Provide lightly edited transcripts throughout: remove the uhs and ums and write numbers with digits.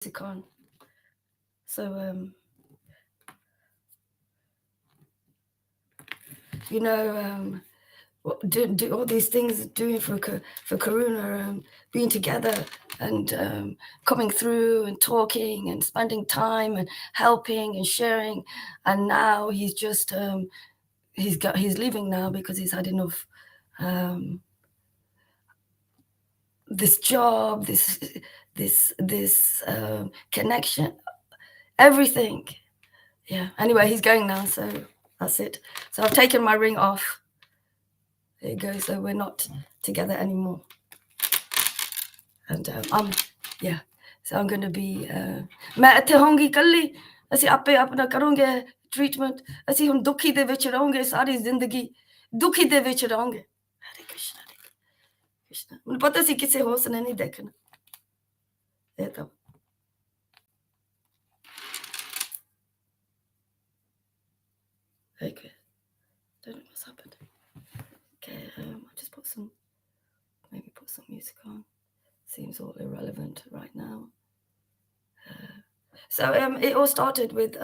music on. So, do all these things doing for Karuna, being together and coming through and talking and spending time and helping and sharing, and now he's just he's leaving now because he's had enough. This job, this connection, everything. Yeah. Anyway, he's going now, so that's it. So I've taken my ring off. There it goes. So we're not together anymore. And yeah. So I'm going to be. मैं इत्थे होंगी कल्ली ਅਸੀਂ ਆਪੇ ਆਪਣਾ ਕਰਾਂਗੇ treatment ਅਸੀਂ ਹੁਣ ਦੁਖੀ ਦੇ ਵਿੱਚ ਰਹਾਂਗੇ ਸਾਰੀ ਜ਼ਿੰਦਗੀ ਦੁਖੀ ਦੇ ਵਿੱਚ ਰਹਾਂਗੇ हरे कृष्णा ਮੈਨੂੰ ਪਤਾ ਸੀ ਕਿਸੇ ਹੋਰ ਨੇ ਨਹੀਂ ਦੇਖਣਾ ਇਹ ਤਾਂ okay. Don't know what's happened. Okay, I'll just put some music on. Seems all irrelevant right now. So it all started with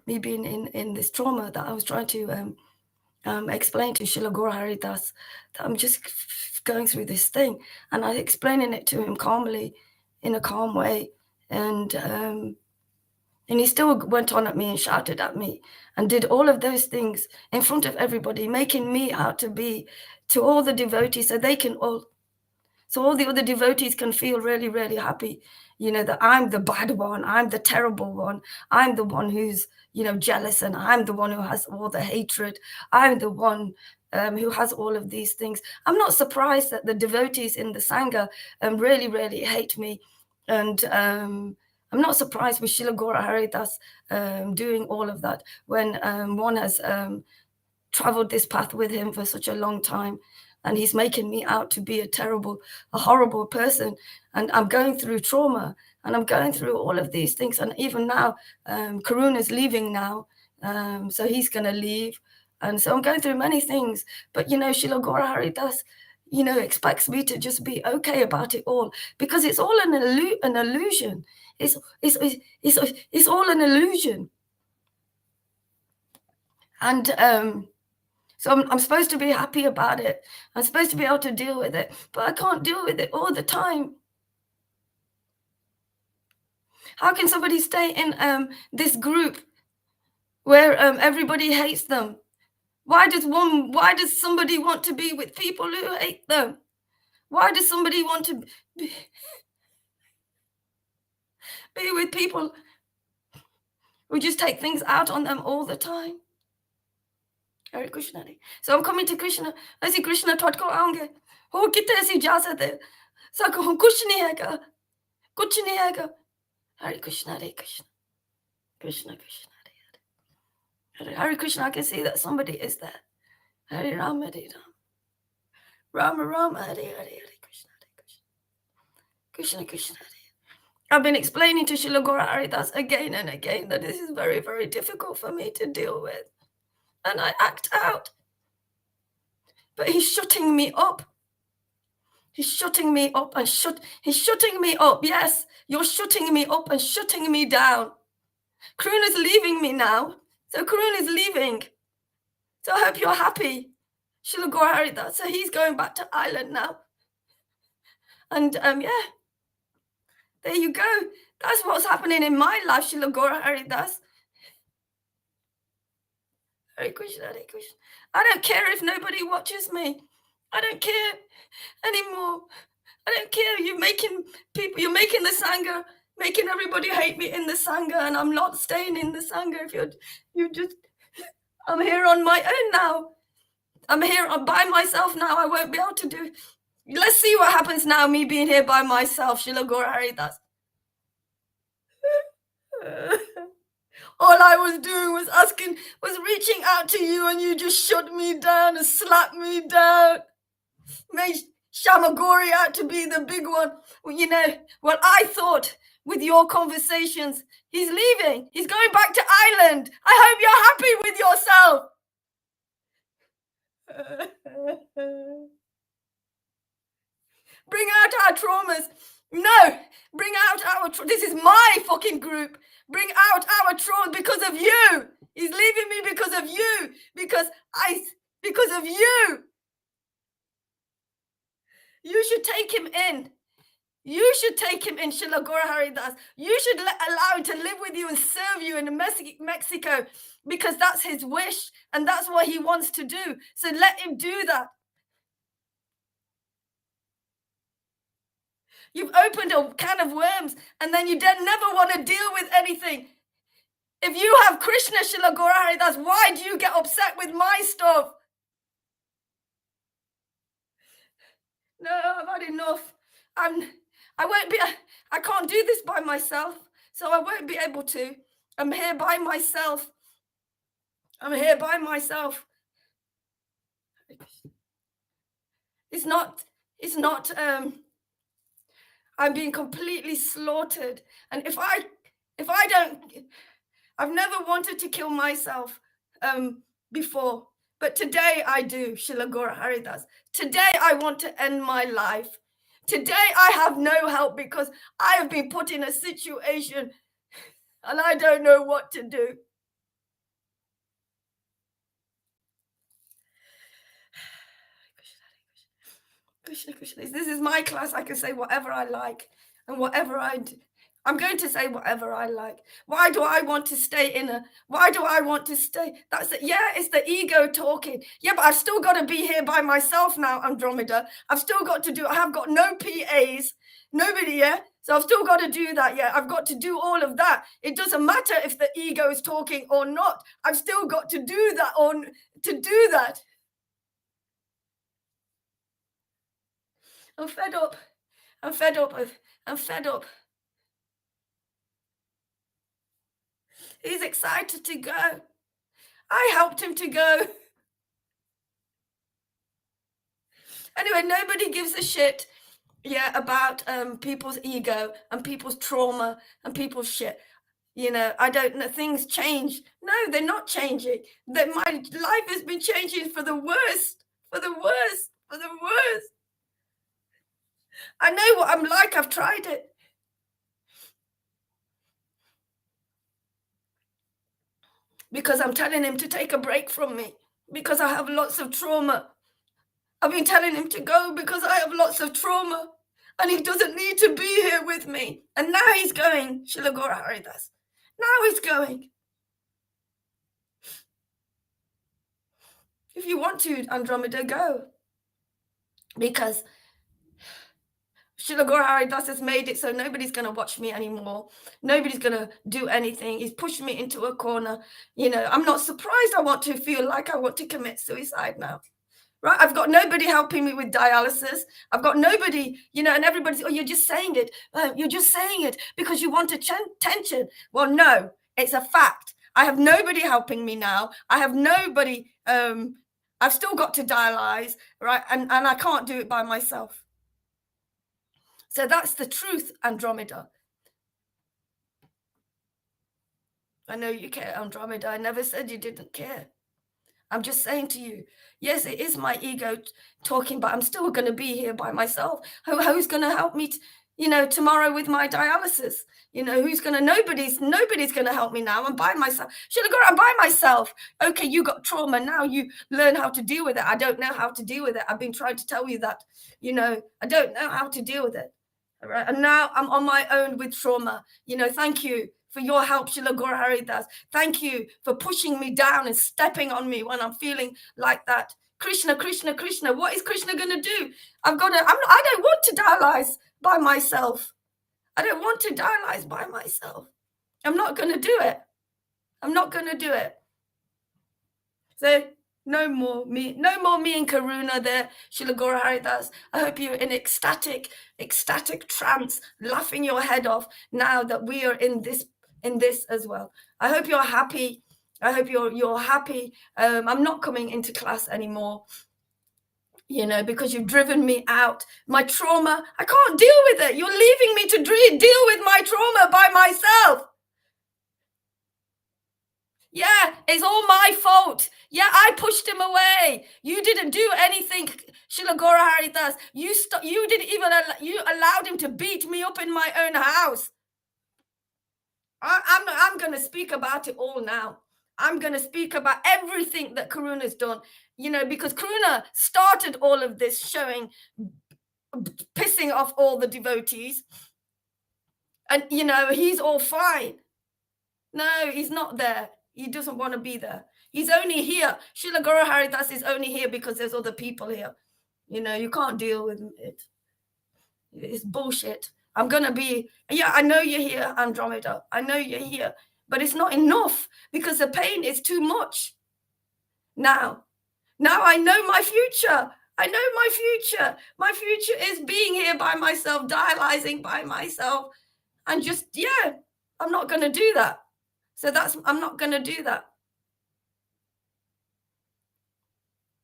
me being in this trauma that I was trying to explain to Srila Guru Haridas, that I'm just going through this thing, and I explaining it to him calmly, in a calm way, and he still went on at me and shouted at me and did all of those things in front of everybody, making me out to be to all the devotees, so all the other devotees can feel really, really happy, that I'm the bad one, I'm the terrible one, I'm the one who's, jealous, and I'm the one who has all the hatred, I'm the one who has all of these things. I'm not surprised that the devotees in the Sangha really, really hate me, and I'm not surprised with Srila Gora Haridas doing all of that when one has traveled this path with him for such a long time, and he's making me out to be a horrible person, and I'm going through trauma, and I'm going through all of these things, and even now Karuna's leaving now, so he's going to leave, and so I'm going through many things, but Srila Gora Haridas expects me to just be okay about it all, because it's all an illusion. It's all an illusion. And so I'm supposed to be happy about it. I'm supposed to be able to deal with it, but I can't deal with it all the time. How can somebody stay in this group where everybody hates them? Why does somebody want to be with people who hate them? Why does somebody want to be with people who just take things out on them all the time? Hare Krishna. So I'm coming to Krishna. Asi Krishna taught ko aange. Ho kitte asi ja sakte. Sako kuch nahi haiga. Kuch nahi haiga. Hare Krishna, Hare Krishna. Krishna Krishna, Hare Hare. Hare Krishna, I can see that somebody is there. Hare Ram, Hare Ram. Rama Rama, Hare Hare, Hare Krishna, Hare Krishna. Krishna Krishna, Hare. I've been explaining to Srila Gora Haridas again and again that this is very, very difficult for me to deal with. And I act out. But he's shutting me up. He's shutting me up and he's shutting me up. Yes, you're shutting me up and shutting me down. Karuna's leaving me now. So Karuna's leaving. So I hope you're happy. Srila Gora Haridas. So he's going back to Ireland now. And yeah, there you go. That's what's happening in my life, Srila Gora Haridas. Hare Krishna, Hare Krishna. I don't care if nobody watches me. I don't care anymore. I don't care. You're making the Sangha, making everybody hate me in the Sangha, and I'm not staying in the Sangha. If I'm here on my own now. I'm here by myself now. I won't be able to do. Let's see what happens now, me being here by myself, Srila Gora Haridas. All I was doing was reaching out to you, and you just shut me down and slapped me down. Made Shamagori out to be the big one. Well, I thought with your conversations, he's leaving. He's going back to Ireland. I hope you're happy with yourself. Bring out our traumas. No, bring out our this is my fucking group. Bring out our trauma because of you. He's leaving me because of you. Because of you. You should take him in. You should take him in, Srila Gora Haridas. You should allow him to live with you and serve you in Mexico because that's his wish and that's what he wants to do. So let him do that. You've opened a can of worms and then you then never want to deal with anything. If you have Krishna, Srila Gora Haridas, why do you get upset with my stuff? No, I've had enough. I can't do this by myself, so I won't be able to. I'm here by myself. It's not, I'm being completely slaughtered. And if I don't, I've never wanted to kill myself before, but today I do, Srila Gora Haridas. Today I want to end my life. Today I have no help because I have been put in a situation and I don't know what to do. Krishna, Krishna. This is my class. I can say whatever I like and whatever I do. I'm going to say whatever I like. Why do I want to stay why do I want to stay? That's it. Yeah, it's the ego talking. Yeah, but I've still got to be here by myself now, Andromeda. I've still got to I have got no PAs, nobody, yeah? So I've still got to do that, yeah? I've got to do all of that. It doesn't matter if the ego is talking or not. I've still got to do that I'm fed up. I'm fed up. He's excited to go. I helped him to go. Anyway, nobody gives a shit, yeah, about people's ego and people's trauma and people's shit. You know, I don't know, things change. No, they're not changing. That my life has been changing for the worst. I know what I'm like. I've tried it. Because I'm telling him to take a break from me. Because I have lots of trauma. I've been telling him to go because I have lots of trauma. And he doesn't need to be here with me. And now he's going, Srila Gora Haridas. Now he's going. If you want to, Andromeda, go. Because Srila Gora Haridas has made it so nobody's going to watch me anymore. Nobody's going to do anything. He's pushed me into a corner. You know, I'm not surprised I want to feel like I want to commit suicide now. Right? I've got nobody helping me with dialysis. I've got nobody, you know, and everybody's, oh, you're just saying it. You're just saying it because you want attention. Well, no, it's a fact. I have nobody helping me now. I have nobody. I've still got to dialyze, right? And I can't do it by myself. So that's the truth, Andromeda. I know you care, Andromeda. I never said you didn't care. I'm just saying to you, yes, it is my ego talking, but I'm still going to be here by myself. Who's going to help me, tomorrow with my dialysis? Nobody's going to help me now. I'm by myself. I'm by myself. Okay, you got trauma. Now you learn how to deal with it. I don't know how to deal with it. I've been trying to tell you that, I don't know how to deal with it. All right. And now I'm on my own with trauma. Thank you for your help, Srila Gora Haridas. Thank you for pushing me down and stepping on me when I'm feeling like that. Krishna, Krishna, Krishna. What is Krishna going to do? I don't want to dialyze by myself. I don't want to dialyze by myself. I'm not going to do it. So no more me and Karuna there, Srila Gora Haridas. I hope you're in ecstatic trance, laughing your head off now that we are in this as well. I hope you're happy. I hope you're happy. I'm not coming into class anymore, because you've driven me out. My trauma, I can't deal with it. You're leaving me to deal with my trauma by myself. Yeah, it's all my fault. Yeah, I pushed him away. You didn't do anything, Shilagora Haridas. You didn't even you allowed him to beat me up in my own house. I'm going to speak about it all now. I'm going to speak about everything that Karuna's done, you know, because Karuna started all of this showing, pissing off all the devotees. And, you know, he's all fine. No, he's not there. He doesn't want to be there. He's only here. Srila Guru Haridas is only here because there's other people here. You know, you can't deal with it. It's bullshit. I'm going to be, yeah, I know you're here, Andromeda. I know you're here. But it's not enough because the pain is too much. Now I know my future. I know my future. My future is being here by myself, dialyzing by myself. And just, yeah, I'm not going to do that. So I'm not going to do that.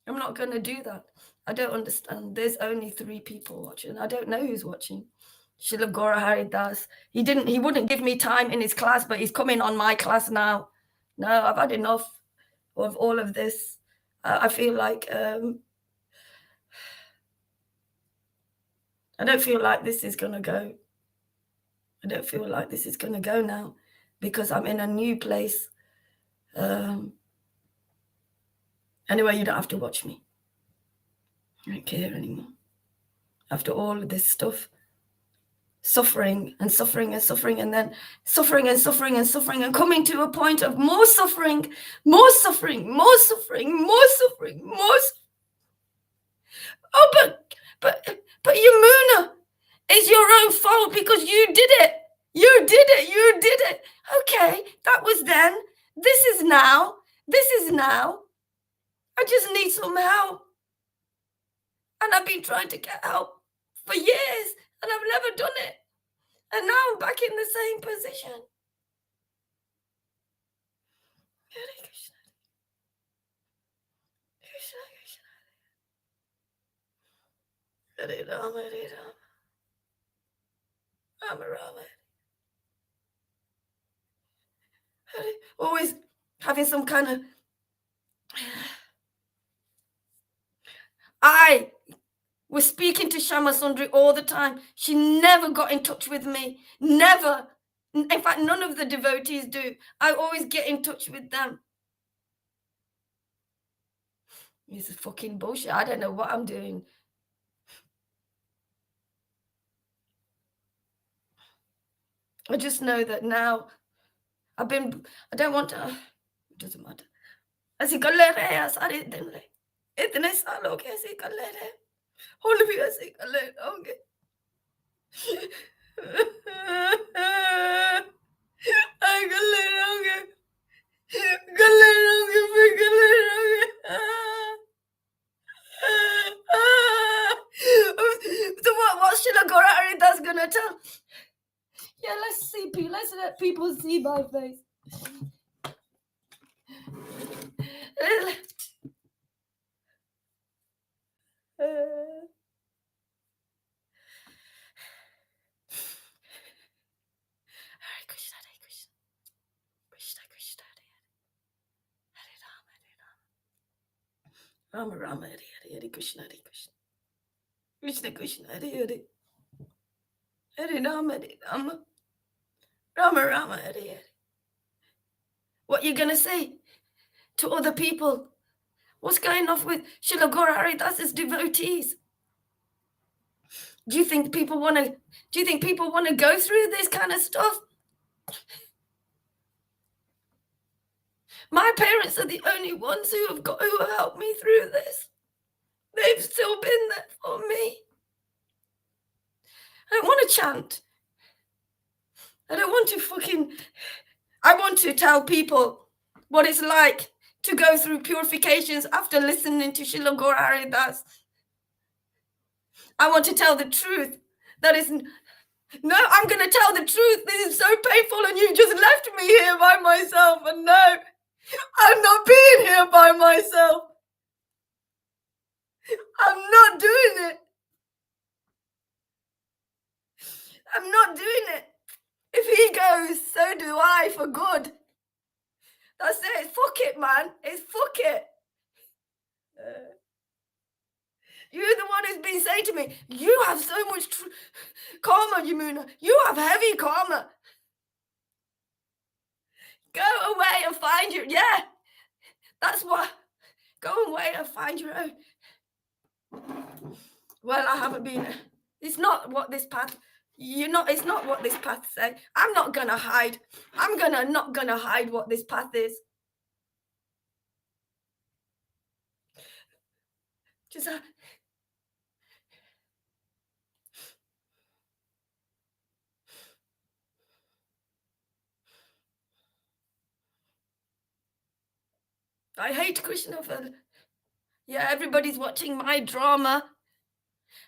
I'm not going to do that. I don't understand. There's only 3 people watching. I don't know who's watching. Srila Gora Haridas. He wouldn't give me time in his class, but he's coming on my class now. No, I've had enough of all of this. I feel like I don't feel like this is going to go. I don't feel like this is going to go now because I'm in a new place. Anyway, you don't have to watch me. I don't care anymore. After all of this stuff, suffering and suffering and suffering, and then suffering and suffering and suffering, and coming to a point of more suffering, more suffering, more suffering, more suffering, more. Oh, but Yamuna, it's your own fault because you did it. You did it. You did it. Okay, that was then. This is now. This is now. I just need some help. And I've been trying to get help for years, and I've never done it. And now I'm back in the same position. Hare Krishna. Krishna Krishna. Hare Rama, Hare Rama. Rama Rama. Hare. Always having some kind of. I was speaking to Shama Sundari all the time. She never got in touch with me. Never. In fact, none of the devotees do. I always get in touch with them. It's fucking bullshit. I don't know what I'm doing. I just know that now I don't want to. It doesn't matter. ऐसे कर ले रहे हैं सारे दिन में इतने सालों के ऐसे कर ले रहे और भी ऐसे कर ले होंगे कर ले होंगे कर ले होंगे फिर कर ले होंगे so what should Gora Haridas gonna tell? Yeah, let's let people see my face. Hare Krishna, Hare Krishna, Krishna Krishna, Hare Rama, Rama Rama, Hare Hare, Hare Krishna, Krishna Krishna, Hare Hare, Hare Rama, Rama Rama, Hare Hare. What you gonna say to other people? What's going on with Srila Gora Haridas' devotees? Do you think people want to go through this kind of stuff? My parents are the only ones who have helped me through this. They've still been there for me. I don't want to chant. I don't want to I want to tell people what it's like to go through purifications after listening to Srila Gora Haridas. I want to tell the truth. No, I'm going to tell the truth. This is so painful and you just left me here by myself. And no, I'm not being here by myself. I'm not doing it. I'm not doing it. If he goes, so do I for good. That's it. Fuck it, man. It's fuck it. You're the one who's been saying to me, you have so much karma, Yamuna. You have heavy karma. Go away and find your, yeah. That's what, go away and find your own. Well, I haven't been, it's not what this path, it's not what this path say. I'm not gonna hide. Not gonna hide what this path is. Just, I hate Krishna for, yeah, everybody's watching my drama.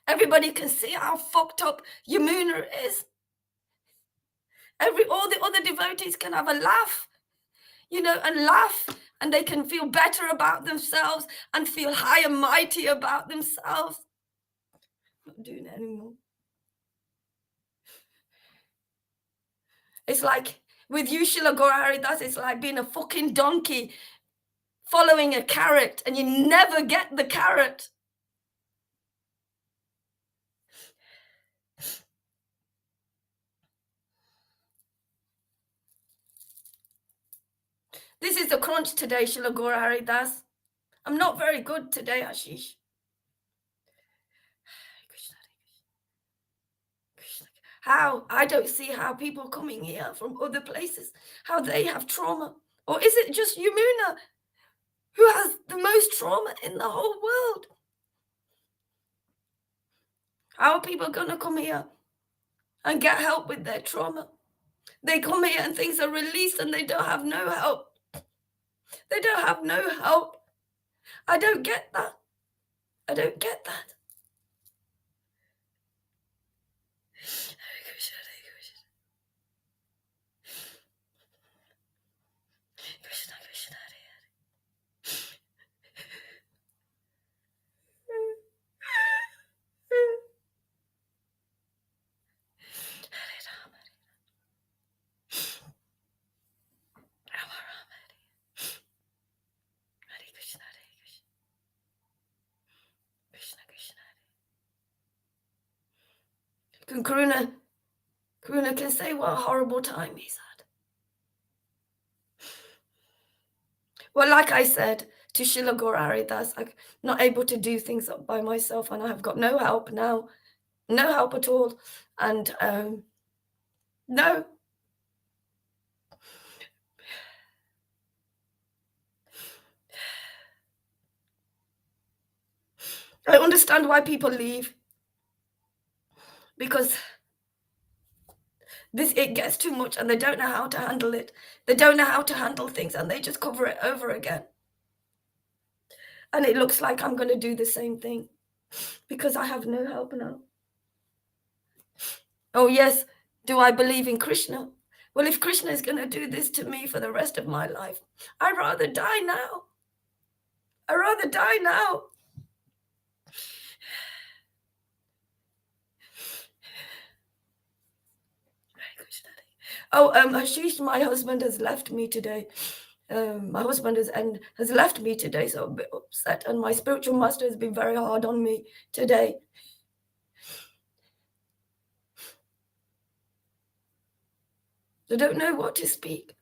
Everybody can see how fucked up Yamuna is. All the other devotees can have a laugh, and laugh, and they can feel better about themselves and feel high and mighty about themselves. I'm not doing it anymore. It's like with you, Srila Gauraharidas, it's like being a fucking donkey following a carrot, and you never get the carrot. This is the crunch today, Srila Gauraharidas. I'm not very good today, Ashish. How? I don't see how people coming here from other places, how they have trauma. Or is it just Yamuna who has the most trauma in the whole world? How are people going to come here and get help with their trauma? They come here and things are released and they don't have no help. They don't have no help. I don't get that. I don't get that. Karuna can say what a horrible time he's had. Well, like I said to Srila Gauraharidas, I'm not able to do things by myself, and I have got no help now, no help at all, and no. I understand why people leave, because it gets too much and they don't know how to handle it. They don't know how to handle things and they just cover it over again. And it looks like I'm going to do the same thing because I have no help now. Oh, yes. Do I believe in Krishna? Well, if Krishna is going to do this to me for the rest of my life, I'd rather die now. I'd rather die now. Oh, Ashish, my husband has left me today. My husband has left me today, so I'm a bit upset. And my spiritual master has been very hard on me today. I don't know what to speak.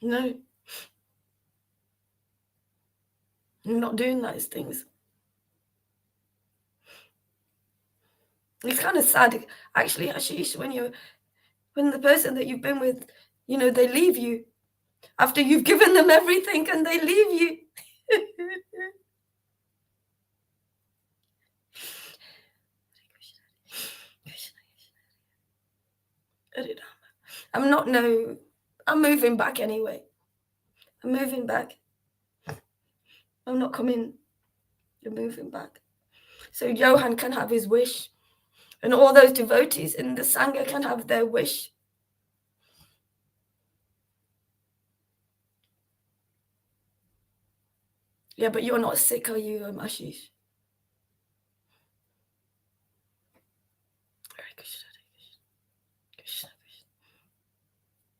No. I'm not doing those things. It's kind of sad, actually, Ashish, when the person that you've been with, they leave you after you've given them everything and they leave you. I'm moving back anyway. I'm moving back. I'm not coming. You're moving back. So Johan can have his wish. And all those devotees in the Sangha can have their wish. Yeah, but you're not sick, are you, Ashish?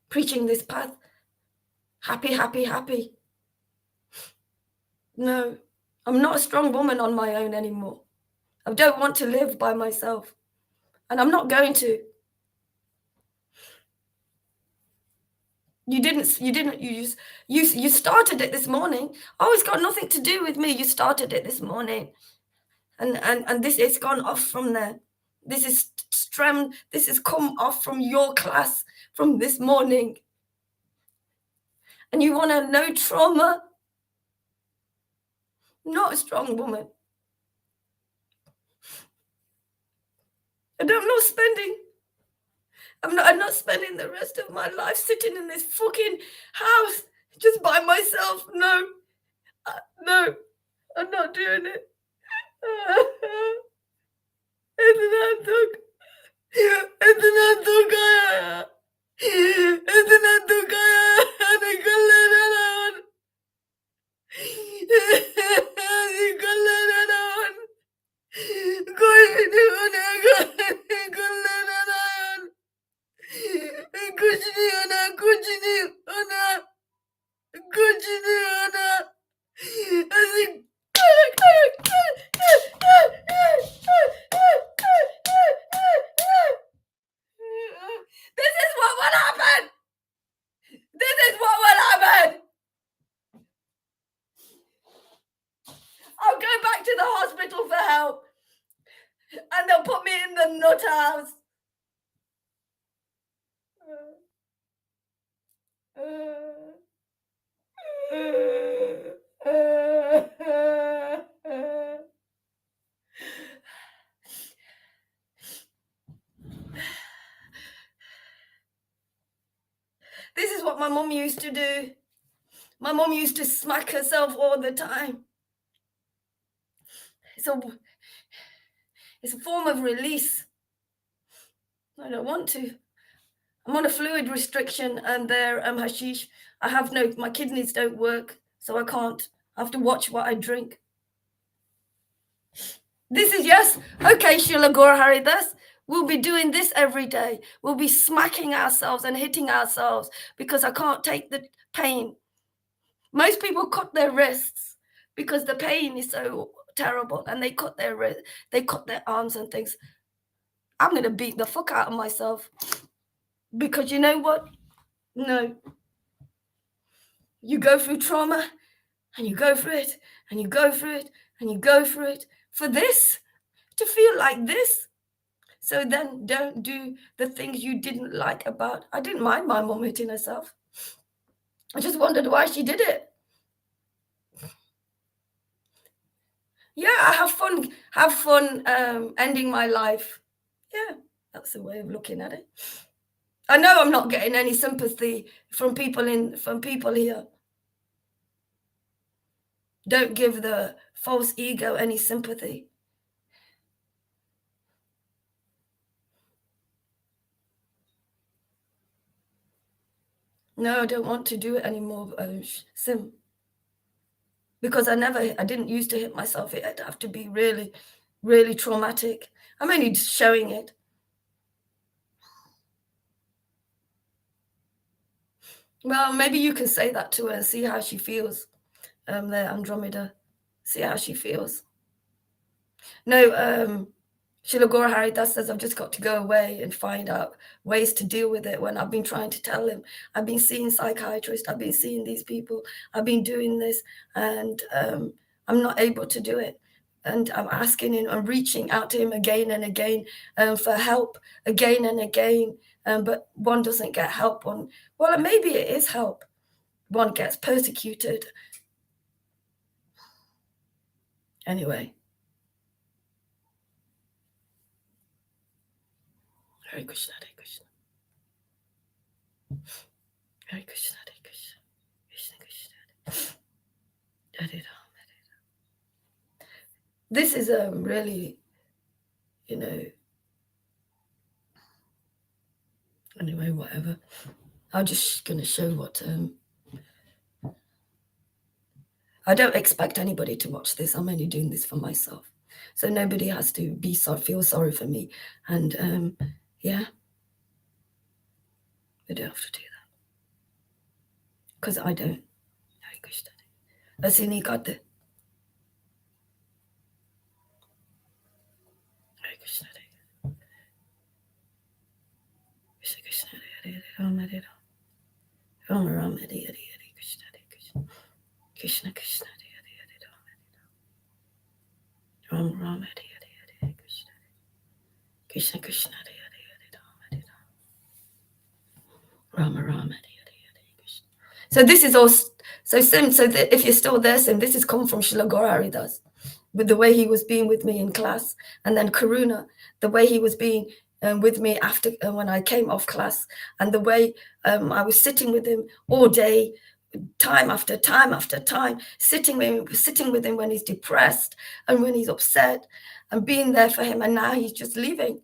Preaching this path. Happy, happy, happy. No, I'm not a strong woman on my own anymore. I don't want to live by myself. And I'm not going to. You started it this morning. Oh, it's got nothing to do with me. You started it this morning. And this, it's gone off from there. This is come off from your class from this morning. And you want to know trauma? Not a strong woman. And I'm not spending the rest of my life sitting in this fucking house just by myself. No, no, I'm not doing it. This is what will happen. This is what will happen. I'll go back to the hospital for help. And they'll put me in the nut house. This is what my mom used to do. My mom used to smack herself all the time. It's a form of release. I don't want to. I'm on a fluid restriction and they're hashish. My kidneys don't work, so I can't. I have to watch what I drink. This is, yes, okay, Srila Gaur Haridas. We'll be doing this every day. We'll be smacking ourselves and hitting ourselves because I can't take the pain. Most people cut their wrists because the pain is so terrible, and they cut their arms and things. I'm going to beat the fuck out of myself because you know what? No. You go through trauma and you go through it and you go through it and you go through it for this, to feel like this. So then don't do the things you didn't like about. I didn't mind my mom hitting herself. I just wondered why she did it. Yeah, I have fun ending my life. Yeah, that's the way of looking at it. I know I'm not getting any sympathy from people here. Don't give the false ego any sympathy. No, I don't want to do it anymore, Sim. Because I didn't used to hit myself. It'd have to be really, really traumatic. I'm only just showing it. Well, maybe you can say that to her and see how she feels. There, Andromeda. See how she feels. No, Srila Gaur Haridas says I've just got to go away and find out ways to deal with it, when I've been trying to tell him. I've been seeing psychiatrists, I've been seeing these people, I've been doing this, and I'm not able to do it. And I'm asking him, I'm reaching out to him again and again for help, again and again, but one doesn't get help. Well, maybe it is help. One gets persecuted. Anyway. Hare Krishna, Hare Krishna. Hare Krishna, Hare Krishna. Krishna Krishna, Hare Hare Ram. This is really, anyway, whatever. I'm just going to show what... I don't expect anybody to watch this. I'm only doing this for myself. so nobody has to feel sorry for me. And yeah, they don't have to do that, because I don't. Hare Krishna. Asini kate. Hare Krishna. Krishna Krishna Hare Hare Rama Hare Rama Rama Hare Hare Hare Krishna Krishna Krishna Krishna Hare Hare Rama Rama Rama Hare Hare Hare Krishna Krishna Krishna Hare Hare Rama Rama Rama Hare Hare Krishna. So this is all. So Sim, if you're still there, Sim, this has come from Srila Gaura Haridas, with the way he was being with me in class, and then Karuna, the way he was being with me after when I came off class, and the way I was sitting with him all day, time after time after time, sitting with him when he's depressed and when he's upset, and being there for him. And now he's just leaving.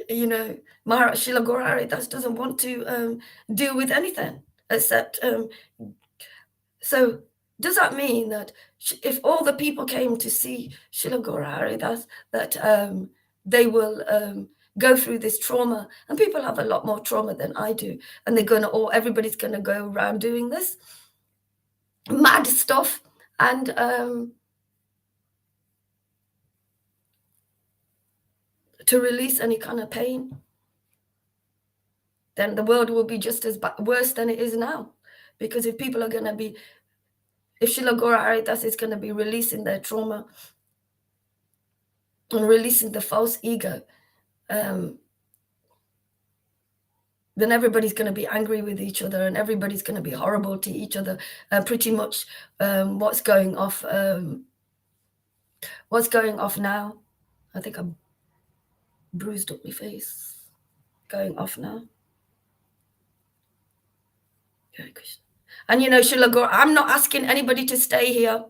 You know, Maharaj Srila Gaura Haridas doesn't want to deal with anything except. So does that mean that if all the people came to see Srila Gaura Haridas, that they will go through this trauma? And people have a lot more trauma than I do, and everybody's gonna go around doing this mad stuff, and to release any kind of pain, then the world will be just as worse than it is now. Because if people are going to be, if Srila Gaura Haridas is going to be releasing their trauma and releasing the false ego, then everybody's going to be angry with each other, and everybody's going to be horrible to each other. Pretty much what's going off now. I think I bruised up my face. Going off now. And you know, Srila Gaura, I'm not asking anybody to stay here.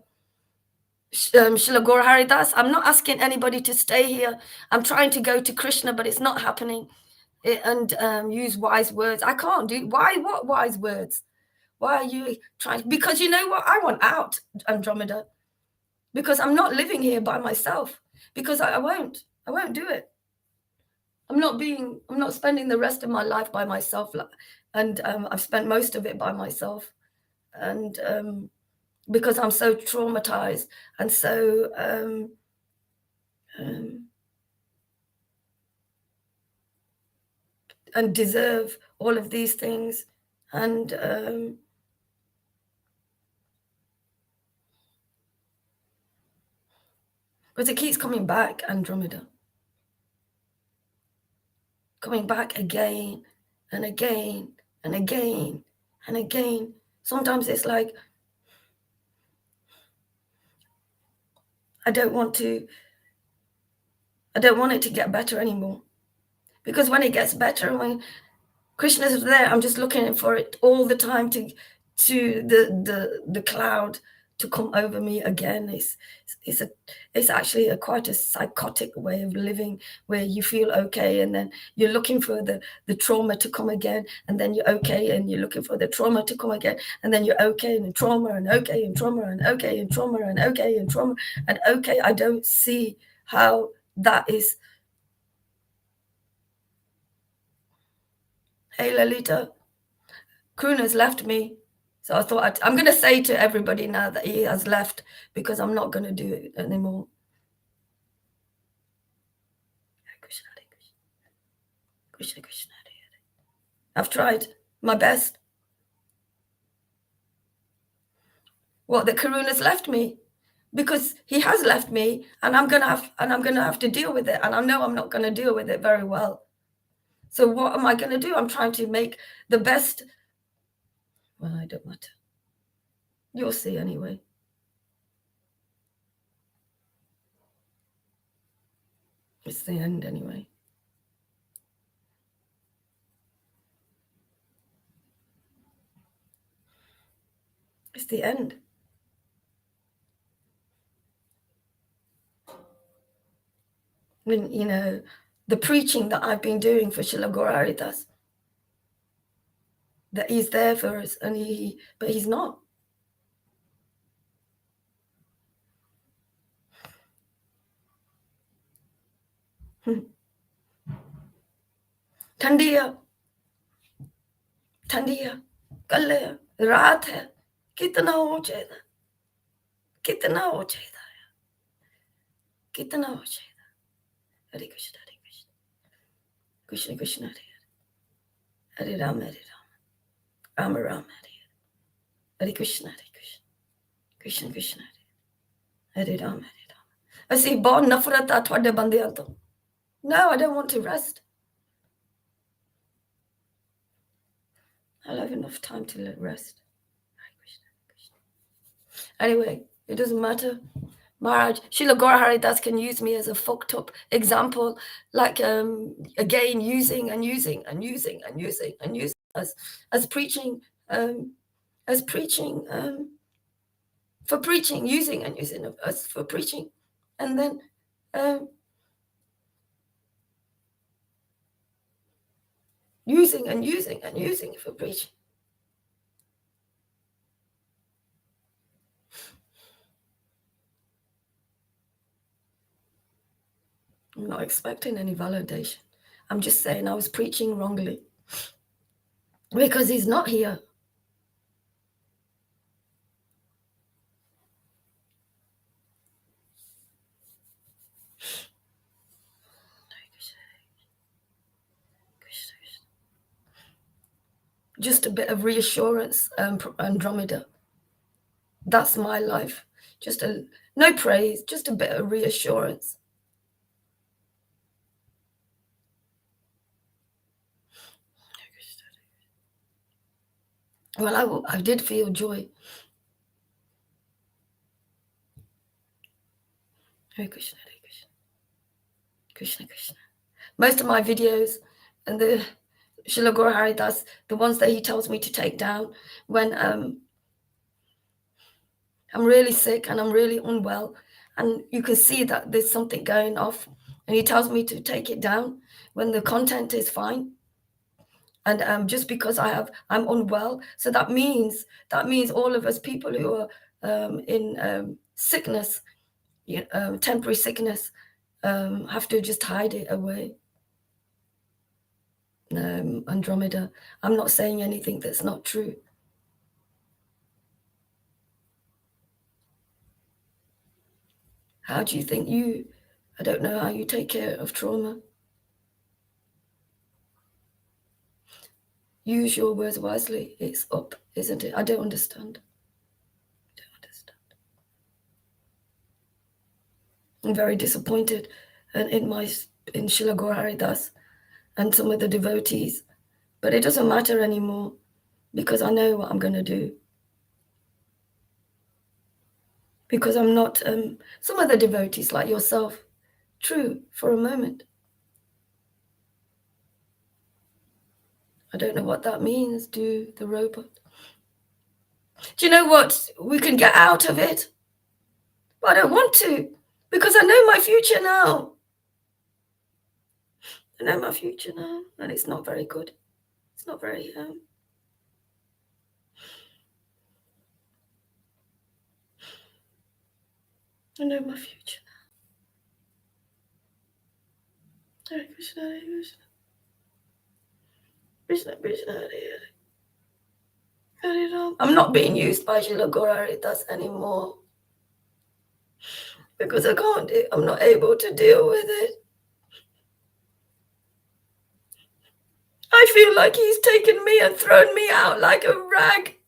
Srila Gaura Haridas, I'm not asking anybody to stay here. I'm trying to go to Krishna, but it's not happening. And use wise words. I can't do. Why? What wise words? Why are you trying? Because you know what? I want out, Andromeda. Because I'm not living here by myself. Because I won't do it. I'm not spending the rest of my life by myself. And I've spent most of it by myself. And because I'm so traumatized and so and deserve all of these things, and but it keeps coming back, Andromeda, coming back again and again and again and again. Sometimes it's like I don't want it to get better anymore, because when it gets better, when Krishna is there, I'm just looking for it all the time to the cloud to come over me again. It's actually quite a psychotic way of living, where you feel okay, and then you're looking for the trauma to come again, and then you're okay, and you're looking for the trauma to come again, and then you're okay, and trauma, and okay, and trauma, and okay, and trauma, and okay, and trauma, and okay. I don't see how that is. Hey, Lalita, Kruna's left me. So I thought I'm going to say to everybody now that he has left, because I'm not going to do it anymore. Krishna, Krishna, Krishna. I've tried my best. What, that Karuna's left me? Because he has left me, and I'm going to have to deal with it, and I know I'm not going to deal with it very well. So what am I going to do? I'm trying to make the best. Well, I don't matter. You'll see anyway. It's the end anyway. It's the end. When, you know, the preaching that I've been doing for Srila Gaura Haridas, that he's there for us, but he's not. ठंडी है, ठंडी है, कल है, रात है, कितना हो चाहिए, कितना हो चाहिए, कितना हो चाहिए। हरे कृष्ण, हरे कृष्ण, कृष्ण कृष्ण हरे हरे, हरे राम, राम राम हरे कृष्ण, कृष्ण कृष्ण हरे राम, ਅਸੀਂ ਬਹੁਤ ਨਫ਼ਰਤ ਆ ਤੁਹਾਡੇ ਬੰਦਿਆਂ ਤੋਂ। No, I don't want to rest. I'll have enough time to rest. Anyway, it doesn't matter. Maharaj, Srila Gaura Haridas can use me as a fucked up example, like again using and using and using and using and using as preaching, as preaching for preaching, using and using us for preaching, and then using and using and using for preaching. I'm not expecting any validation. I'm just saying I was preaching wrongly because he's not here. Just a bit of reassurance, Andromeda. That's my life. Just no praise, just a bit of reassurance. Well, I did feel joy. Hare Krishna, Hare Krishna, Krishna Krishna. Most of my videos and the Srila Guru Haridas, the ones that he tells me to take down when I'm really sick and I'm really unwell, and you can see that there's something going off, and he tells me to take it down when the content is fine. And just because I'm unwell, so that means all of us people who are in sickness, temporary sickness, have to just hide it away. Andromeda, I'm not saying anything that's not true. How do you think I don't know how you take care of trauma. Use your words wisely. It's up, isn't it? I don't understand. I'm very disappointed in Srila Gaura Haridas and some of the devotees. But it doesn't matter anymore because I know what I'm going to do. Because I'm not some of the devotees like yourself, true for a moment. I don't know what that means, do the robot. Do you know what? We can get out of it. But I don't want to because I know my future now. I know my future now, and it's not very good. It's not very I know my future now. Hare Krishna, Hare Krishna. Krishna Krishna, Hare Hare. Hare Ram. I'm not being used by Srila Gaura Haridas anymore because I can't. I'm not able to deal with it. I feel like he's taken me and thrown me out like a rag,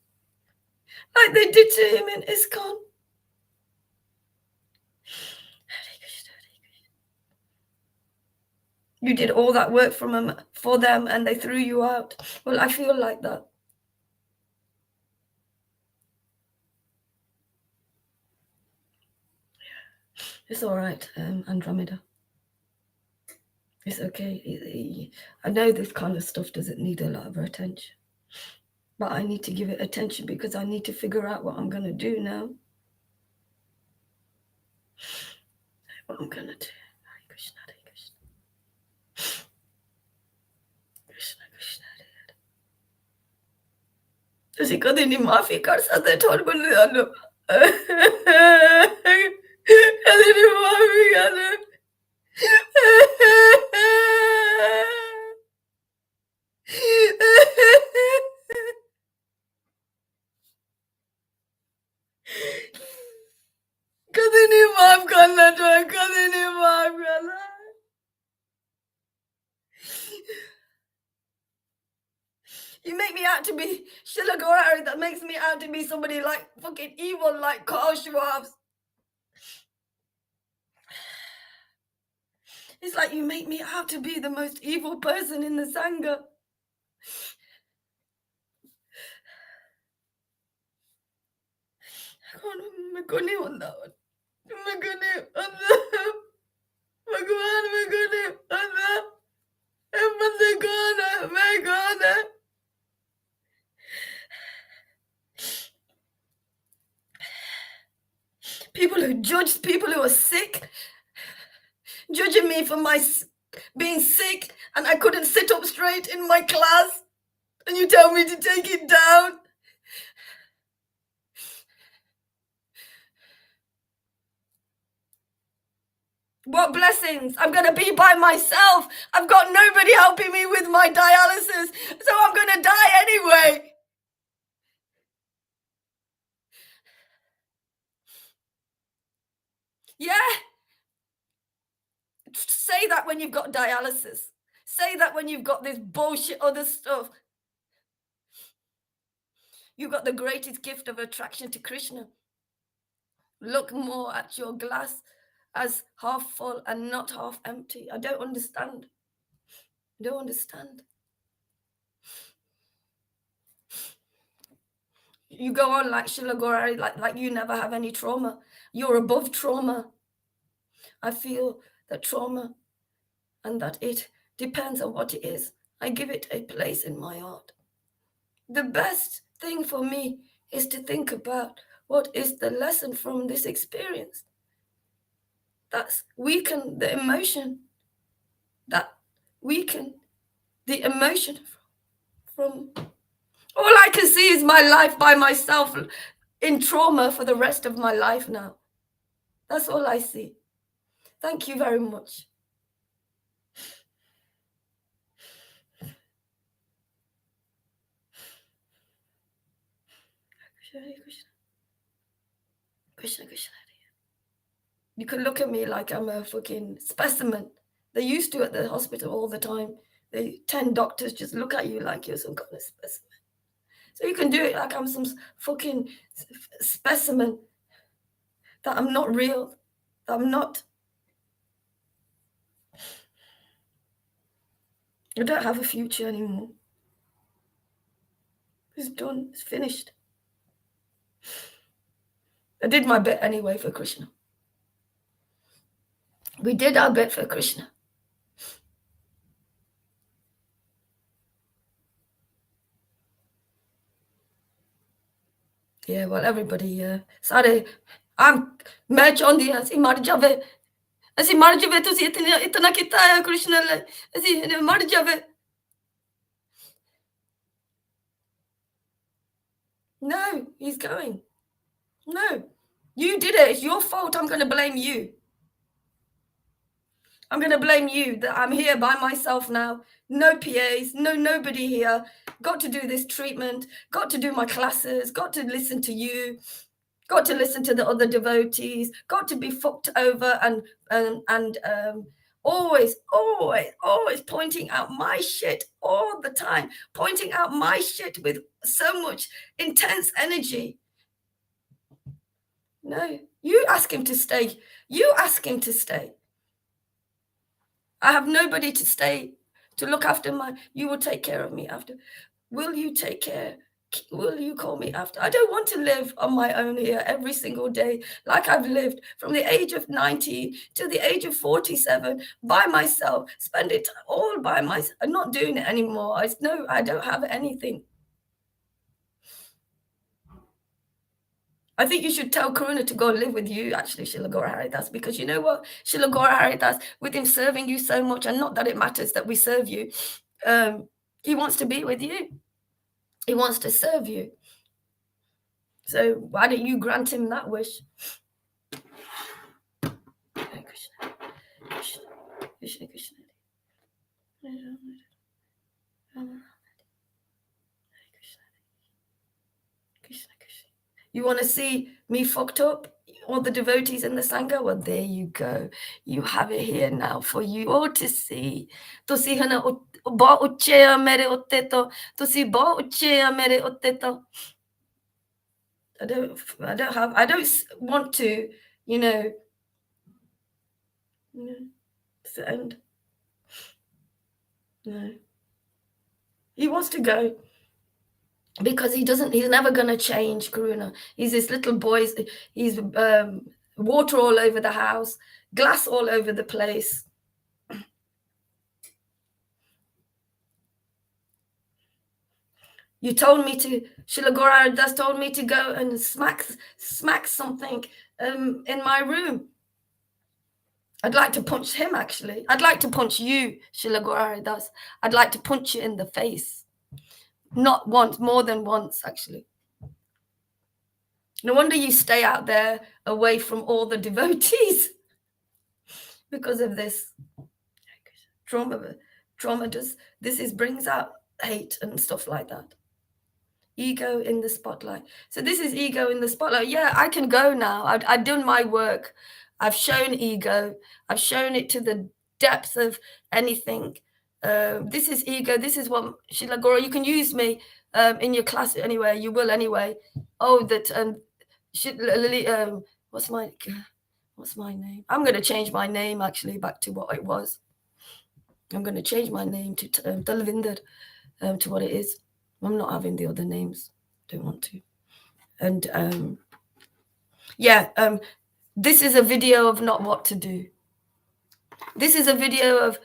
like they did to him in ISKCON. You did all that work for them and they threw you out. Well, I feel like that. It's all right, Andromeda. It's okay. I know this kind of stuff doesn't need a lot of attention. But I need to give it attention because I need to figure out what I'm going to do now. What I'm going to do. Hare Krishna, Hare Krishna. Krishna Krishna, Hare Hare. ਤੁਸੀਂ ਕਦੇ ਨਹੀਂ ਮਾਫੀ ਕਰ ਸਕਦੇ ਤੁਹਾਡੇ ਬੰਦਿਆਂ ਨੂੰ ਕਦੇ ਨਹੀਂ ਮਾਫੀ ਕਰ माफ करना जो कभी नहीं माफ करना. You make me out to be Shilagorari, that makes me out to be somebody like fucking evil like Carl Schwab's. It's like you make me out to be the most evil person in the Sangha. People who judge people who are sick, judging me for my being sick and I couldn't sit up straight in my class, and you tell me to take it down. What blessings. I'm going to be by myself. I've got nobody helping me with my dialysis, so I'm going to die anyway. Yeah. Say that when you've got dialysis. Say that when you've got this bullshit other stuff. You've got the greatest gift of attraction to Krishna. Look more at your glass as half full and not half empty. I don't understand. I don't understand. You go on like Srila Gaurari, like you never have any trauma. You're above trauma. I feel that trauma and that it depends on what it is. I give it a place in my heart. The best thing for me is to think about what is the lesson from this experience. That's weaken the emotion. That weaken the emotion from all I can see is my life by myself in trauma for the rest of my life now. That's all I see. Thank you very much. Krishna, Krishna. You can look at me like I'm a fucking specimen. They used to at the hospital all the time. 10 doctors just look at you like you're some kind of specimen. So you can do it like I'm some fucking specimen, that I'm not real, that I'm not. I don't have a future anymore. It's done. It's finished. I did my bit anyway for Krishna. We did our bit for Krishna. Yeah, well, everybody, Sare, I'm match on the asi mar jave. Asi mar jave to itna kita hai Krishna le. Asi mar jave. No, he's going. No, you did it. It's your fault. I'm going to blame you. I'm going to blame you that I'm here by myself now. No PAs, nobody here. Got to do this treatment. Got to do my classes. Got to listen to you. Got to listen to the other devotees. Got to be fucked over and always pointing out my shit all the time. Pointing out my shit with so much intense energy. No, you ask him to stay. You ask him to stay. I have nobody to stay to look after you will take care of me after. Will you take care? Will you call me after? I don't want to live on my own here every single day like I've lived from the age of 19 to the age of 47 by myself, spend it all by myself. I'm not doing it anymore. I don't have anything. I think you should tell Karuna to go live with you, actually, Srila Gaura Haridas, because you know what, Srila Gaura Haridas, with him serving you so much, and not that it matters that we serve you, he wants to be with you. He wants to serve you. So why don't you grant him that wish? Hare Krishna, Krishna, Krishna, Krishna. Krishna, Krishna. You want to see me fucked up? all the devotees in the Sangha. Well, there you go. You have it here now for you all to see. Tusi hana ba uchea mere otteto. Tusi ba uchea mere otteto. I don't want to, and no. He wants to go because he's never going to change Karuna. He's this little boy. He's water all over the house, glass all over the place. You told me to, Srila Gaura Das told me to go and smack something in my room. I'd like to punch him, actually. I'd like to punch you, Srila Gaura Das. I'd like to punch you in the face. Not once, more than once, actually. No wonder you stay out there away from all the devotees because of this trauma. Brings out hate and stuff like that. Ego in the spotlight. So this is ego in the spotlight. Yeah, I can go now. I've done my work. I've shown ego. I've shown it to the depth of anything. This is ego. This is what, Srila Gaura, you can use me in your class anyway. You will anyway. Oh, that what's my name? I'm going to change my name actually back to what it was. I'm going to change my name to Dalvinder to what it is. I'm not having the other names. Don't want to. And this is a video of not what to do. This is a video of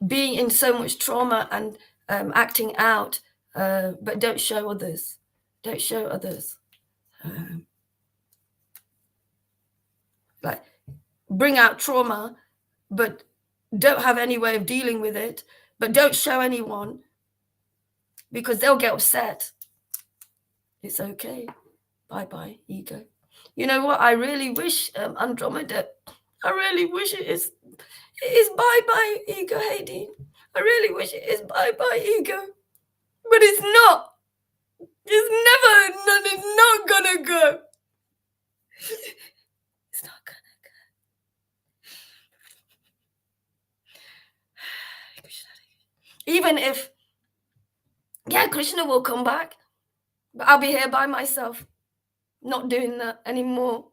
being in so much trauma and acting out, but don't show others. Don't show others. Like, bring out trauma, but don't have any way of dealing with it, but don't show anyone because they'll get upset. It's okay. Bye-bye, ego. You know what? I really wish, Andromeda, I really wish it is bye-bye, ego, Haydeen. I really wish it is bye-bye, ego. But it's not. It's not gonna go. It's not gonna go. Even if, Krishna will come back, but I'll be here by myself, not doing that anymore.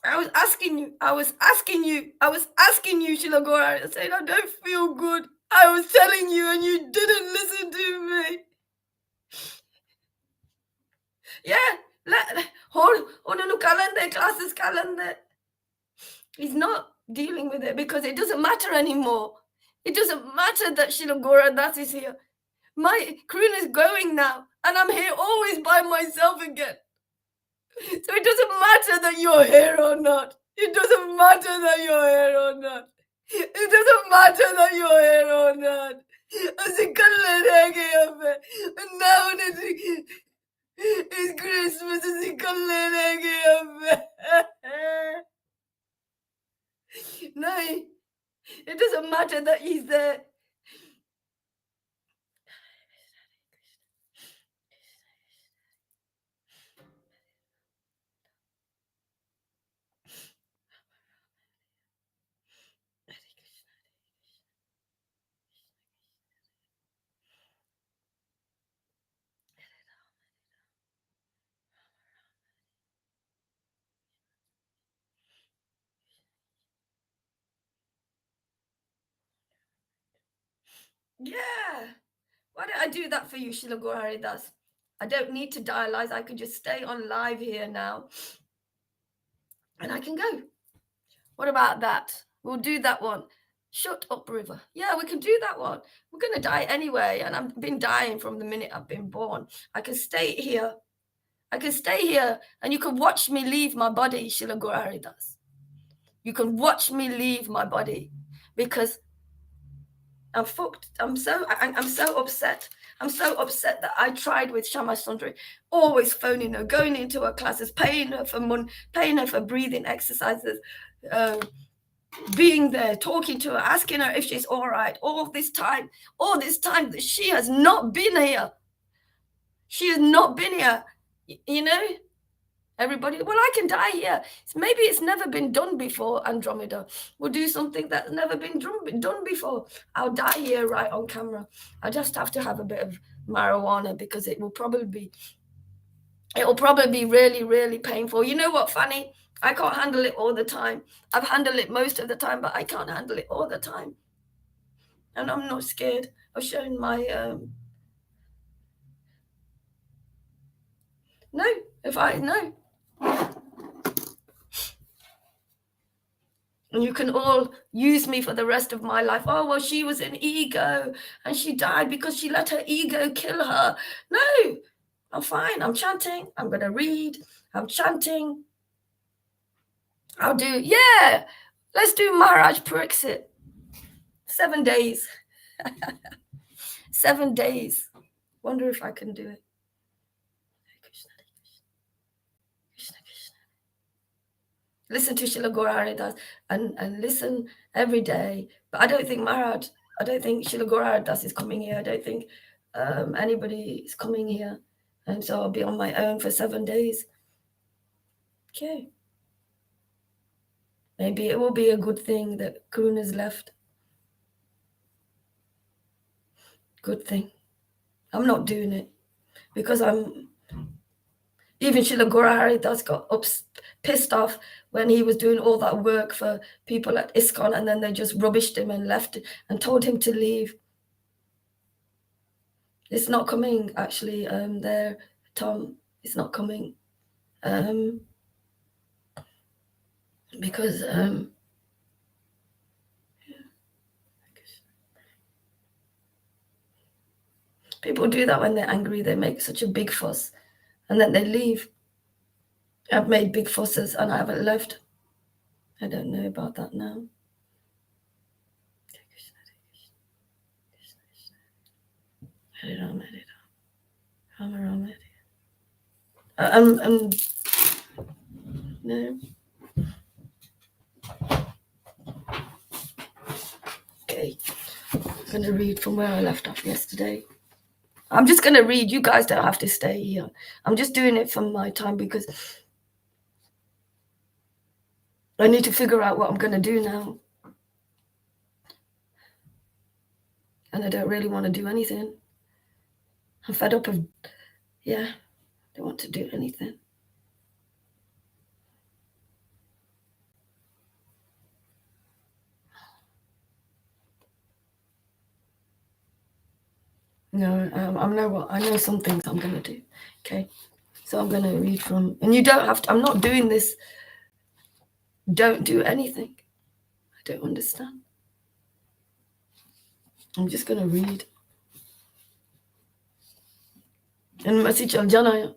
I was asking you, Srila Gaura. I said, I don't feel good. I was telling you and you didn't listen to me. Yeah, classes calendar. He's not dealing with it because it doesn't matter anymore. It doesn't matter that Srila Gaura Das is here. My Karuna is going now, and I'm here always by myself again. So it doesn't matter that you're here or not. It doesn't matter that you're here or not. It doesn't matter that you're here or not. Now it's Christmas. No, it doesn't matter that he's there. Yeah. Why did I do that for you, Srila Gaura Das? I don't need to dialyze. I could just stay on live here now. And I can go. What about that? We'll do that one. Shut up, River. Yeah, we can do that one. We're going to die anyway. And I've been dying from the minute I've been born. I can stay here. I can stay here. And you can watch me leave my body, Srila Gaura Das. You can watch me leave my body because I'm fucked. I'm so upset. I'm so upset that I tried with Shama Sundari, always phoning her, going into her classes, paying her for money, paying her for breathing exercises, being there, talking to her, asking her if she's all right. All this time that she has not been here. She has not been here. You know, everybody, well, I can die here. Maybe it's never been done before, Andromeda. We'll do something that's never been done before. I'll die here right on camera. I just have to have a bit of marijuana because it will probably be really, really painful. You know what, Fanny? I can't handle it all the time. I've handled it most of the time, but I can't handle it all the time. And I'm not scared of showing my no, if I know. And you can all use me for the rest of my life. Oh, well, she was an ego and she died because she let her ego kill her. No, I'm fine. I'm chanting. I'm going to read. I'm chanting. I'll do, yeah, let's do Maharaj Pariksit. 7 days. 7 days. Wonder if I can do it. Listen to Srila Gaura Haridas and listen every day. But I don't think Srila Gaura Haridas is coming here. I don't think anybody is coming here. And so I'll be on my own for 7 days. Okay. Maybe it will be a good thing that Karuna's left. Good thing. I'm not doing it because even Srila Gaura Haridas got pissed off when he was doing all that work for people at ISKCON, and then they just rubbished him and left and told him to leave. It's not coming, actually, there, Tom. It's not coming. Because people do that when they're angry. They make such a big fuss, and then they leave. I've made big fusses, and I haven't left. I don't know about that now. No. Okay. I'm going to read from where I left off yesterday. I'm just going to read. You guys don't have to stay here. I'm just doing it from my time because I need to figure out what I'm going to do now. And I don't really want to do anything. I'm fed up of, don't want to do anything. No, I know some things I'm going to do. Okay. So I'm going to read from, and you don't have to, I'm not doing this. Don't do anything. I don't understand. I'm just going to read. And message of Janaya.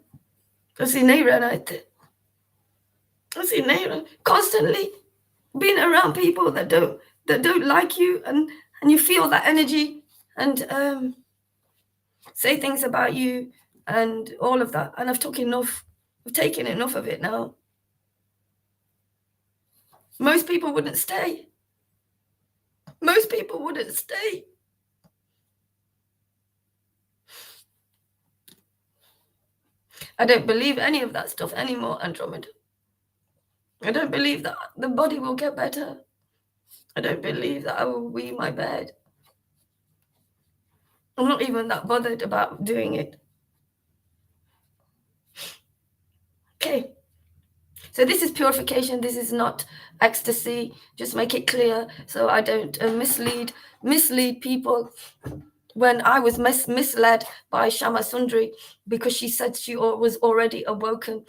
Constantly being around people that don't like you, and you feel that energy and say things about you and all of that. And I've taken enough of it now. Most people wouldn't stay. I don't believe any of that stuff anymore, Andromeda. I don't believe that the body will get better. I don't believe that I will wee my bed. I'm not even that bothered about doing it. Okay. So this is purification. This is not ecstasy. Just make it clear so I don't mislead people. When I was misled by Shama Sundari because she said she was already awoken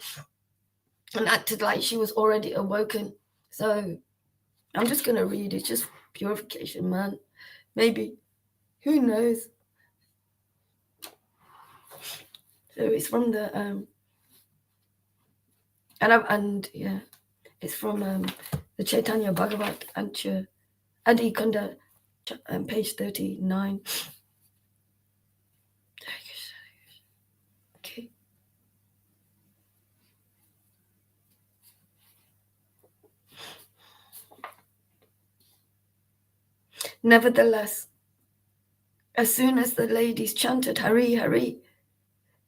and acted like she was already awoken. So I'm just going to read. It's just purification, man. Maybe. Who knows? So it's from the it's from the Chaitanya Bhagavat and Adi Kunda, page 39. Nevertheless, as soon as the ladies chanted Hari Hari,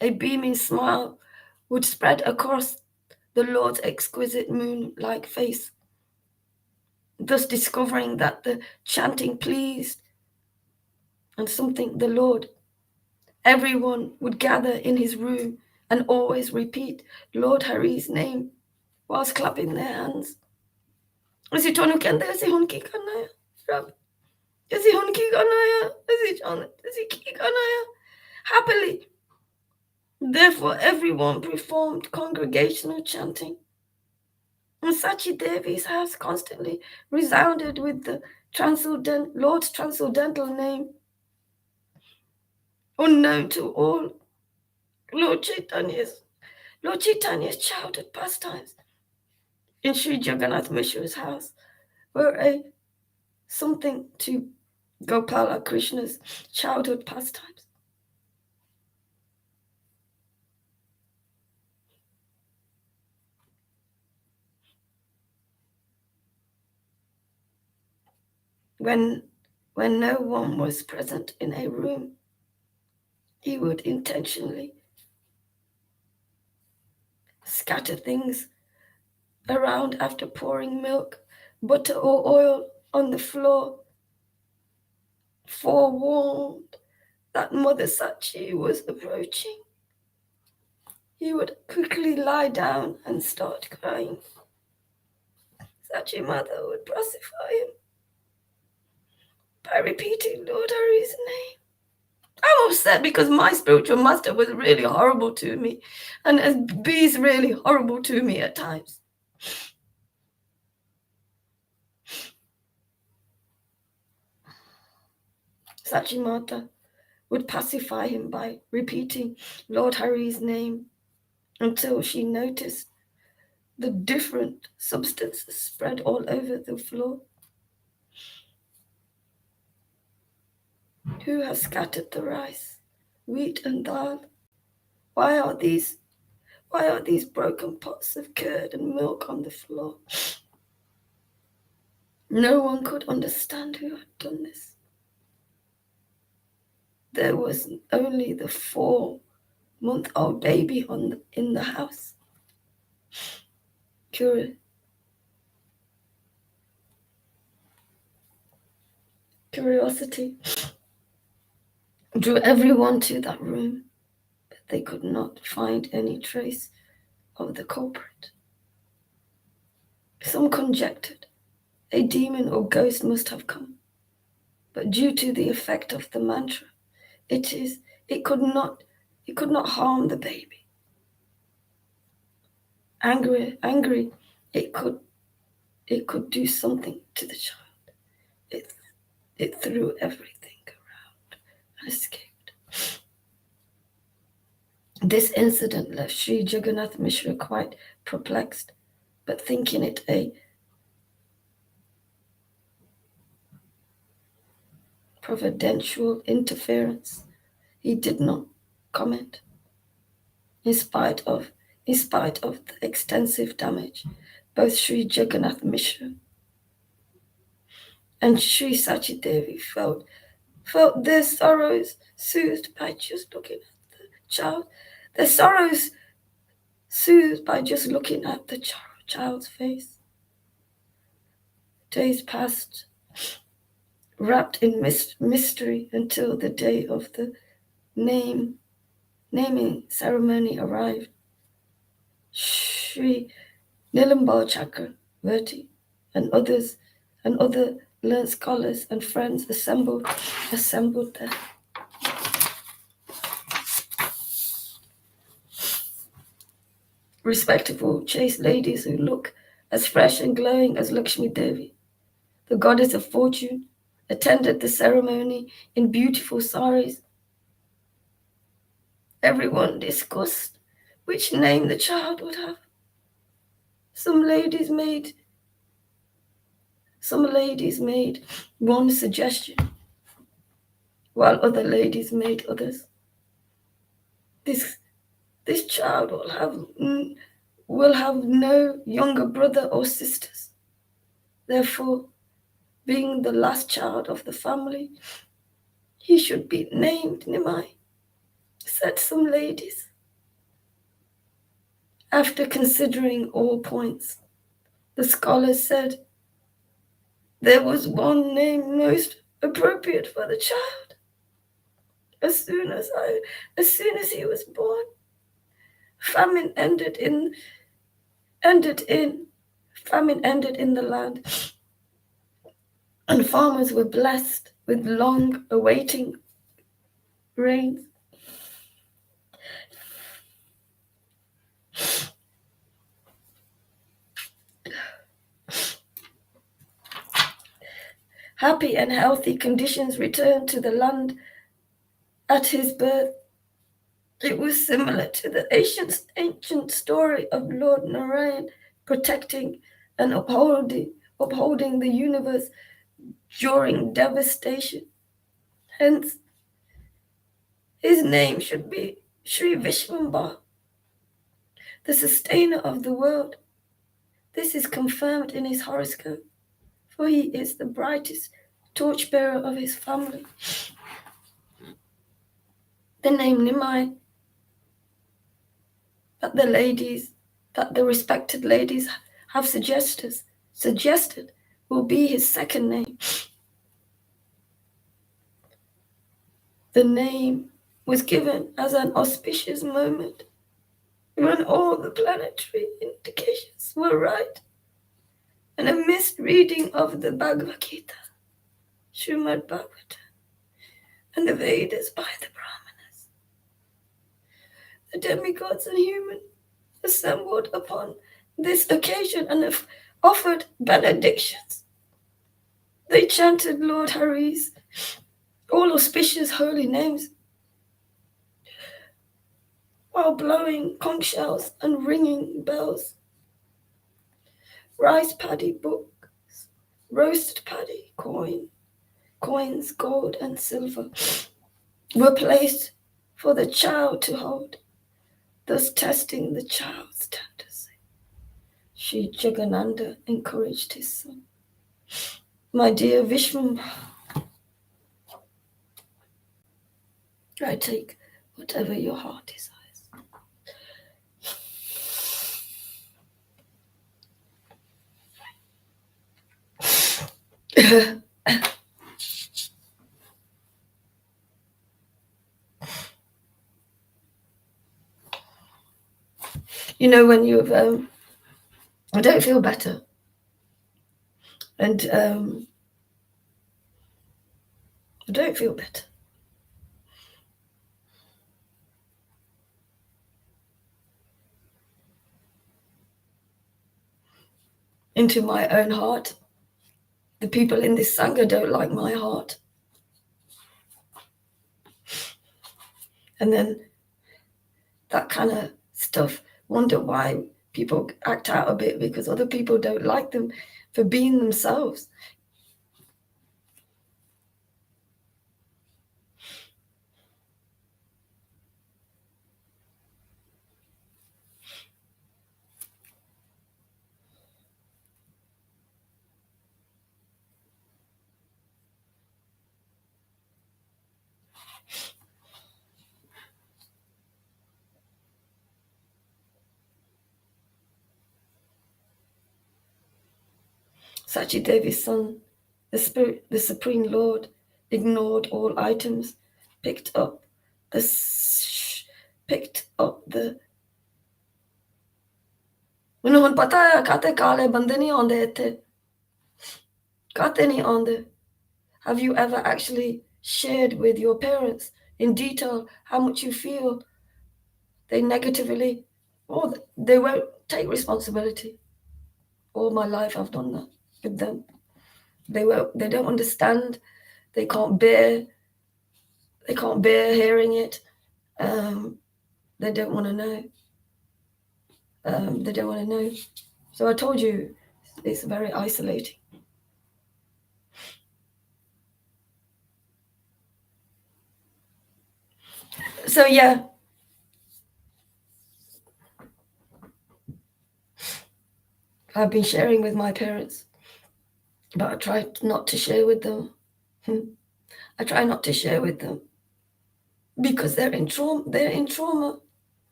a beaming smile would spread across the Lord's exquisite moon-like face, thus discovering that the chanting pleased and something the Lord. Everyone would gather in his room and always repeat Lord Hari's name whilst clapping their hands. Happily. Therefore, everyone performed congregational chanting. And Sachi Devi's house constantly resounded with the Lord's transcendental name, unknown to all. Lord Caitanya's childhood pastimes in Sri Jagannath Mishra's house were something to Gopala Krishna's childhood pastimes. When no one was present in a room, he would intentionally scatter things around after pouring milk, butter, or oil on the floor, forewarned that Mother Sachi was approaching. He would quickly lie down and start crying. Sachi Mother would pacify him by repeating Lord Hari's name. I'm upset because my spiritual master was really horrible to me, and has been really horrible to me at times. Sachi Mata would pacify him by repeating Lord Hari's name until she noticed the different substances spread all over the floor. Who has scattered the rice, wheat, and dal? Why are these broken pots of curd and milk on the floor? No one could understand who had done this. There was only the 4-month-old baby in the house. Curiosity drew everyone to that room, but they could not find any trace of the culprit. Some conjectured a demon or ghost must have come, but due to the effect of the mantra, it could not harm the baby. Angry, it could do something to the child. It threw everything around and escaped. This incident left Sri Jagannath Mishra quite perplexed, but thinking it a providential interference, he did not comment. In spite of the extensive damage, both Sri Jagannath Mishra and Sri Sachi Devi felt their sorrows soothed by just looking at the child. Their sorrows soothed by just looking at the child's face. Days passed, wrapped in mystery, until the day of the naming ceremony arrived. Sri Nilambal Chakravarti and other learned scholars and friends assembled there. Respectable, chaste ladies who look as fresh and glowing as Lakshmi Devi, the goddess of fortune, attended the ceremony in beautiful saris. Everyone discussed which name the child would have. Some ladies made one suggestion, while other ladies made others. This child will have no younger brother or sisters. Therefore, being the last child of the family, he should be named Nimai, said some ladies. After considering all points, the scholars said there was one name most appropriate for the child. As soon as he was born, famine ended in the land, and farmers were blessed with long awaiting rains. Happy and healthy conditions returned to the land at his birth. It was similar to the ancient story of Lord Narayan protecting and upholding the universe during devastation. Hence, his name should be Sri Vishwambha, the sustainer of the world. This is confirmed in his horoscope, for he is the brightest torchbearer of his family. The name Nimai that the respected ladies have suggested will be his second name. The name was given as an auspicious moment when all the planetary indications were right, and a missed reading of the Bhagavad Gita, Srimad Bhagavatam, and the Vedas by the Brahmanas. The demigods and humans assembled upon this occasion and offered benedictions. They chanted Lord Hari's all auspicious holy names while blowing conch shells and ringing bells. Rice paddy books, roasted paddy, coins, gold and silver were placed for the child to hold, thus testing the child's tendency. Sri Jagannatha encouraged his son. My dear Vishnu, I take whatever your heart desires. You know, when you've, I don't feel better. And I don't feel better. Into my own heart. The people in this Sangha don't like my heart. And then that kind of stuff. Wonder why people act out a bit, because other people don't like them for being themselves. Sachi Devi's son, the Spirit, the Supreme Lord, ignored all items, picked up the ਮੈਨੂੰ ਹੁਣ ਪਤਾ ਹੈ ਕਾਤੇ ਕਾਲੇ ਬੰਦੇ ਨਹੀਂ ਆਉਂਦੇ ਇੱਥੇ ਕਾਤੇ ਨਹੀਂ ਆਉਂਦੇ. Have you ever actually shared with your parents in detail how much you feel they negatively, or they won't take responsibility? All my life I've done that with them. They don't understand. They can't bear hearing it. They don't want to know. They don't want to know. So I told you, it's very isolating. So yeah, I've been sharing with my parents But I try not to share with them. I try not to share with them because they're in trauma. They're in trauma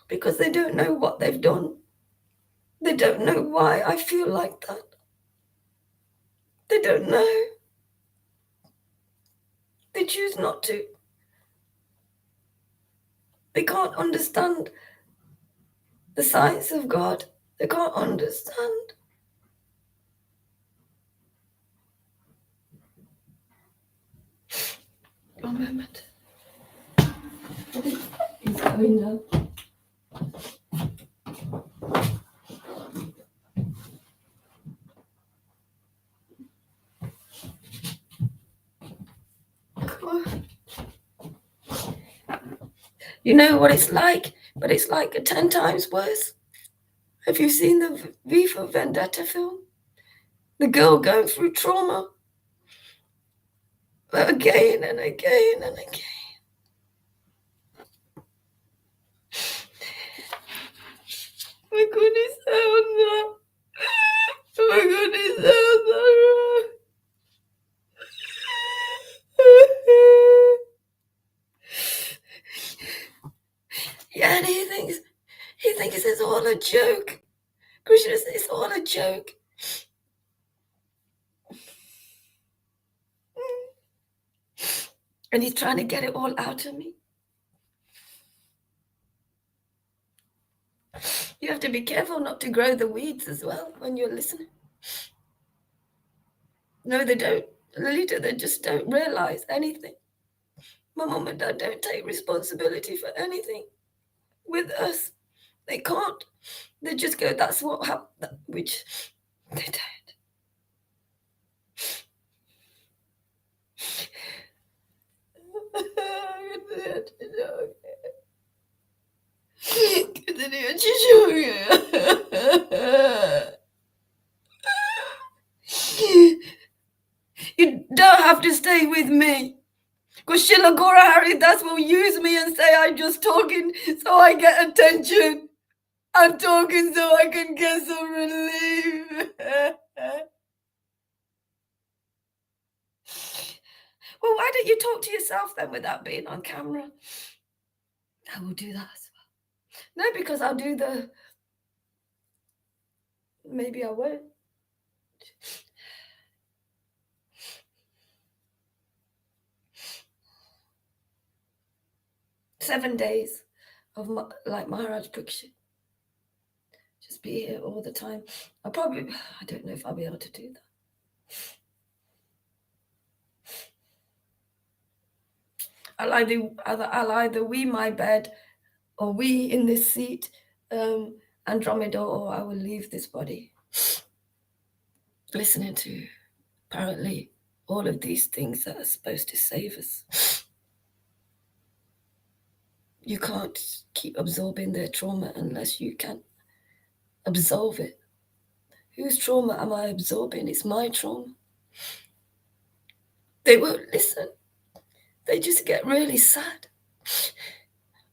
because they don't know what they've done. They don't know why I feel like that. They don't know. They choose not to. They can't understand the science of God. They can't understand. One moment. He's going now. Come on. You know what it's like, but it's like 10 times worse. Have you seen the V for Vendetta film? The girl going through trauma again and again and again. My goodness, oh no. My goodness, oh no. Yeah, and he thinks it's all a joke. Krishna says it's all a joke. And he's trying to get it all out of me. You have to be careful not to grow the weeds as well when you're listening. No, they don't. Lolita, they just don't realize anything. My mom and dad don't take responsibility for anything with us. They can't. They just go, that's what happened, which they don't. You don't have to stay with me. Because Shilagora Haridas will use me and say I'm just talking so I get attention. I'm talking so I can get some relief. Well, why don't you talk to yourself then without being on camera? I will do that as well. No, because I'll do the... Maybe I won't. Seven days of like Maharaj Picture. Just be here all the time. I don't know if I'll be able to do that. I'll either we my bed or we in this seat, Andromeda, or I will leave this body. Listening to apparently all of these things that are supposed to save us. You can't keep absorbing their trauma unless you can absolve it. Whose trauma am I absorbing? It's my trauma. They won't listen. They just get really sad.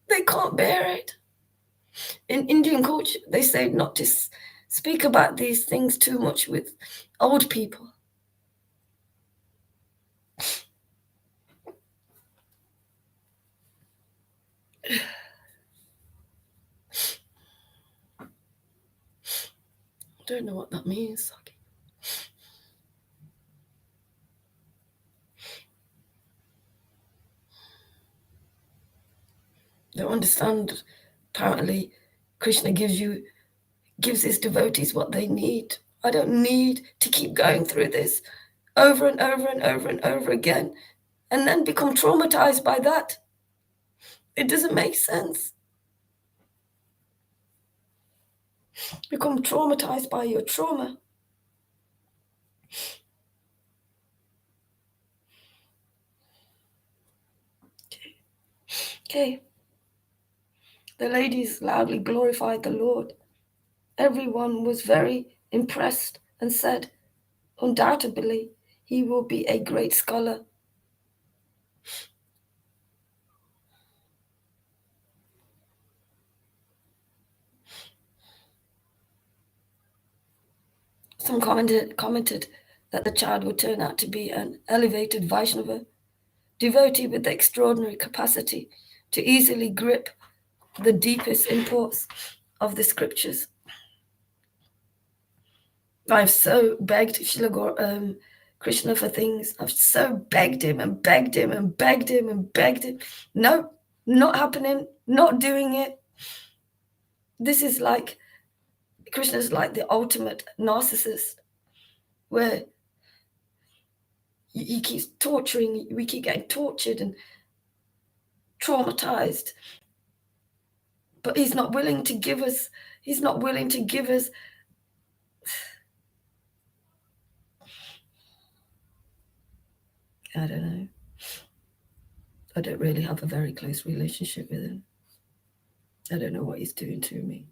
They can't bear it. In Indian culture, they say not to speak about these things too much with old people. I don't know what that means, Saki. Don't understand. Apparently, Krishna gives his devotees what they need. I don't need to keep going through this over and over and over and over again and then become traumatized by that. It doesn't make sense. Become traumatized by your trauma. Okay. The ladies loudly glorified the Lord. Everyone was very impressed and said, undoubtedly, he will be a great scholar. Some commented, that the child would turn out to be an elevated Vaishnava, devotee with the extraordinary capacity to easily grip the deepest imports of the scriptures. I've so begged Krishna for things. I've so begged him and begged him and begged him and begged him. No, not happening, not doing it. This is like, Krishna's like the ultimate narcissist, where he keeps torturing, we keep getting tortured and traumatized. But he's not willing to give us, I don't know. I don't really have a very close relationship with him. I don't know what he's doing to me.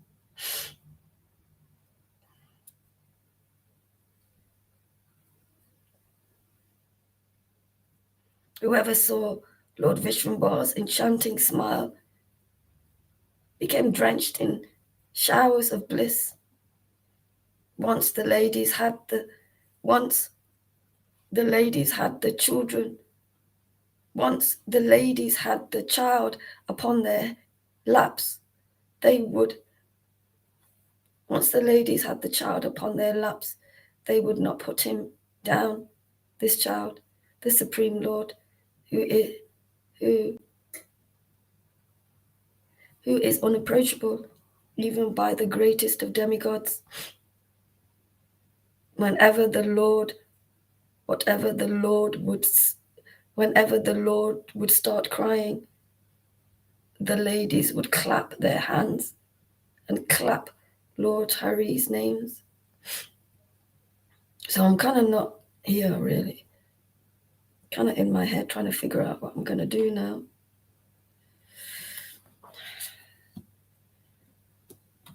Whoever saw Lord Vishwambar's enchanting smile became drenched in showers of bliss. Once the ladies had the children, once the ladies had the child upon their laps, they would not put him down, this child, the Supreme Lord, who is unapproachable even by the greatest of demigods. Whenever the Lord would start crying, the ladies would clap their hands and clap Lord Hari's names. So I'm kind of not here really, kind of in my head trying to figure out what I'm going to do now.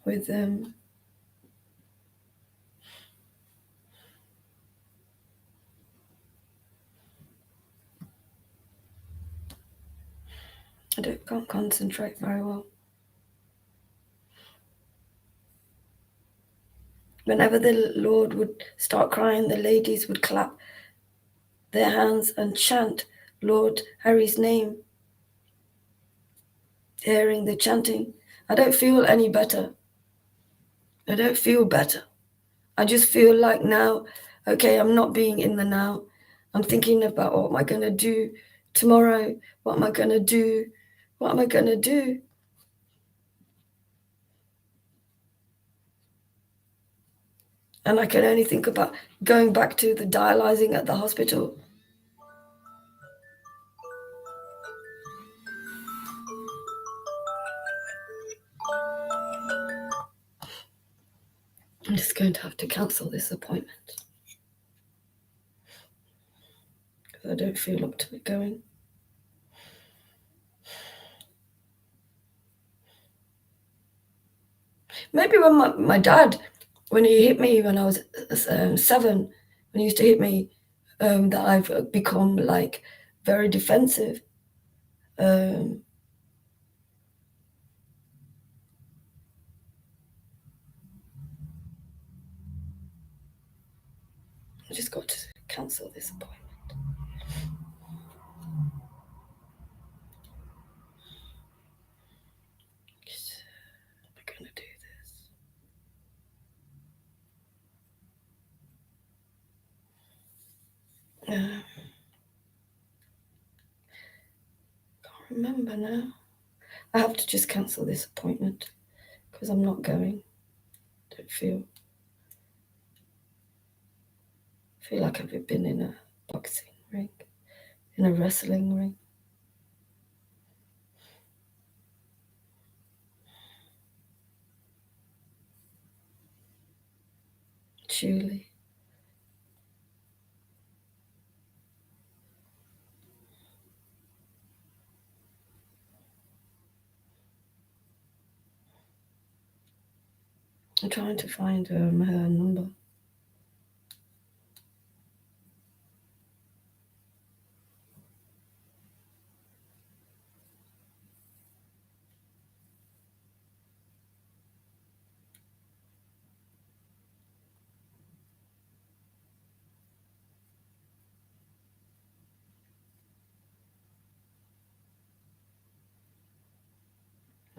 With I can't concentrate very well. Whenever the Lord would start crying, the ladies would clap their hands and chant Lord Hari's name. Hearing the chanting, I don't feel any better. I don't feel better. I just feel like now, okay, I'm not being in the now. I'm thinking about what am I going to do tomorrow? What am I going to do? What am I going to do? And I can only think about going back to the dialyzing at the hospital. I'm just going to have to cancel this appointment because I don't feel up to it going. Maybe when my dad, when he hit me when I was 7, when he used to hit me, that I've become like very defensive. I just got to cancel this appointment. I'm going to do this. Can't remember now. I have to just cancel this appointment because I'm not going. Don't feel like I've been in a boxing ring, in a wrestling ring. Julie. I'm trying to find her number.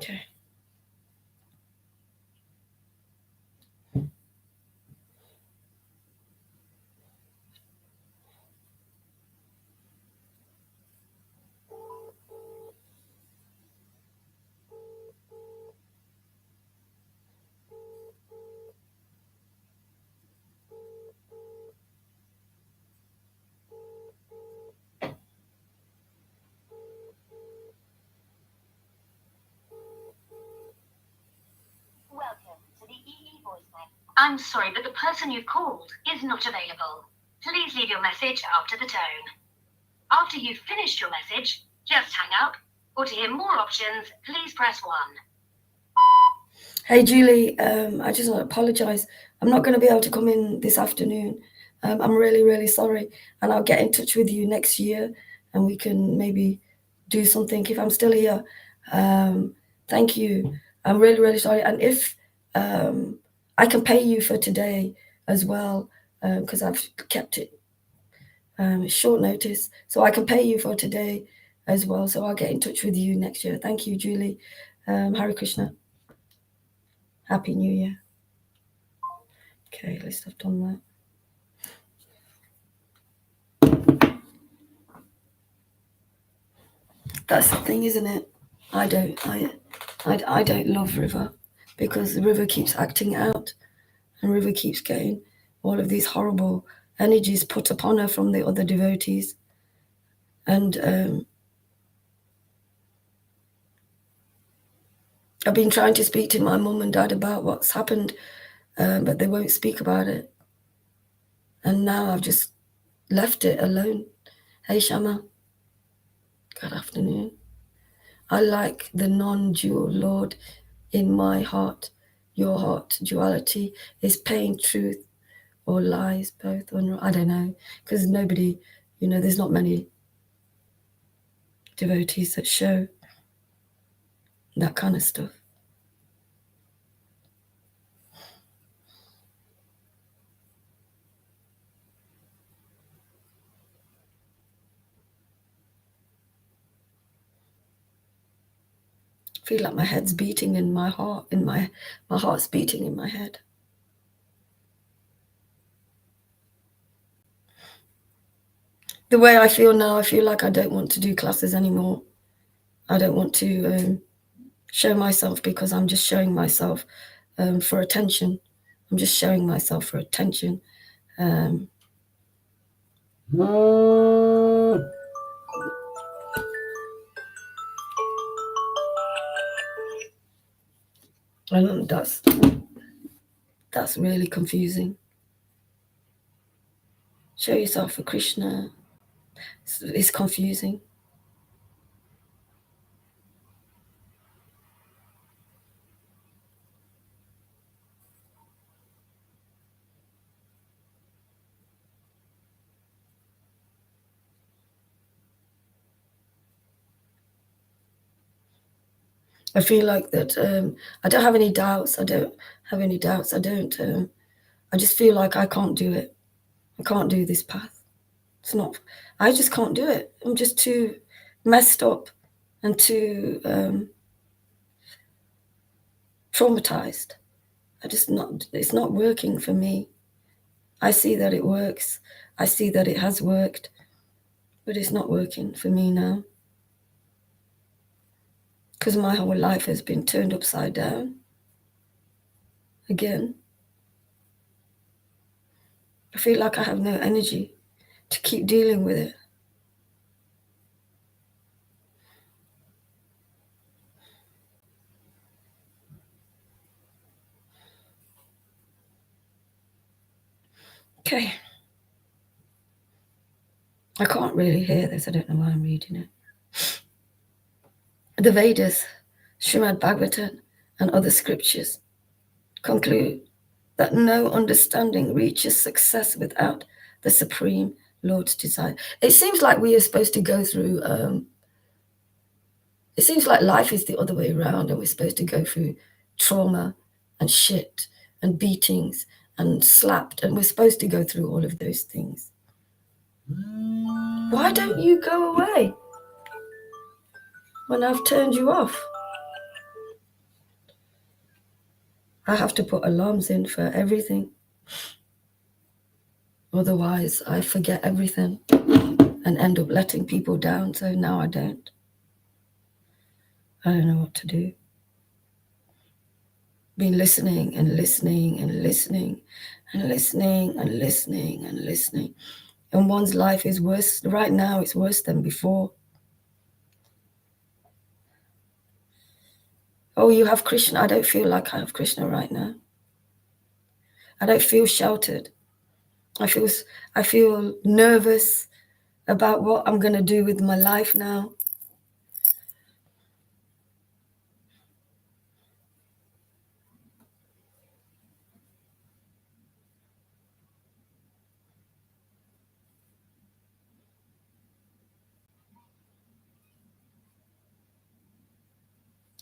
Okay. I'm sorry, but the person you've called is not available. Please leave your message after the tone. After you've finished your message, just hang up. Or to hear more options, please press 1. Hey, Julie, I just want to apologize. I'm not going to be able to come in this afternoon. I'm really, really sorry. And I'll get in touch with you next year and we can maybe do something if I'm still here. Thank you. I'm really, really sorry. And if I can pay you for today as well, because I've kept it short notice. So I can pay you for today as well. So I'll get in touch with you next year. Thank you, Julie. Hare Krishna. Happy New Year. Okay, at least I've done that. That's the thing, isn't it? I don't love River because the River keeps acting out and River keeps getting all of these horrible energies put upon her from the other devotees. And I've been trying to speak to my mum and dad about what's happened, but they won't speak about it. And now I've just left it alone. Hey, Shama. Good afternoon. I like the non-dual Lord in my heart. Your heart, duality is pain, truth, or lies, both, or I don't know, because nobody, there's not many devotees that show that kind of stuff. I feel like my head's beating in my heart, my heart's beating in my head. The way I feel now, I feel like I don't want to do classes anymore. I don't want to show myself because I'm just showing myself for attention. I'm just showing myself for attention. And that's really confusing. Show yourself for Krishna. It's confusing. I feel like that I don't have any doubts. I don't. I just feel like I can't do it. I can't do this path. It's not. I just can't do it. I'm just too messed up and too traumatized. It's not working for me. I see that it works. I see that it has worked, but it's not working for me now. Because my whole life has been turned upside down. Again. I feel like I have no energy to keep dealing with it. Okay. I can't really hear this. I don't know why I'm reading it. The Vedas, Srimad Bhagavatam, and other scriptures conclude that no understanding reaches success without the Supreme Lord's desire. It seems like we are supposed to go through, it seems like life is the other way around and we're supposed to go through trauma and shit and beatings and slapped, and we're supposed to go through all of those things. Why don't you go away when I've turned you off? I have to put alarms in for everything. Otherwise, I forget everything and end up letting people down. So now I don't. I don't know what to do. Been listening and listening and listening and listening and listening and listening. And one's life is worse. Right now, it's worse than before. Oh, you have Krishna. I don't feel like I have Krishna right now. I don't feel sheltered. I feel nervous about what I'm going to do with my life now.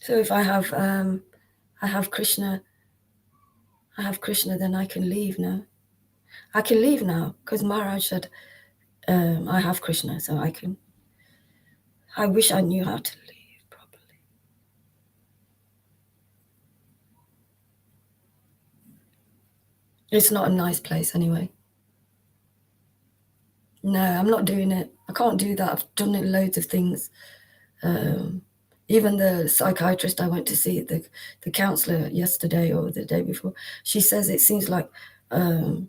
So if I have Krishna, then I can leave now. I can leave now because Maharaj said I have Krishna, so I can. I wish I knew how to leave properly. It's not a nice place anyway. No, I'm not doing it. I can't do that. I've done it loads of things. Even the psychiatrist I went to see, the counselor yesterday or the day before, she says it seems like, anyway,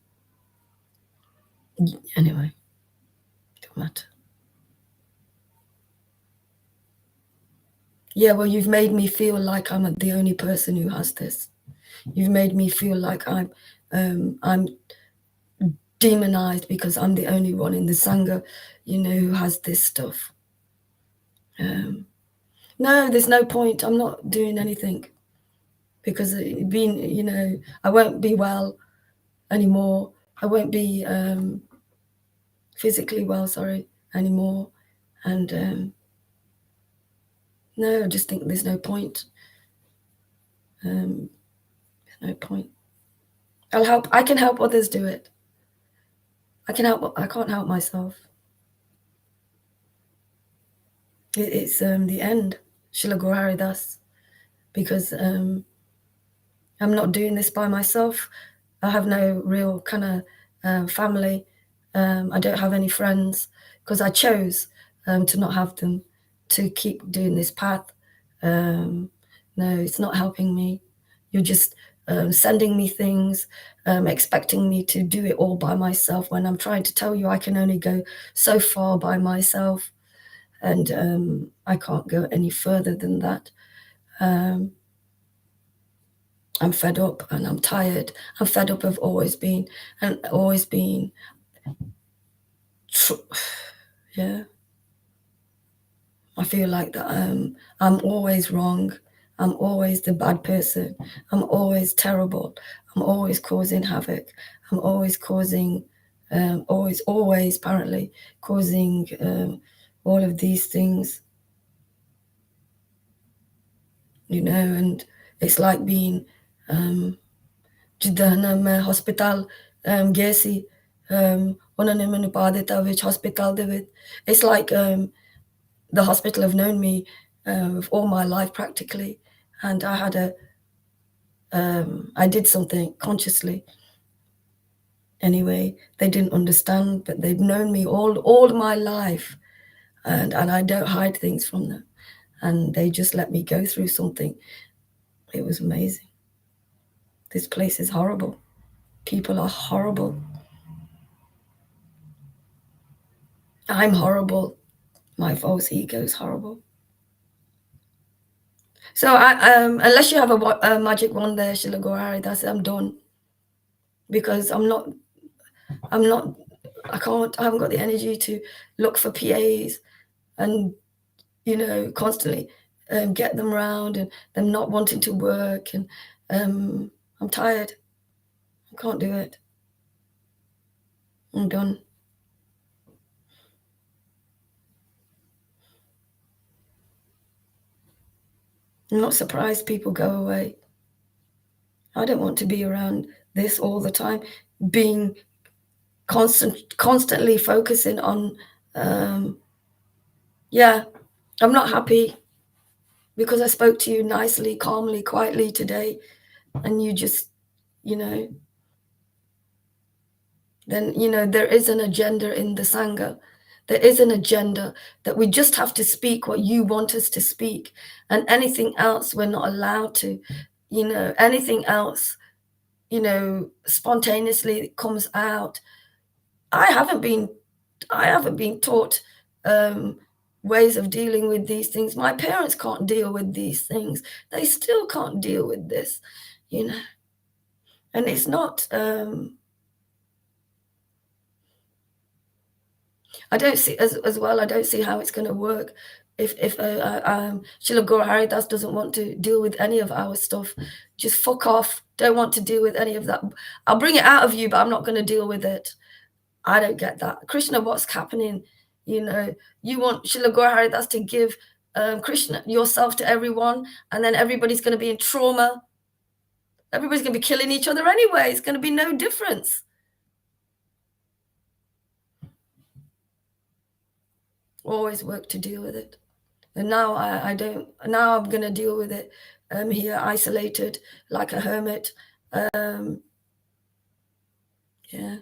don't matter. Yeah, well, you've made me feel like I'm the only person who has this. You've made me feel like I'm demonized because I'm the only one in the Sangha, who has this stuff. No, there's no point. I'm not doing anything because I won't be well anymore. I won't be physically well, anymore. And no, I just think there's no point. There's no point. I can help others do it. I can't help myself. It's the end, Srila Guru Hari Das, because I'm not doing this by myself. I have no real kind of family. I don't have any friends because I chose to not have them, to keep doing this path. No, it's not helping me. You're just sending me things, expecting me to do it all by myself when I'm trying to tell you I can only go so far by myself. And I can't go any further than that. I'm fed up and I'm tired. I'm fed up of always being. Yeah. I feel like that I'm always wrong. I'm always the bad person. I'm always terrible. I'm always causing havoc. I'm always causing, always apparently causing all of these things. And it's like being जिद्दां मैं hospital गई सी उन्होंने मैंने पा दिता which hospital ਦੇ ਵਿੱਚ. It's like the hospital have known me all my life practically, and I did something consciously anyway. They didn't understand, but they've known me all my life, and I don't hide things from them, and they just let me go through something. It was amazing. This place is horrible. People are horrible. I'm horrible. My false ego is horrible. So unless you have a magic wand there, Srila Guru Hari, that's it, I'm done. Because I haven't got the energy to look for PAs and, constantly get them around and them not wanting to work. And I'm tired. I can't do it. I'm done. I'm not surprised people go away. I don't want to be around this all the time, being constantly focusing on, I'm not happy because I spoke to you nicely, calmly, quietly today. and you just, then, there is an agenda in the Sangha. There is an agenda that we just have to speak what you want us to speak, and anything else we're not allowed to, anything else, spontaneously comes out. I haven't been taught ways of dealing with these things. My parents can't deal with these things. They still can't deal with this, and it's not, I don't see as well. I don't see how it's going to work if Srila Guru Haridas doesn't want to deal with any of our stuff. Just fuck off. Don't want to deal with any of that. I'll bring it out of you, but I'm not going to deal with it. I don't get that. Krishna, what's happening? You want Srila Guru Haridas to give Krishna yourself to everyone, and then everybody's going to be in trauma. Everybody's going to be killing each other anyway. It's going to be no difference. Always work to deal with it. And now I don't. Now I'm going to deal with it here, isolated, like a hermit. Yeah.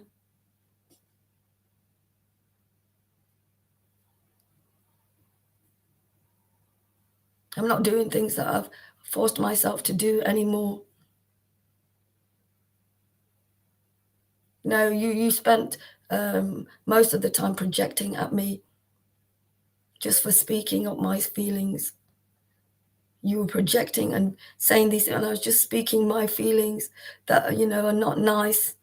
I'm not doing things that I've forced myself to do anymore. No, you spent most of the time projecting at me just for speaking up my feelings. You were projecting and saying these, and I was just speaking my feelings that, are not nice.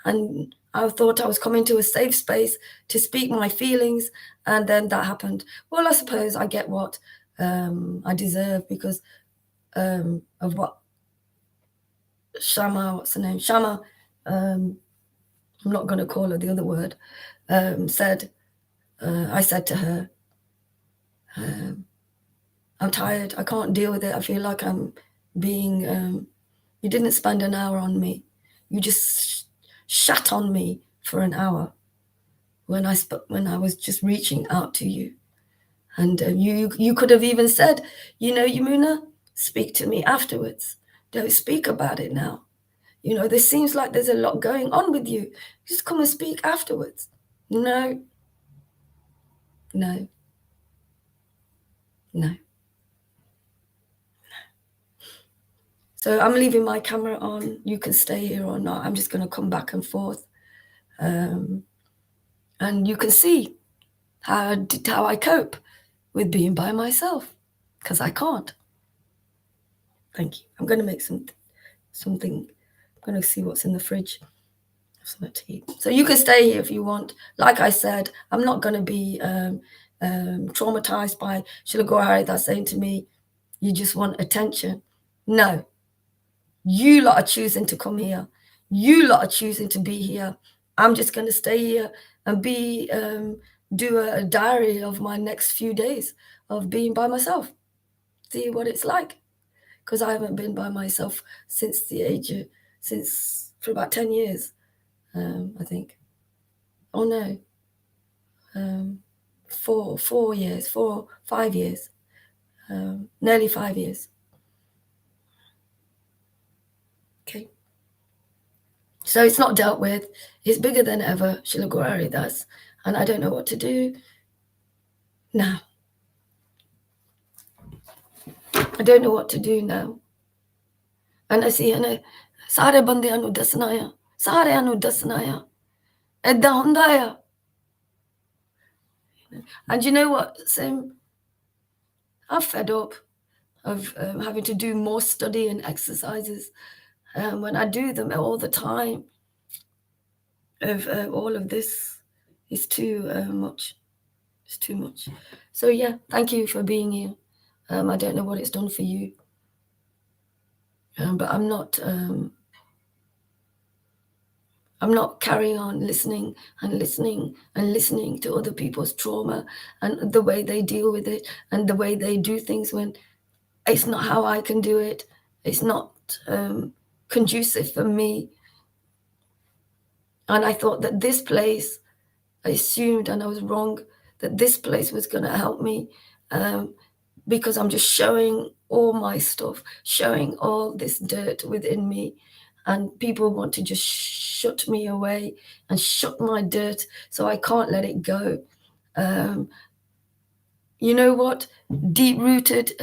And I thought I was coming to a safe space to speak my feelings, and then that happened. Well, I suppose I get what I deserve because of what Shama, what's her name? Shama, I'm not going to call her the other word, said. I said to her, I'm tired. I can't deal with it. I feel like I'm being, you didn't spend an hour on me. You just shat on me for an hour when I was just reaching out to you. And you could have even said, Yamuna, speak to me afterwards. Don't speak about it now. This seems like there's a lot going on with you. Just come and speak afterwards. No. So I'm leaving my camera on. You can stay here or not. I'm just going to come back and forth. And you can see how I cope with being by myself, because I can't. Thank you. I'm going to make something. I'm going to see what's in the fridge. Something to eat. So you can stay here if you want. Like I said, I'm not going to be traumatized by Srila Guru Haridas saying to me, you just want attention. No. You lot are choosing to come here. You lot are choosing to be here. I'm just going to stay here and do a diary of my next few days of being by myself. See what it's like. Because I haven't been by myself since for about 10 years, I think. Oh no, 5 years, nearly 5 years. Okay. So it's not dealt with. It's bigger than ever, Srila Guru Haridas, and I don't know what to do now. I don't know what to do now. And I see, Sare bande anu dasnaya, Sare anu dasnaya, Edda hundaya. And you know what, Sim? I'm fed up of having to do more study and exercises when I do them all the time. Of all of this is too much. It's too much. So yeah, thank you for being here. I don't know what it's done for you, but I'm not carrying on listening to other people's trauma and the way they deal with it and the way they do things when it's not how I can do it. It's not conducive for me. And I thought that this place, I assumed, and I was wrong, that this place was going to help me because I'm just showing all my stuff, showing all this dirt within me. And people want to just shut me away and shut my dirt, so I can't let it go. You know what? Deep-rooted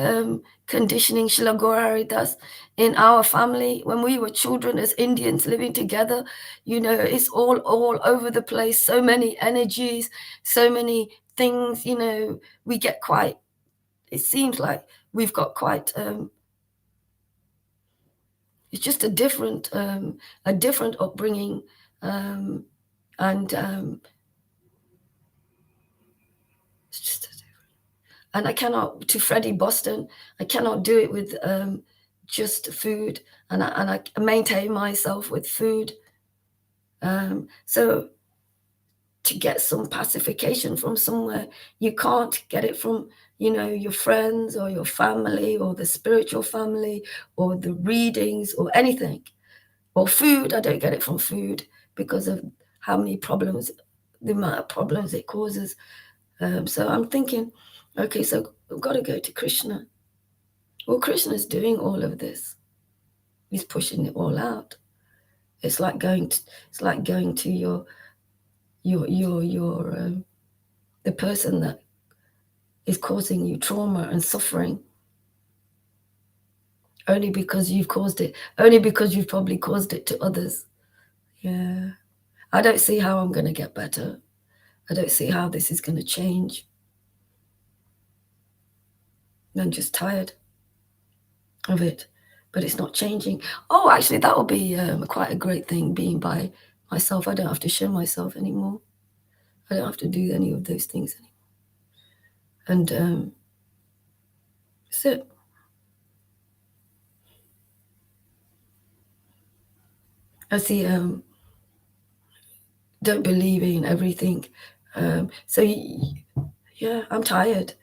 conditioning, Srila Haridas, in our family, when we were children as Indians living together, you know, it's all over the place. So many energies, so many things, you know, we get quite, it seems like we've got quite, it's just a different upbringing. And it's just and I cannot, to Freddie Boston, I cannot do it with just food, and I maintain myself with food. So to get some pacification from somewhere, you can't get it from, you know, your friends or your family or the spiritual family or the readings or anything. Or food, I don't get it from food because of how many problems, the amount of problems it causes. So I'm thinking, okay, so I've got to go to Krishna. Well, Krishna's doing all of this. He's pushing it all out. It's like going to your the person that is causing you trauma and suffering only because you've caused it, only because you've probably caused it to others. Yeah. I don't see how I'm going to get better. I don't see how this is going to change. I'm just tired of it, but it's not changing. Oh, actually, that will be quite a great thing, being by myself. I don't have to show myself anymore. I don't have to do any of those things anymore. And that's it. I see, don't believe in everything. So, yeah, I'm tired.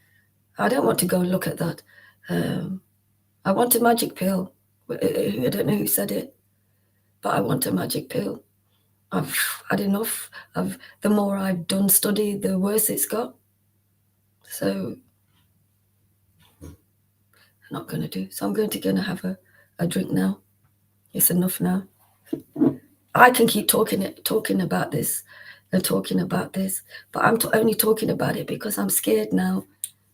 I don't want to go look at that. I want a magic pill. I don't know who said it, but I want a magic pill. I've had enough. The more I've done study, the worse it's got. So I'm not going to do. So I'm going to have a drink now. It's enough now. I can keep talking about this and talking about this, but I'm only talking about it because I'm scared now,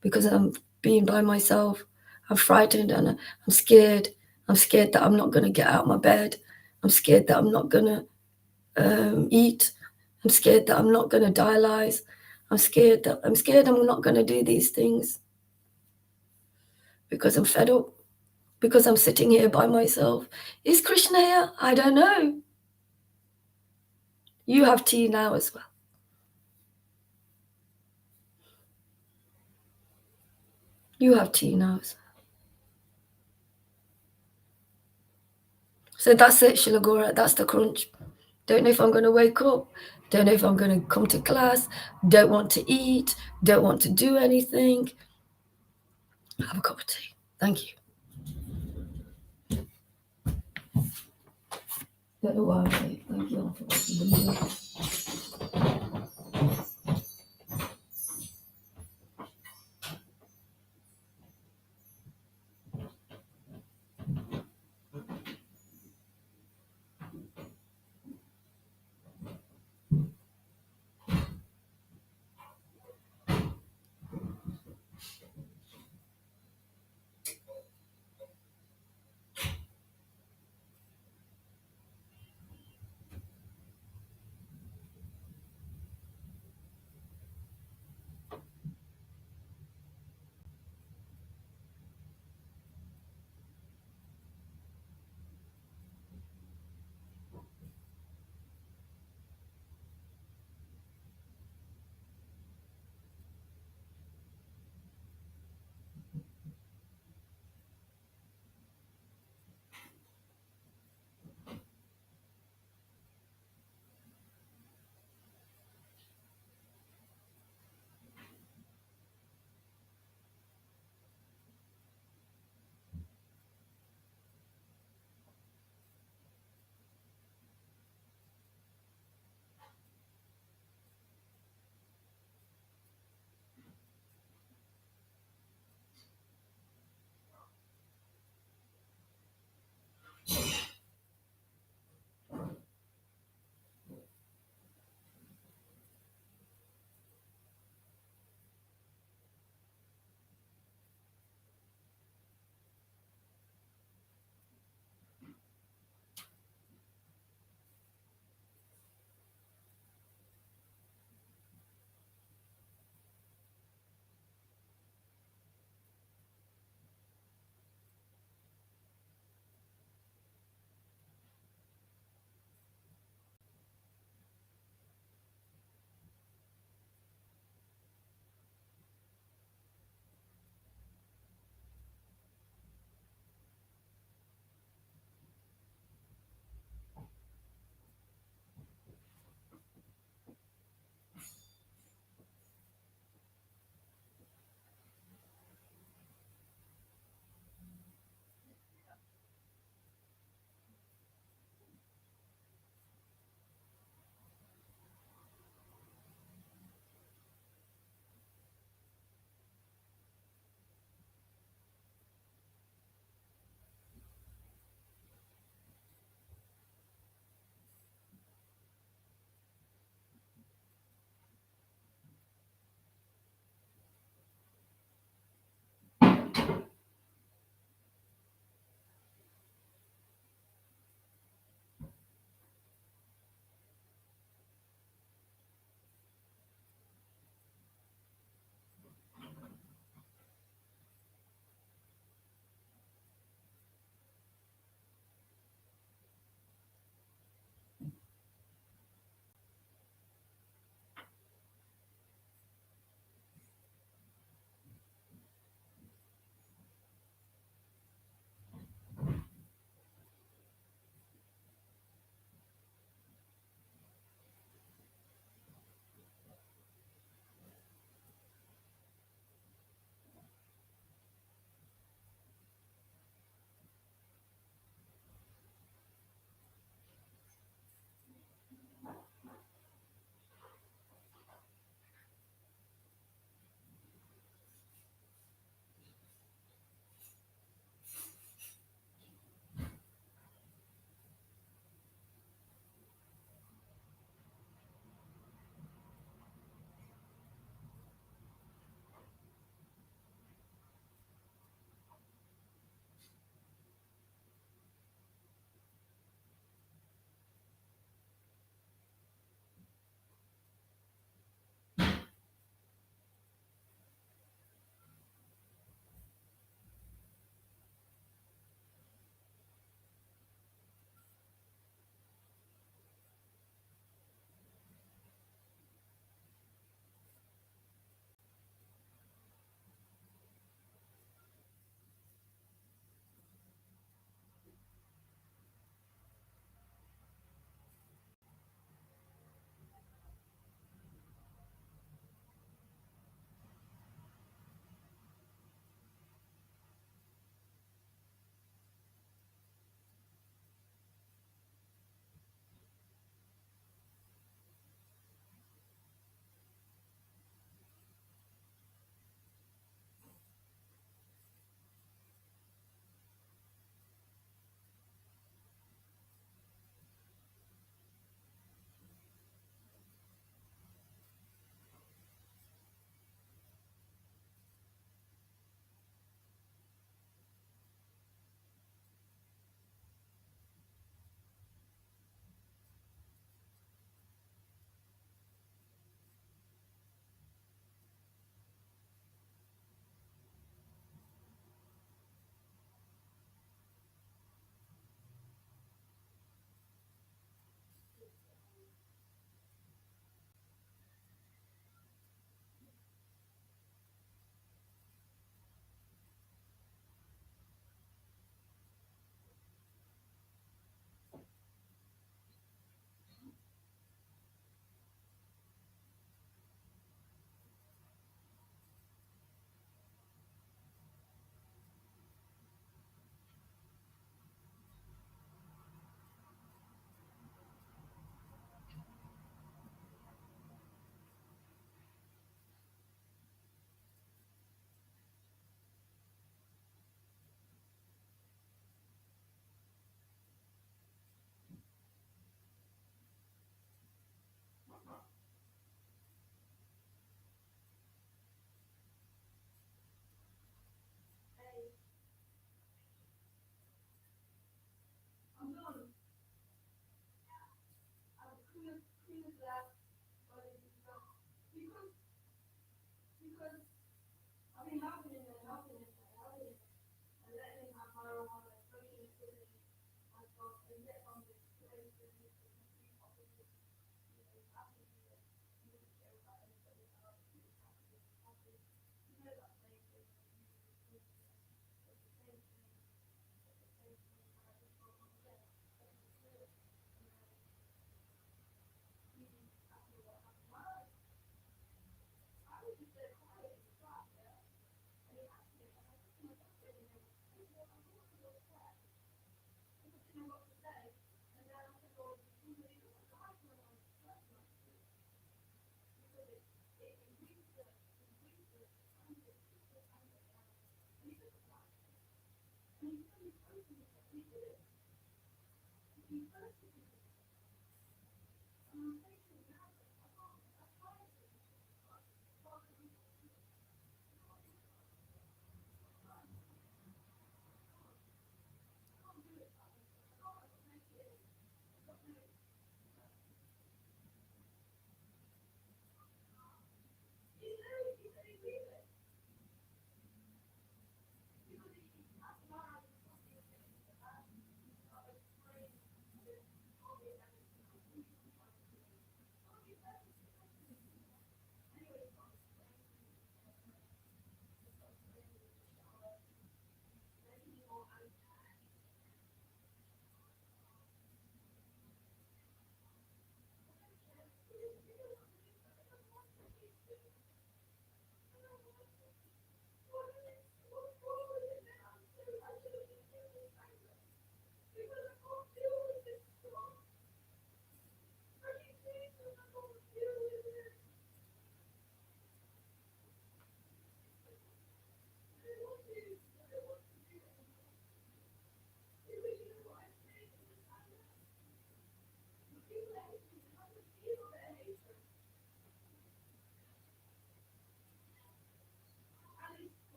because I'm being by myself. I'm frightened and I'm scared. I'm scared that I'm not going to get out of my bed. I'm scared that I'm not going to eat. I'm scared that I'm not going to dialyze. I'm scared I'm not going to do these things because I'm fed up, because I'm sitting here by myself. Is Krishna here? I don't know. You have tea now as well. You have tea now as well. So that's it, Shilagora. That's the crunch. Don't know if I'm going to wake up. Don't know if I'm going to come to class. Don't want to eat. Don't want to do anything. Have a cup of tea. Thank you. Don't know why I'm saying thank you.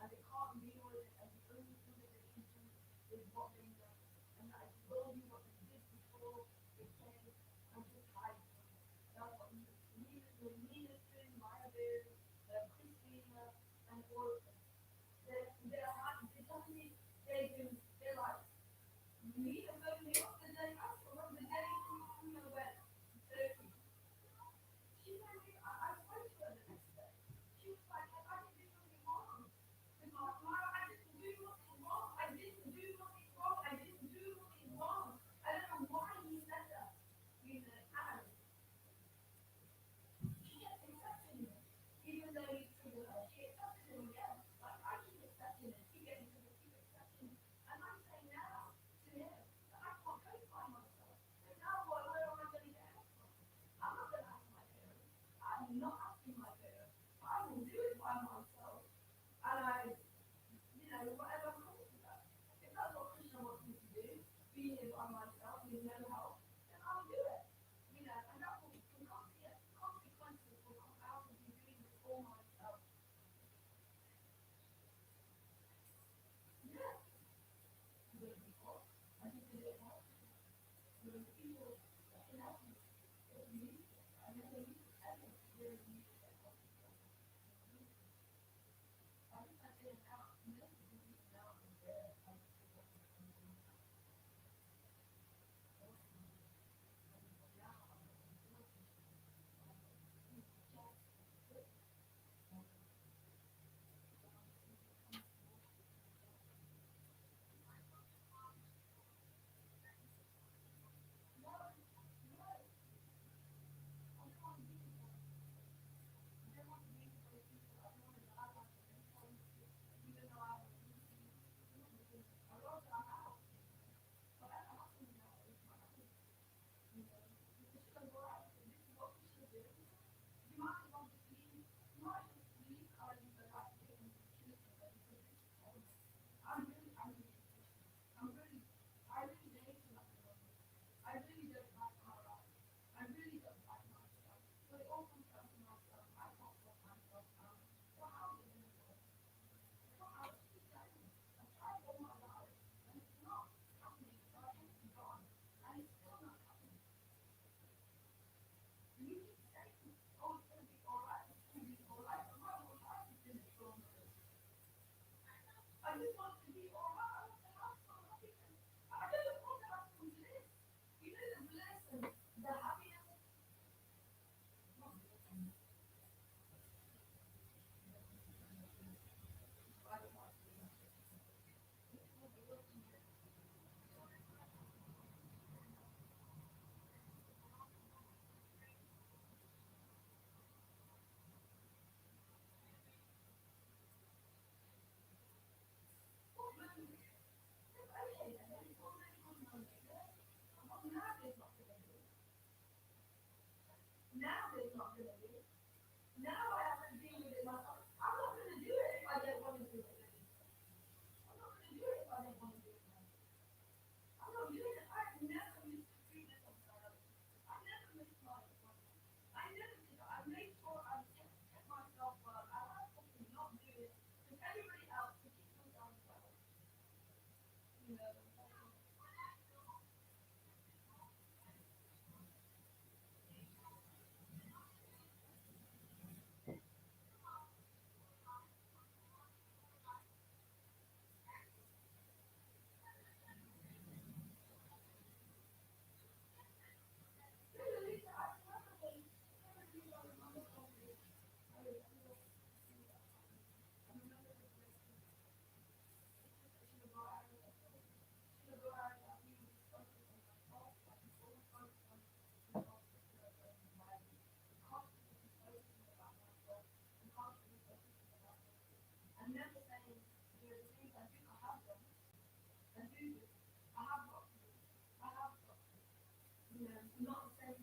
and they can't deal with it, and the only thing that they can do is what they know. And I told you what they did before they came and just hide from it. That's what Nina's doing, Maya doing, Christina, and all of them. They tell me they're like, me and me up the day after, remember the day we went to Turkey. She made me, I spoke to her the next day. She was like, I didn't do nothing wrong. Because I didn't do nothing wrong. I didn't do nothing wrong. I didn't do nothing wrong. I don't know why he said that. You know, and she kept accepting him. Even though he treated her, she accepted him again. Like, I keep accepting him, keep getting to keep accepting him. And I'm saying now to him that I can't cope by myself. So now where am I going to get help from? I'm not going to ask my parents. I'm not asking my parents. I will do it by myself. And whatever comes to that. If that's what Krishna wants me to do, being it by myself with no help, then I'll do it. And that will consequences will come out of me doing it for myself. Yeah. I'm going to be hot. I need to do it hot. There are people that can help me. If you need it. I never need to tell them. There is need to get help. I just I say it now. You know, you need to know I'm there. I just say what I'm doing. I really don't like my life. I really don't like myself. So it all comes down to myself. I can't sort myself out. So how is it going to work? I keep telling you. I've tried all my life, and it's not happening. So I have to gone, and it's still not happening. And you keep saying, oh, it's going to be all right. It's going to be all right. But my whole life has been a trauma. I just want to be all right. I want to have some happiness. I don't want to have some bliss. You know the bliss and the happiness. Now there's not going to be. Now I have to deal with it myself. I'm not going to do it if I don't want to do it. I'm not going to do it if I don't want to do it. I'm not doing it. I've never missed a treatment of therapy. I never missed my appointment. I never did that. I made sure I kept myself well. I had to not do it because everybody else to keep themselves well. You know. I'm never saying there are things I think I have done and do this. I have got to. I have got to. Not saying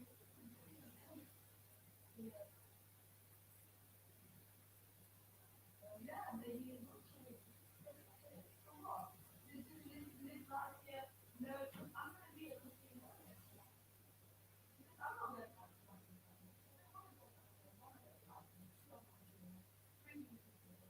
yeah, maybe it will change. So what? Did you live last year? No, I'm going to be a Christian next year. Because I'm not going to have something. I want to go back there. I want to get life. Bring me to the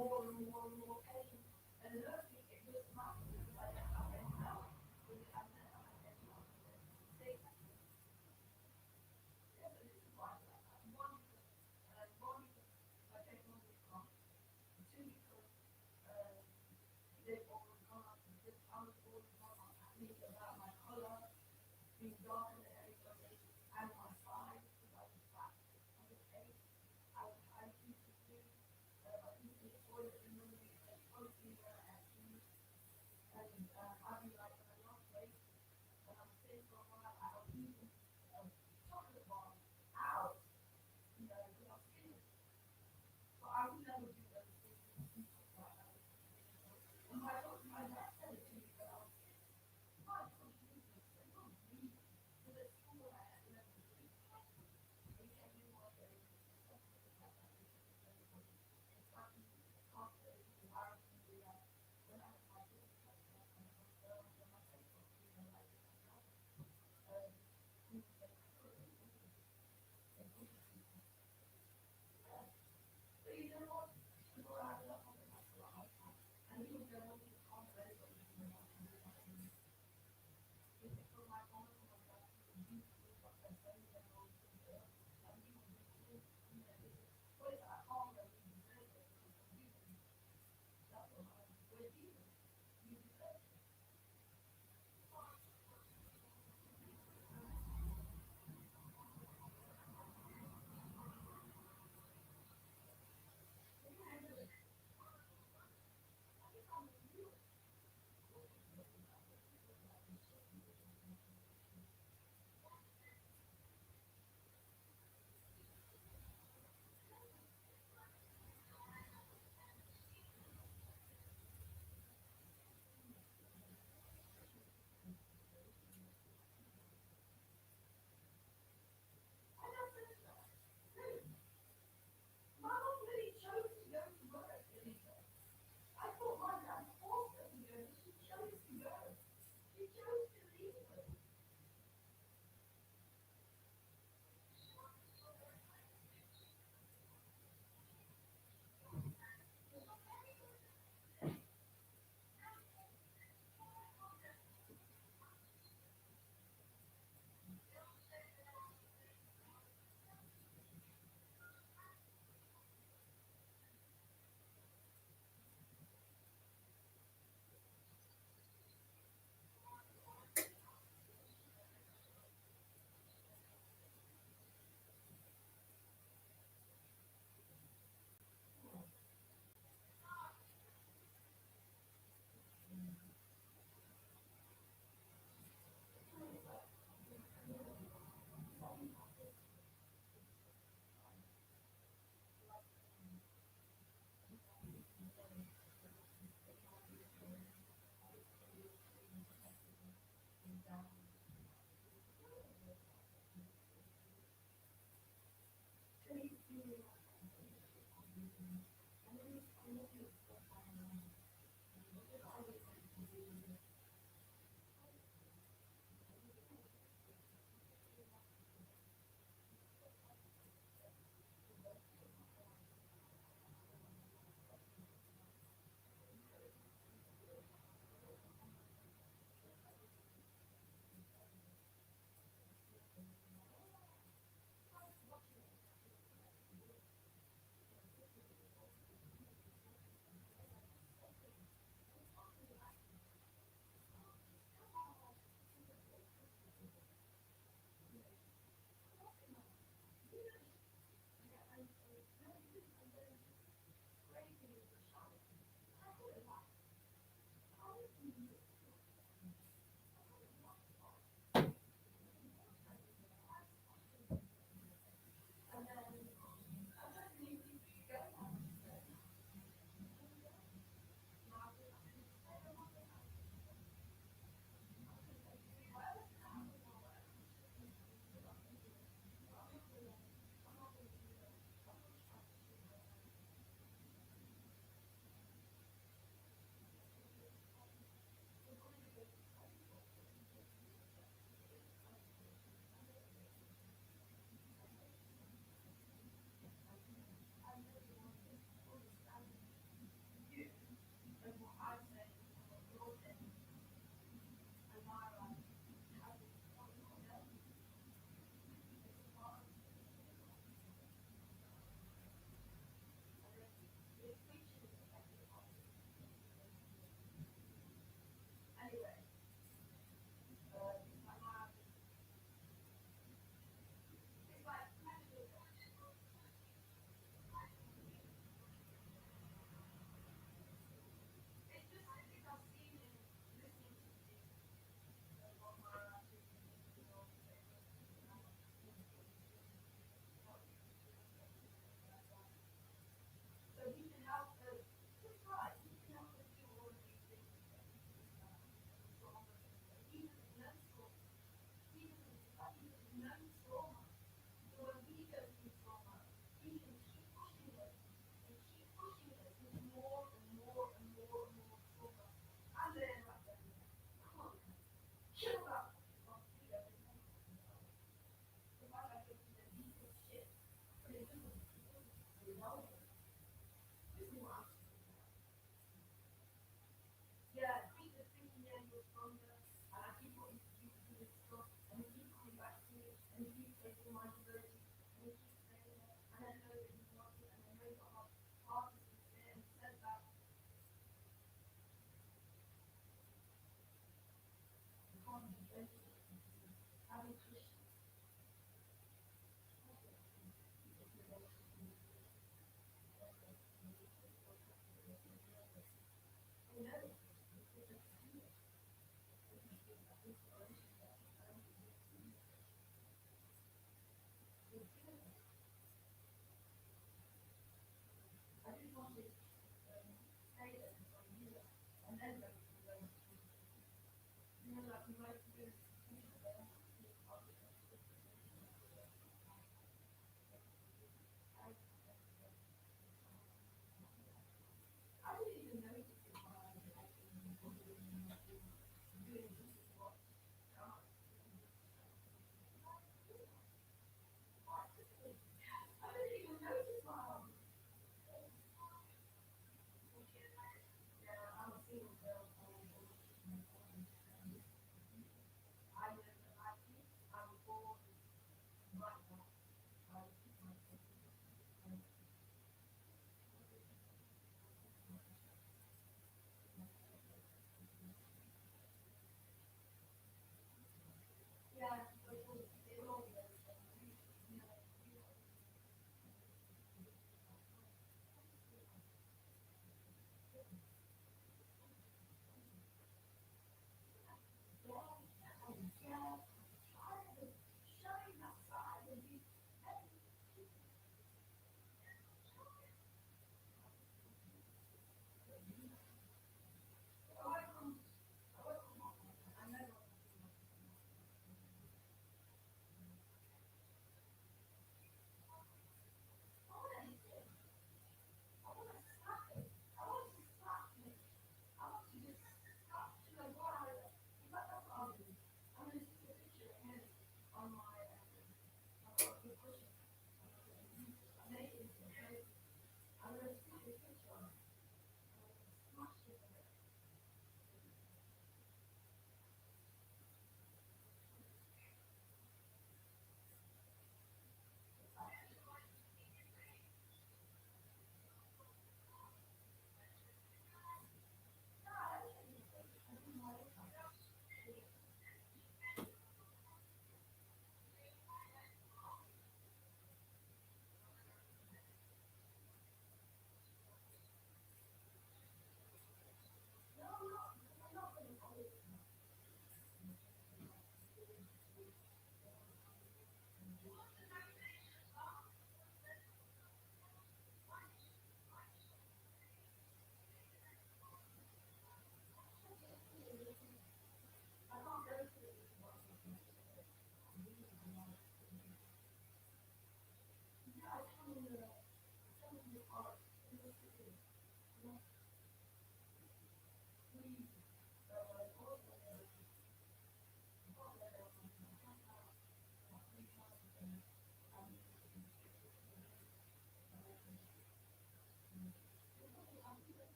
more and more and more pain. And learning it was not because I didn't have any help. Because I didn't have any help to say that. Yeah, so this is why I'm one because my technology is gone. And two because they've overgone this power overgone on me about my color being darker than everybody and my size because I was fat on the face. I used to do I used to avoid it in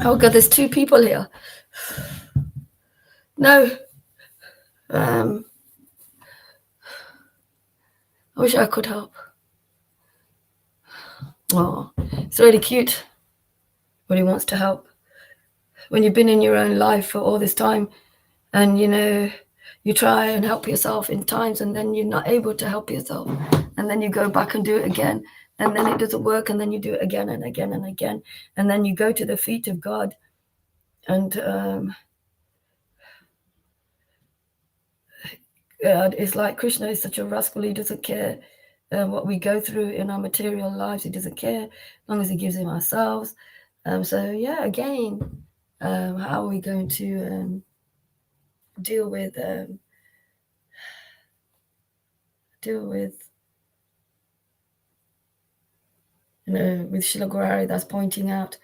Oh God, there's 2 people here. No. I wish I could help. Oh, it's really cute when he wants to help. When you've been in your own life for all this time and, you try and help yourself in times and then you're not able to help yourself. And then you go back and do it again. And then it doesn't work. And then you do it again and again and again. And then you go to the feet of God. And it's like Krishna is such a rascal. He doesn't care what we go through in our material lives. He doesn't care as long as he gives him ourselves. So yeah, again, how are we going to deal with with Srila Guru Hari that's pointing out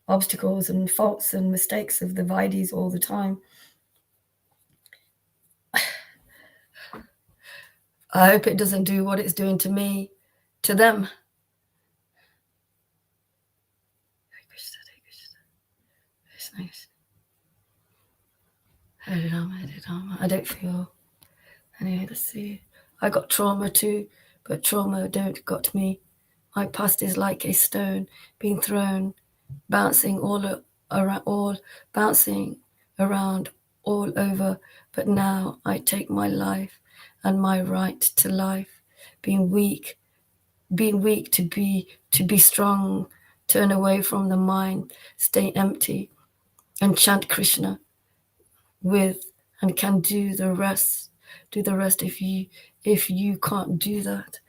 obstacles and faults and mistakes of the Vaidis all the time. I hope it doesn't do what it's doing to me, to them. I don't feel. Anyway, let's see. I got trauma too, but trauma don't got me. My past is like a stone being thrown, bouncing bouncing around all over. But now I take my life and my right to life. Being weak to be strong. Turn away from the mind, stay empty, and chant Krishna with, and can do the rest. Do the rest if you can't do that.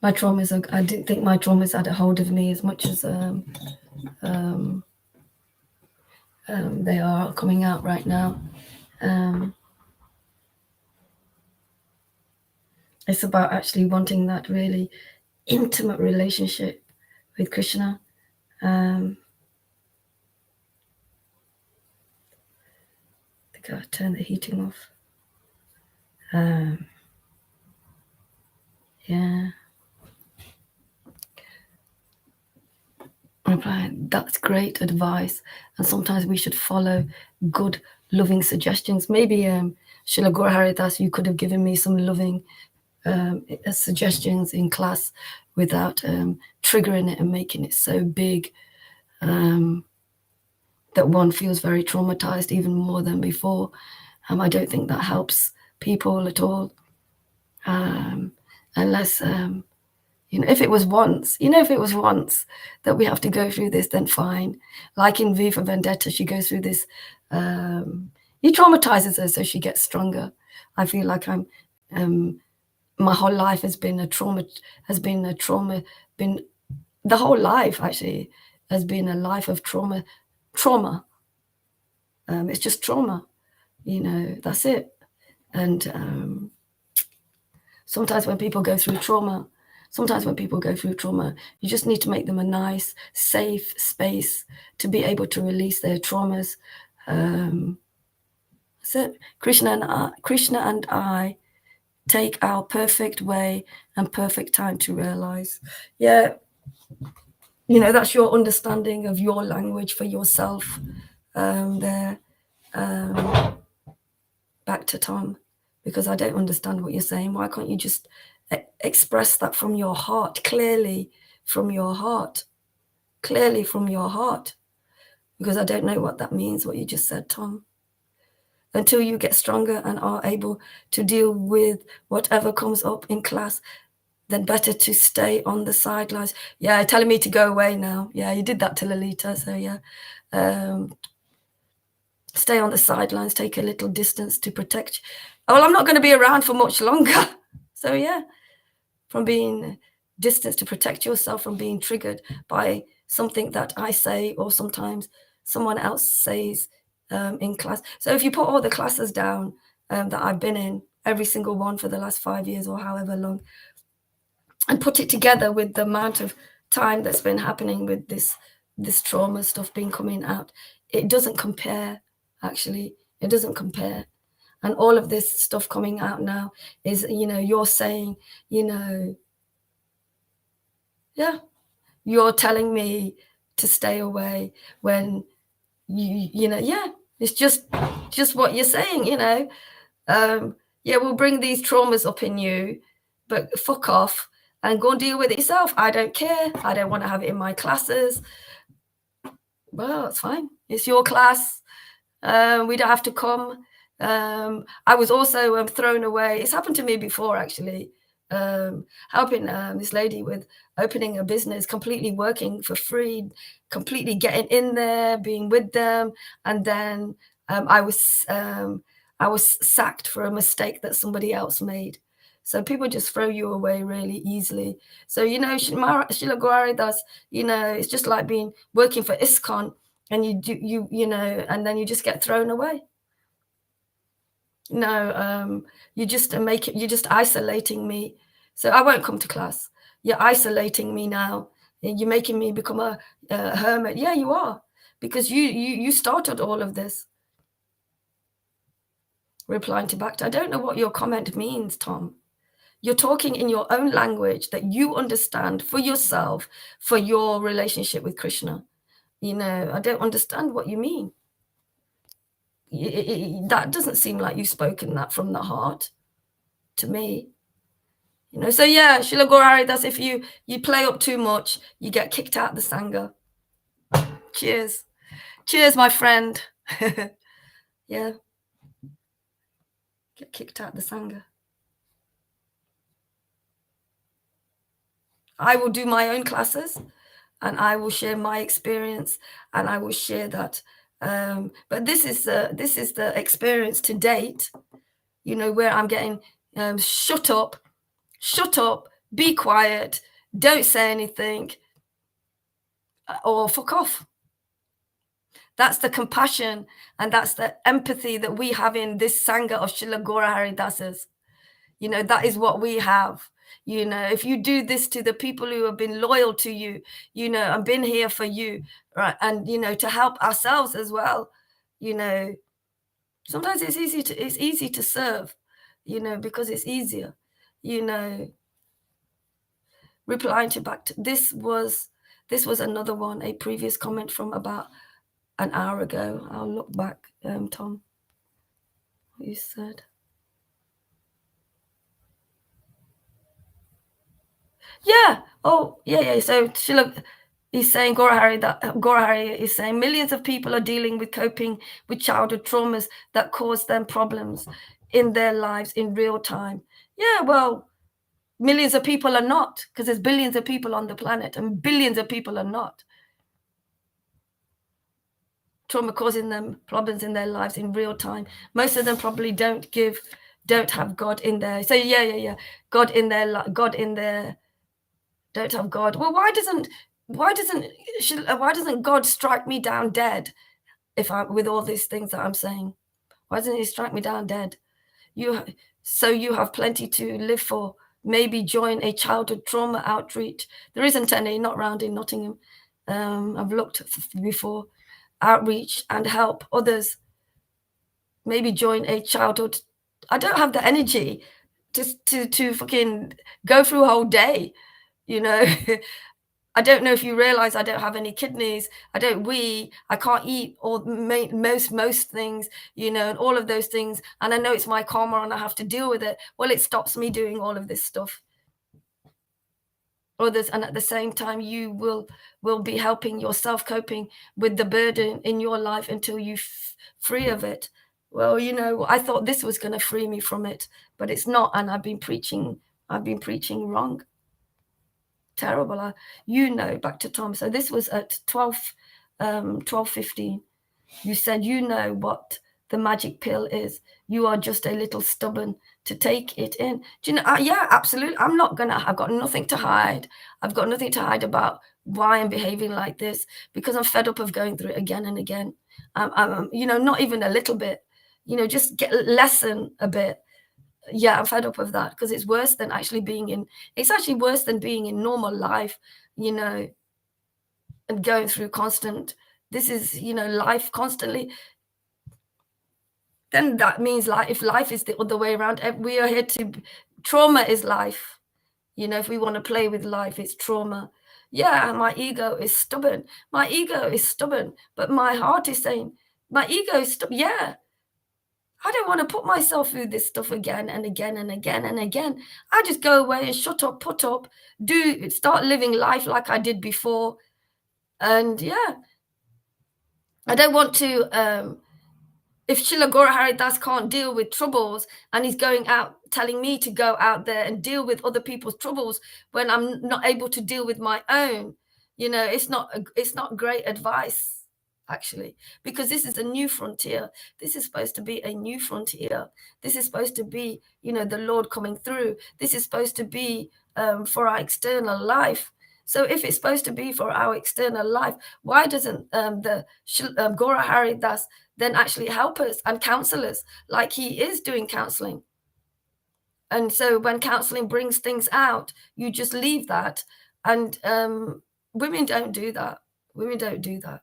My traumas I didn't think my traumas had a hold of me as much as they are coming out right now. It's about actually wanting that really intimate relationship with Krishna. I think I'll turn the heating off. Yeah. That's great advice. And sometimes we should follow good, loving suggestions. Maybe Srila Guru Haridas, you could have given me some loving suggestions in class without triggering it and making it so big that one feels very traumatized even more than before. I don't think that helps people at all. Unless if it was once that we have to go through this, then fine. Like in V for Vendetta, she goes through this. He traumatizes her, so she gets stronger. I feel like my whole life has been a trauma. The whole life actually has been a life of trauma. It's just trauma. That's it. And sometimes when people go through trauma, you just need to make them a nice, safe space to be able to release their traumas. That's it. Krishna and I take our perfect way and perfect time to realize. Yeah, that's your understanding of your language for yourself. There, back to Tom, because I don't understand what you're saying. Why can't you just express that from your heart, clearly from your heart? Because I don't know what that means, what you just said, Tom. Until you get stronger and are able to deal with whatever comes up in class, then better to stay on the sidelines. Yeah, telling me to go away now. Yeah, you did that to Lolita, so yeah. Stay on the sidelines, take a little distance to protect. Well, I'm not going to be around for much longer. So yeah, from being distance to protect yourself from being triggered by something that I say or sometimes someone else says in class. So if you put all the classes down that I've been in, every single one for the last 5 years or however long, and put it together with the amount of time that's been happening with this trauma stuff being coming out, it doesn't compare. Actually, it doesn't compare. And all of this stuff coming out now is, you're saying, yeah, you're telling me to stay away when you know, yeah, it's just what you're saying, you know. Yeah, we'll bring these traumas up in you, but fuck off and go and deal with it yourself. I don't care. I don't want to have it in my classes. Well, that's fine. It's your class. We don't have to come. I was also thrown away. It's happened to me before, actually. Helping this lady with opening a business, completely working for free, completely getting in there, being with them, and then I was sacked for a mistake that somebody else made. So people just throw you away really easily. So you know, Shila Gauri does. You know, it's just like being working for ISKCON, and you know, and then you just get thrown away. No, you just make it. You're just isolating me. So I won't come to class. You're isolating me now. You're making me become a hermit. Yeah, you are, because you started all of this. Replying to Bhakti, I don't know what your comment means, Tom. You're talking in your own language that you understand for yourself, for your relationship with Krishna. You know, I don't understand what you mean. That doesn't seem like you've spoken that from the heart to me. You know, so yeah, Srila Gaurari, that's if you play up too much, you get kicked out of the Sangha. Cheers. Cheers, my friend. Yeah. Get kicked out of the Sangha. I will do my own classes and I will share my experience and I will share that. But this is the experience to date, you know, where I'm getting shut up, be quiet, don't say anything, or fuck off. That's the compassion and that's the empathy that we have in this Sangha of Srila Gaura Haridasas. You know, that is what we have. You know, if you do this to the people who have been loyal to you, you know, and been here for you, right, and you know, to help ourselves as well, you know, sometimes it's easy to serve, you know, because it's easier, you know. Replying to back to this was another one, a previous comment from about an hour ago. I'll look back, Tom, what you said. Yeah. Oh, yeah. So Srila is saying, Gorahari is saying millions of people are dealing with coping with childhood traumas that cause them problems in their lives in real time. Yeah, well, millions of people are not, because there's billions of people on the planet and billions of people are not. Trauma causing them problems in their lives in real time. Most of them probably don't have God in there. So yeah. God in their don't have God. Well, why doesn't God strike me down dead if I with all these things that I'm saying? Why doesn't he strike me down dead? You have plenty to live for. Maybe join a childhood trauma outreach. There isn't any, not round in Nottingham. I've looked before. Outreach and help others. Maybe join a childhood. I don't have the energy to fucking go through a whole day, you know. I don't know if you realize I don't have any kidneys. I don't wee. I can't eat or most things, you know, and all of those things. And I know it's my karma and I have to deal with it. Well, it stops me doing all of this stuff. Others, and at the same time, you will be helping yourself coping with the burden in your life until you free of it. Well, you know, I thought this was going to free me from it, but it's not, and I've been preaching wrong. Terrible. You know, back to Tom. So this was at 12:15. You said, you know what the magic pill is. You are just a little stubborn to take it in. Do you know? Yeah, absolutely. I've got nothing to hide. I've got nothing to hide about why I'm behaving like this, because I'm fed up of going through it again and again. You know, not even a little bit, you know, just lessen a bit. Yeah, I'm fed up of that, because it's worse than it's actually worse than being in normal life, you know, and going through this is, you know, life constantly. Then that means if life is the other way around, we are here to, trauma is life. You know, if we want to play with life, it's trauma. Yeah, my ego is stubborn. My ego is stubborn, but my heart is saying, my ego is stubborn. Yeah, I don't want to put myself through this stuff again and again and again and again. I just go away and shut up, put up, start living life like I did before. And yeah, I don't want to, if Srila Guru Haridas can't deal with troubles and he's going out telling me to go out there and deal with other people's troubles when I'm not able to deal with my own, it's not great advice, actually, because this is a new frontier. This is supposed to be a new frontier. This is supposed to be, the Lord coming through. This is supposed to be for our external life. So if it's supposed to be for our external life, why doesn't the Guru Haridas then actually help us and counsel us like he is doing counseling? And so when counseling brings things out, you just leave that. And women don't do that. Women don't do that.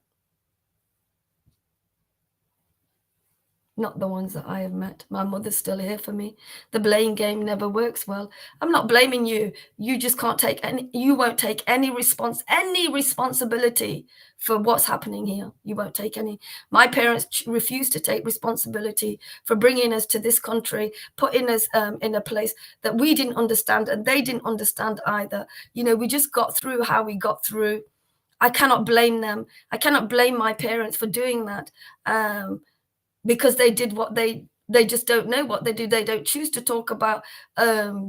Not the ones that I have met. My mother's still here for me. The blame game never works well. I'm not blaming you. You just can't take you won't take any responsibility for what's happening here. You won't take any. My parents refused to take responsibility for bringing us to this country, putting us in a place that we didn't understand and they didn't understand either. We just got through how we got through. I cannot blame them. I cannot blame my parents for doing that. Because they did what they just don't know what they do. They don't choose to talk about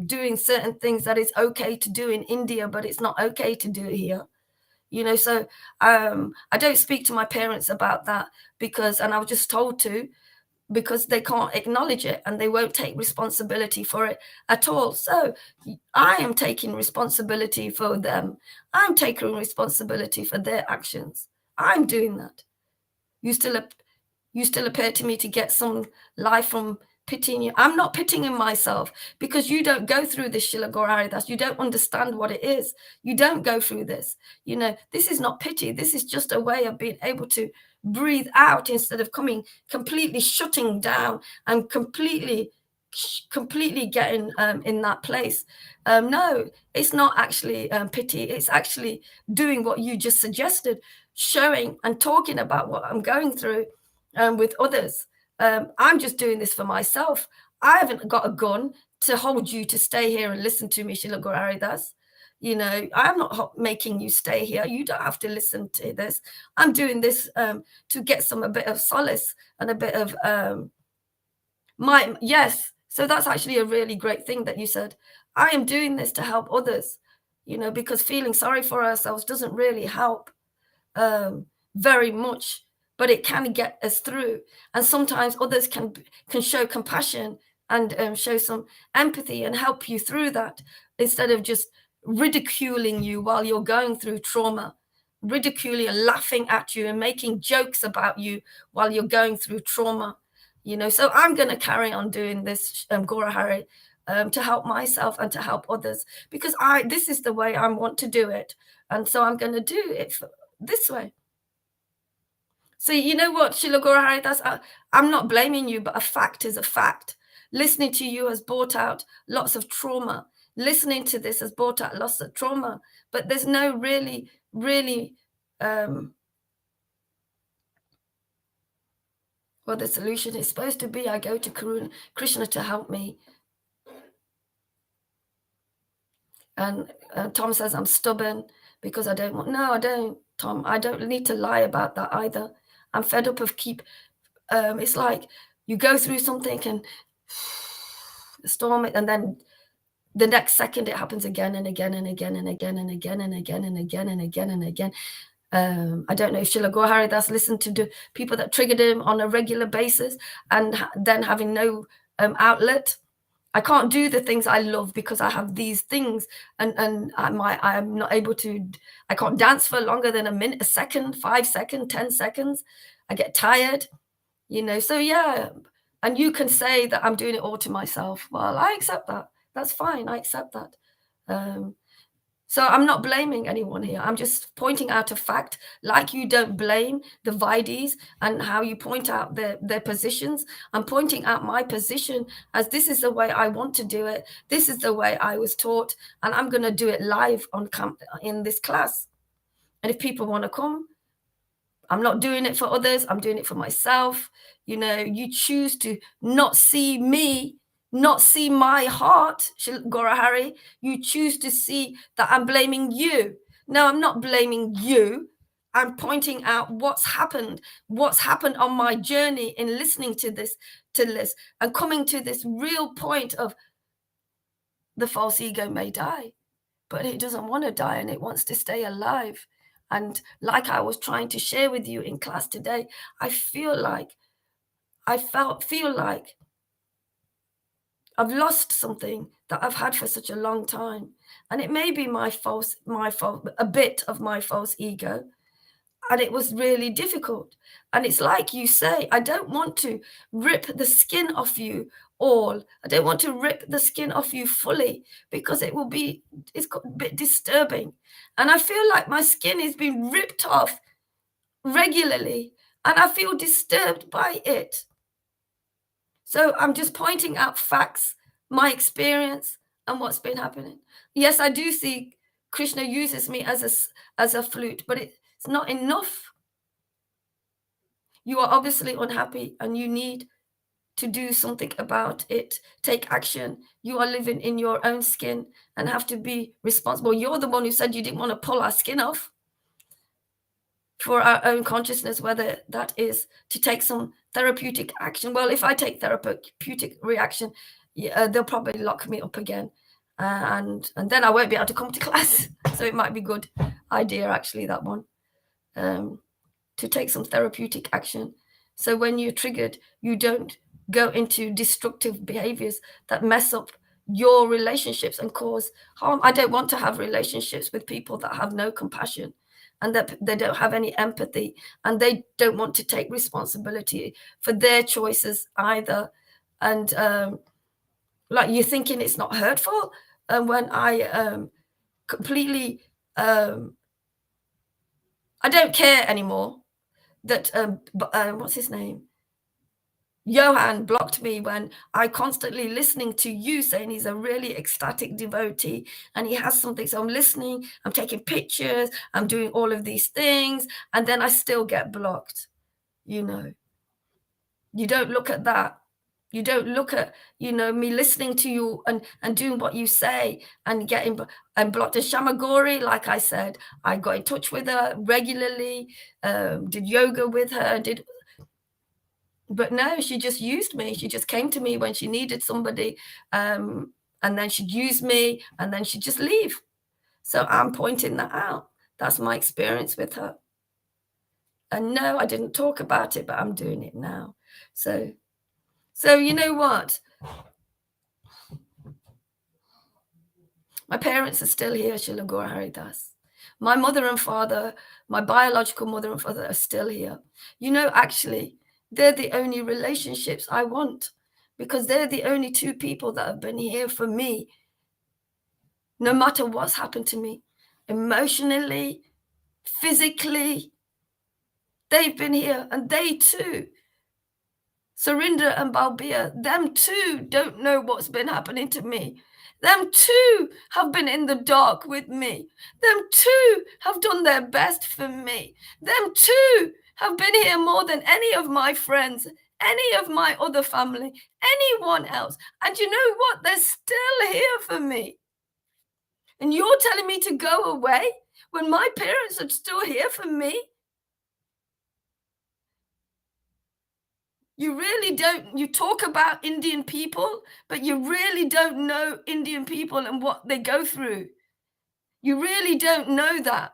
doing certain things that is okay to do in India, but it's not okay to do it here. So I don't speak to my parents about that and I was just told to, because they can't acknowledge it and they won't take responsibility for it at all. So I am taking responsibility for them. I'm taking responsibility for their actions. I'm doing that. You still appear to me to get some life from pitying you. I'm not pitying myself, because you don't go through this, Srila Guru Haridas. You don't understand what it is. You don't go through this. This is not pity. This is just a way of being able to breathe out instead of completely shutting down and completely getting in that place. No, it's not actually pity. It's actually doing what you just suggested, showing and talking about what I'm going through with others. I'm just doing this for myself. I haven't got a gun to hold you to stay here and listen to me, Srila Guru Haridas. I'm not making you stay here. You don't have to listen to this. I'm doing this to get a bit of solace and a bit of yes. So that's actually a really great thing that you said. I am doing this to help others, because feeling sorry for ourselves doesn't really help very much, but it can get us through. And sometimes others can show compassion and show some empathy and help you through that, instead of just ridiculing you while you're going through trauma, ridiculing and laughing at you and making jokes about you while you're going through trauma. So I'm going to carry on doing this, Guru Hari, to help myself and to help others, because this is the way I want to do it. And so I'm going to do it this way. So you know what, Srila Guru Haridas, I'm not blaming you, but a fact is a fact. Listening to you has brought out lots of trauma. Listening to this has brought out lots of trauma. But there's no really, the solution is supposed to be I go to Krishna to help me. And Tom says I'm stubborn because I don't want. No, I don't, Tom. I don't need to lie about that either. I'm fed up of it's like you go through something and storm it, and then the next second it happens again and again and again and again and again and again and again and again and again. I don't know if Srila Guru Haridas listened to the people that triggered him on a regular basis and then having no outlet. I can't do the things I love because I have these things, and I'm not able to. I can't dance for longer than a minute, a second, 5 seconds, 10 seconds. I get tired, So yeah, and you can say that I'm doing it all to myself. Well, I accept that. That's fine. I accept that. So I'm not blaming anyone here. I'm just pointing out a fact, like you don't blame the Vaidis and how you point out their positions. I'm pointing out my position as this is the way I want to do it. This is the way I was taught, and I'm going to do it live in this class. And if people want to come, I'm not doing it for others. I'm doing it for myself. You know, you choose to not see me, not see my heart, Gora Hari. You choose to see that I'm blaming you. No, I'm not blaming you. I'm pointing out what's happened on my journey in listening to this, and coming to this real point of the false ego may die, but it doesn't want to die and it wants to stay alive. And like I was trying to share with you in class today, I feel like I've lost something that I've had for such a long time. And it may be my fault, a bit of my false ego. And it was really difficult. And it's like you say, I don't want to rip the skin off you all. I don't want to rip the skin off you fully, because it's a bit disturbing. And I feel like my skin is being ripped off regularly, and I feel disturbed by it. So I'm just pointing out facts, my experience, and what's been happening. Yes, I do see Krishna uses me as a flute, but it's not enough. You are obviously unhappy and you need to do something about it. Take action. You are living in your own skin and have to be responsible. You're the one who said you didn't want to pull our skin off for our own consciousness, whether that is to take some therapeutic action. Well, if I take therapeutic reaction, they'll probably lock me up again. And then I won't be able to come to class. So it might be a good idea, actually, that one. To take some therapeutic action. So when you're triggered, you don't go into destructive behaviors that mess up your relationships and cause harm. I don't want to have relationships with people that have no compassion and that they don't have any empathy and they don't want to take responsibility for their choices either. And like you're thinking it's not hurtful. And when I completely, I don't care anymore that what's his name, Johan, blocked me when I constantly listening to you saying he's a really ecstatic devotee and he has something. So I'm listening, I'm taking pictures, I'm doing all of these things, and then I still get blocked. You know, you don't look at that. You don't look at, me listening to you and doing what you say and getting and blocked. And Shamagori, like I said, I got in touch with her regularly, did yoga with her, but no, she just used me. She just came to me when she needed somebody, and then she'd use me and then she'd just leave. So I'm pointing that out. That's my experience with her. And no, I didn't talk about it, but I'm doing it now. So you know what? My parents are still here, Srila Gaura Haridas. My mother and father, my biological mother and father are still here. Actually, they're the only relationships I want, because they're the only two people that have been here for me, no matter what's happened to me, emotionally, physically. They've been here, and they too, Surinder and Balbir, them too don't know what's been happening to me. Them too have been in the dark with me. Them too have done their best for me. Them too have been here more than any of my friends, any of my other family, anyone else. And you know what? They're still here for me. And you're telling me to go away when my parents are still here for me? You really don't, you talk about Indian people, but you really don't know Indian people and what they go through. You really don't know that.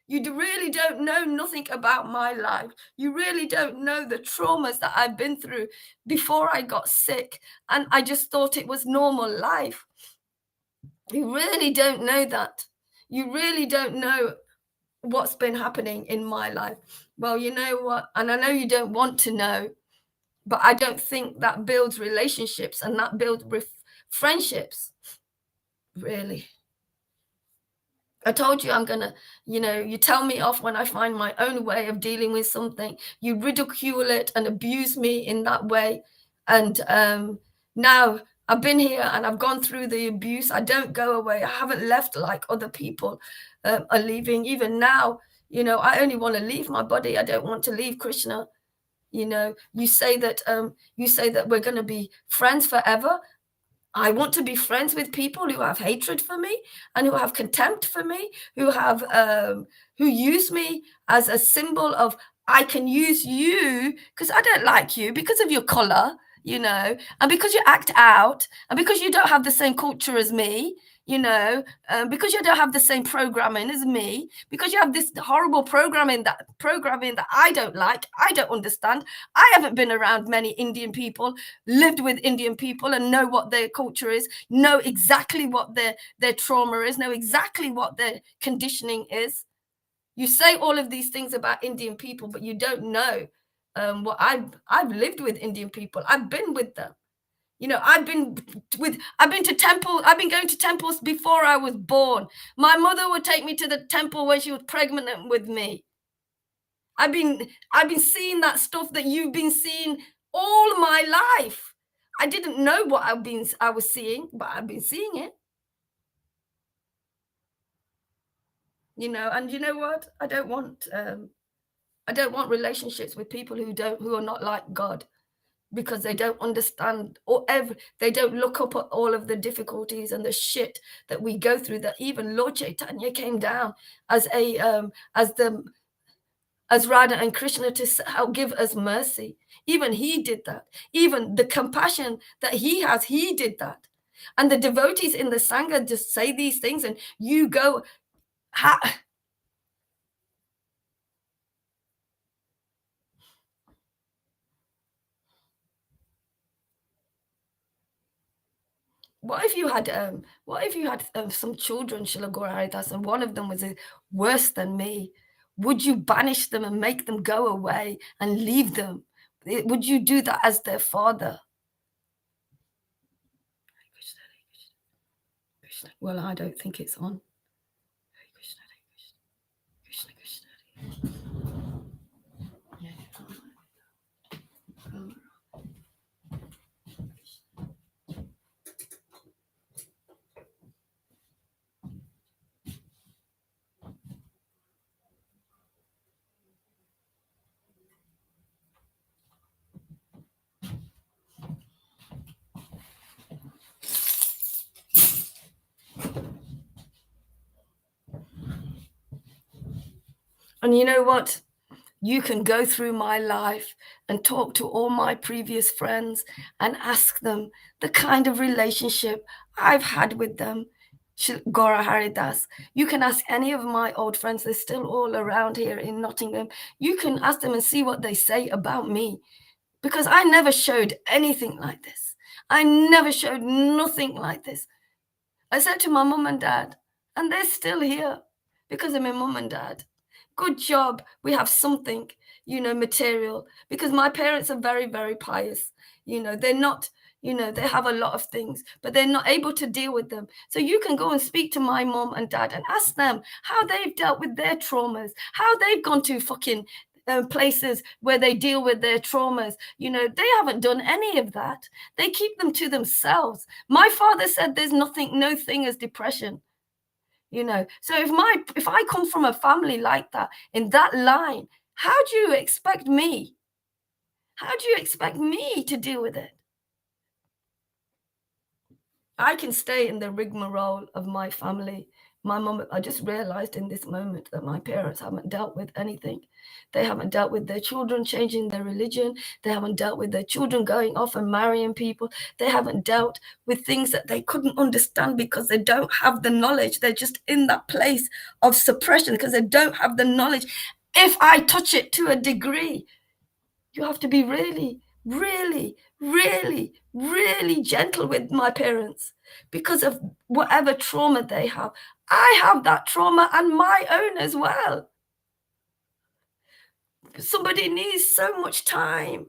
You really don't know nothing about my life. You really don't know the traumas that I've been through before I got sick. And I just thought it was normal life. You really don't know that. You really don't know what's been happening in my life. Well, you know what? And I know you don't want to know, but I don't think that builds relationships and that builds friendships, really. I told you I'm going to, you tell me off when I find my own way of dealing with something. You ridicule it and abuse me in that way. And now I've been here and I've gone through the abuse. I don't go away. I haven't left like other people are leaving. Even now, I only want to leave my body. I don't want to leave Krishna. You say that we're going to be friends forever. I want to be friends with people who have hatred for me and who have contempt for me, who use me as a symbol of, I can use you because I don't like you because of your color, and because you act out, and because you don't have the same culture as me, because you don't have the same programming as me, because you have this horrible programming that I don't like, I don't understand. I haven't been around many Indian people, lived with Indian people, and know what their culture is, know exactly what their trauma is, know exactly what their conditioning is. You say all of these things about Indian people, but you don't know what I've lived with Indian people. I've been with them. I've been to temple. I've been going to temples before I was born. My mother would take me to the temple when she was pregnant with me. I've been seeing that stuff that you've been seeing all my life. I didn't know what I was seeing, but I've been seeing it. And you know what? I don't want relationships with people who are not like God, because they don't understand, they don't look up at all of the difficulties and the shit that we go through, that even Lord Caitanya came down as Radha and Krishna to help give us mercy. Even he did that. Even the compassion that he has, he did that. And the devotees in the Sangha just say these things, and you go, what if you had some children, Srila Gaura Haridas, and one of them was worse than me? Would you banish them and make them go away and leave them? Would you do that as their father? Well, I don't think it's on. Krishna, Krishna. And you know what? You can go through my life and talk to all my previous friends and ask them the kind of relationship I've had with them. Gaura Haridas. You can ask any of my old friends, they're still all around here in Nottingham. You can ask them and see what they say about me, because I never showed anything like this. I never showed nothing like this. I said to my mum and dad, and they're still here because of my mum and dad. Good job, we have something, material, because my parents are very, very pious. They're not, they have a lot of things, but they're not able to deal with them. So you can go and speak to my mom and dad and ask them how they've dealt with their traumas, how they've gone to fucking places where they deal with their traumas. They haven't done any of that. They keep them to themselves. My father said there's no thing as depression. So if I come from a family like that, in that line, how do you expect me to deal with it? I can stay in the rigmarole of my family. My mom, I just realized in this moment that my parents haven't dealt with anything. They haven't dealt with their children changing their religion. They haven't dealt with their children going off and marrying people. They haven't dealt with things that they couldn't understand because they don't have the knowledge. They're just in that place of suppression because they don't have the knowledge. If I touch it to a degree, you have to be really, really, really, really gentle with my parents because of whatever trauma they have. I have that trauma and my own as well. Somebody needs so much time.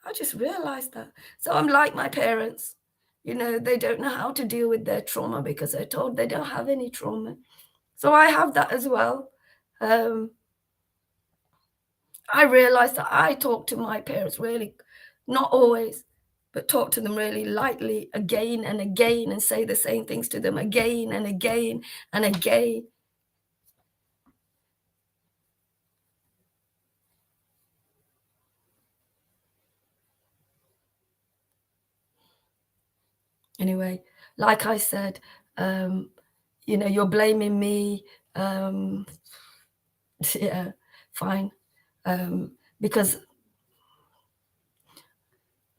I just realized that. So I'm like my parents. They don't know how to deal with their trauma because they're told they don't have any trauma. So I have that as well. I realized that I talk to my parents really, not always, but talk to them really lightly again and again and say the same things to them again and again and again. Anyway, like I said, you're blaming me. Yeah, fine. Because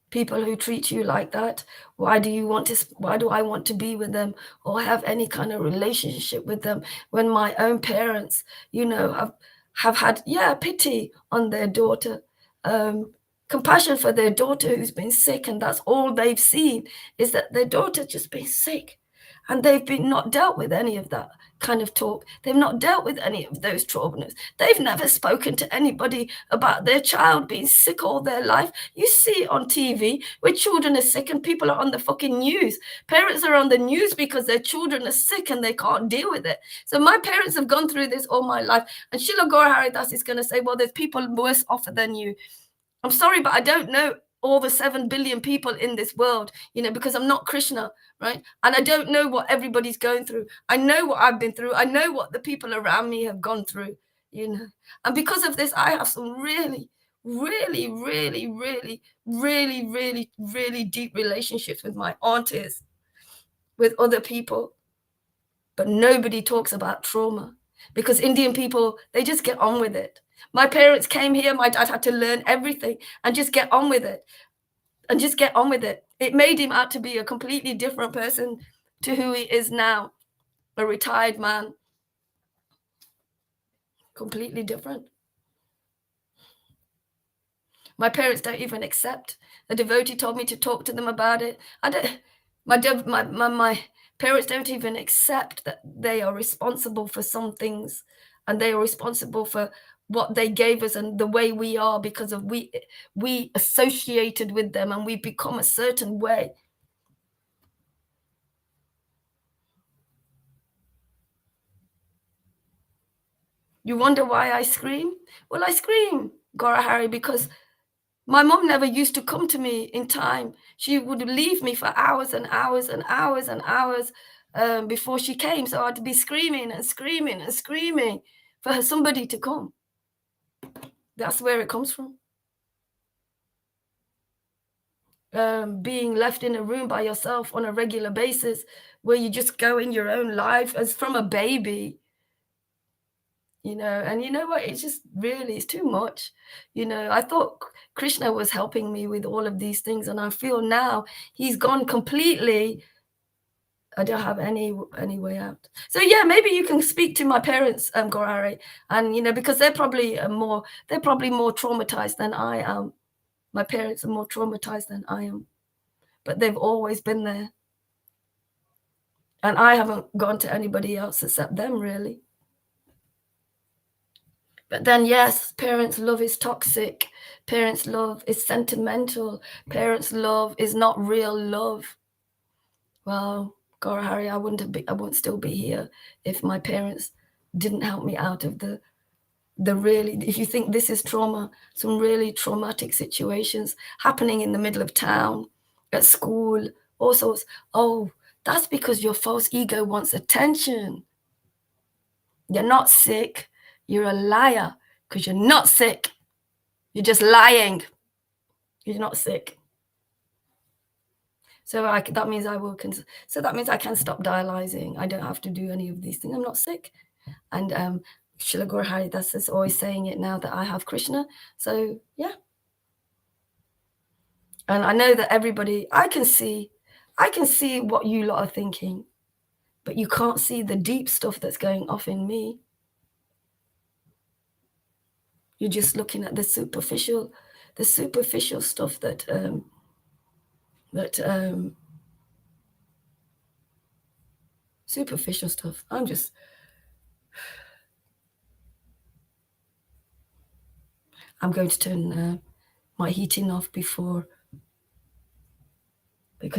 people who treat you like that, why do I want to be with them or have any kind of relationship with them when my own parents, have had, pity on their daughter, compassion for their daughter who's been sick, and that's all they've seen is that their daughter just been sick, and they've been not dealt with any of that kind of talk. They've not dealt with any of those traumas. They've never spoken to anybody about their child being sick all their life. You see it on TV where children are sick and people are on the fucking news. Parents are on the news because their children are sick and they can't deal with it. So my parents have gone through this all my life. And Srila Gaura Haridas is going to say, well, there's people worse off than you. I'm sorry, but I don't know all the 7 billion people in this world, because I'm not Krishna, right? And I don't know what everybody's going through. I know what I've been through. I know what the people around me have gone through, And because of this, I have some really, really, really, really, really, really, really deep relationships with my aunties, with other people. But nobody talks about trauma because Indian people, they just get on with it. My parents came here, my dad had to learn everything and just get on with it. It made him out to be a completely different person to who he is now, a retired man. Completely different. My parents don't even accept. A devotee told me to talk to them about it. My parents don't even accept that they are responsible for some things, and they are responsible for what they gave us and the way we are because of we associated with them and we become a certain way. You wonder why I scream? Well, I scream, Gaura Hari, because my mom never used to come to me in time. She would leave me for hours and hours and hours and hours before she came. So I had to be screaming and screaming and screaming for somebody to come. That's where it comes from. Being left in a room by yourself on a regular basis where you just go in your own life as from a baby. And you know what, it's just really, it's too much. I thought Krishna was helping me with all of these things, and I feel now he's gone completely. I don't have any way out. So yeah, maybe you can speak to my parents, Gaurari, and because they're probably more traumatized than I am. My parents are more traumatized than I am, but they've always been there, and I haven't gone to anybody else except them, really. But then, yes, parents' love is toxic. Parents' love is sentimental. Parents' love is not real love. Well, Gaura Hari, I wouldn't still be here if my parents didn't help me out of the really, if you think this is trauma, some really traumatic situations happening in the middle of town, at school, all sorts. Oh, that's because your false ego wants attention. You're not sick. You're a liar because you're not sick. You're just lying. You're not sick. So that means I can stop dialyzing. I don't have to do any of these things. I'm not sick. And Srila Gaura Haridas is always saying it now that I have Krishna. So yeah. And I know that everybody, I can see what you lot are thinking, but you can't see the deep stuff that's going off in me. You're just looking at the superficial stuff superficial stuff. I'm going to turn my heating off because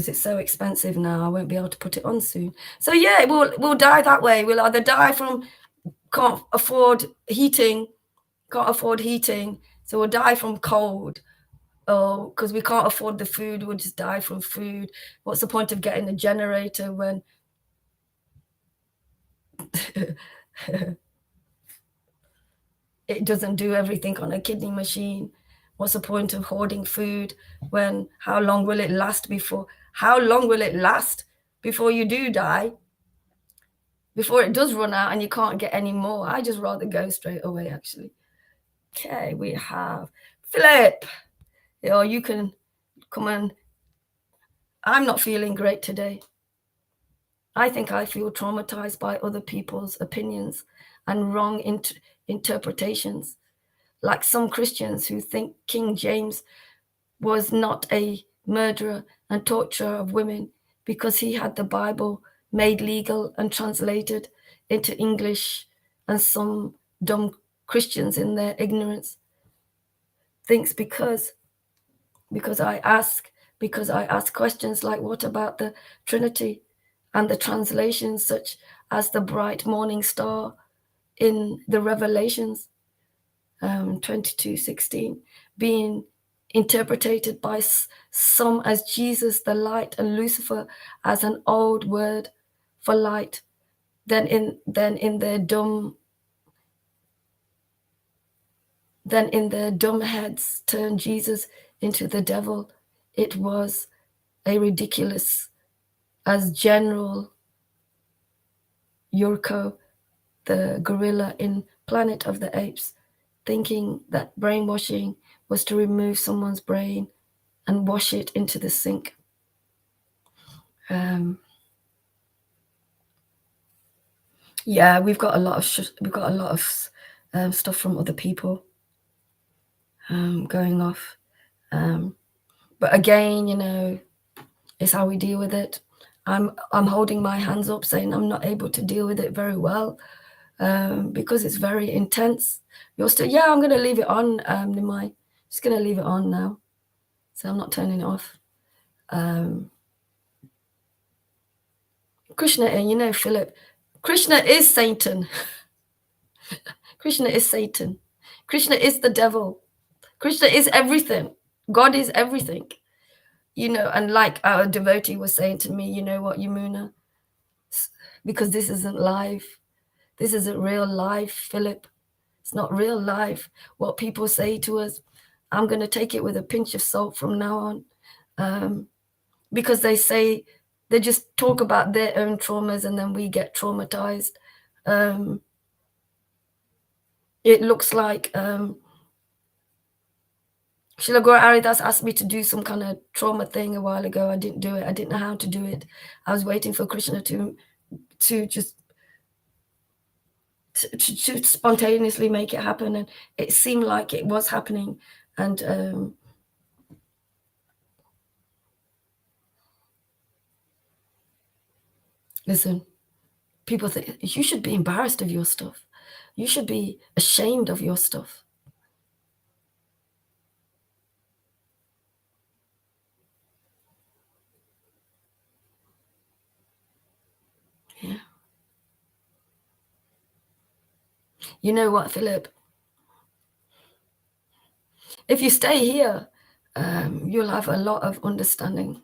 it's so expensive now. I won't be able to put it on soon. So yeah, we'll die that way. We'll either die from can't afford heating, So we'll die from cold, or because we can't afford the food, we'll just die from food. What's the point of getting a generator when it doesn't do everything on a kidney machine? What's the point of hoarding food when how long will it last before you do die? Before it does run out and you can't get any more. I just rather go straight away, actually. Okay, we have Philip. Or you can come and I'm not feeling great today. I think I feel traumatized by other people's opinions and wrong interpretations. Like some Christians who think King James was not a murderer and torturer of women because he had the Bible made legal and translated into English, and some dumb Christians in their ignorance thinks because I ask questions like, what about the Trinity and the translations such as the bright morning star in the Revelations 22:16 being interpreted by some as Jesus the light and Lucifer as an old word for light, then in their dumb heads turn Jesus into the devil. It was a ridiculous as General Yurko, the gorilla in Planet of the Apes, thinking that brainwashing was to remove someone's brain and wash it into the sink. Yeah, we've got a lot of stuff from other people going off. But again, it's how we deal with it. I'm holding my hands up, saying I'm not able to deal with it very well because it's very intense. You're still, yeah, I'm going to leave it on, Nimai. Just going to leave it on now. So I'm not turning it off. Krishna, and Philip, Krishna is Satan. Krishna is Satan. Krishna is the devil. Krishna is everything. God is everything. And like our devotee was saying to me, you know what, Yamuna? Because this isn't life. This isn't real life, Philip. It's not real life. What people say to us, I'm going to take it with a pinch of salt from now on. Because they just talk about their own traumas and then we get traumatized. It looks like Srila Guru Haridas asked me to do some kind of trauma thing a while ago. I didn't do it. I didn't know how to do it. I was waiting for Krishna to just to spontaneously make it happen, and it seemed like it was happening. And listen, people think you should be embarrassed of your stuff. You should be ashamed of your stuff. Yeah. You know what, Philip? If you stay here, you'll have a lot of understanding.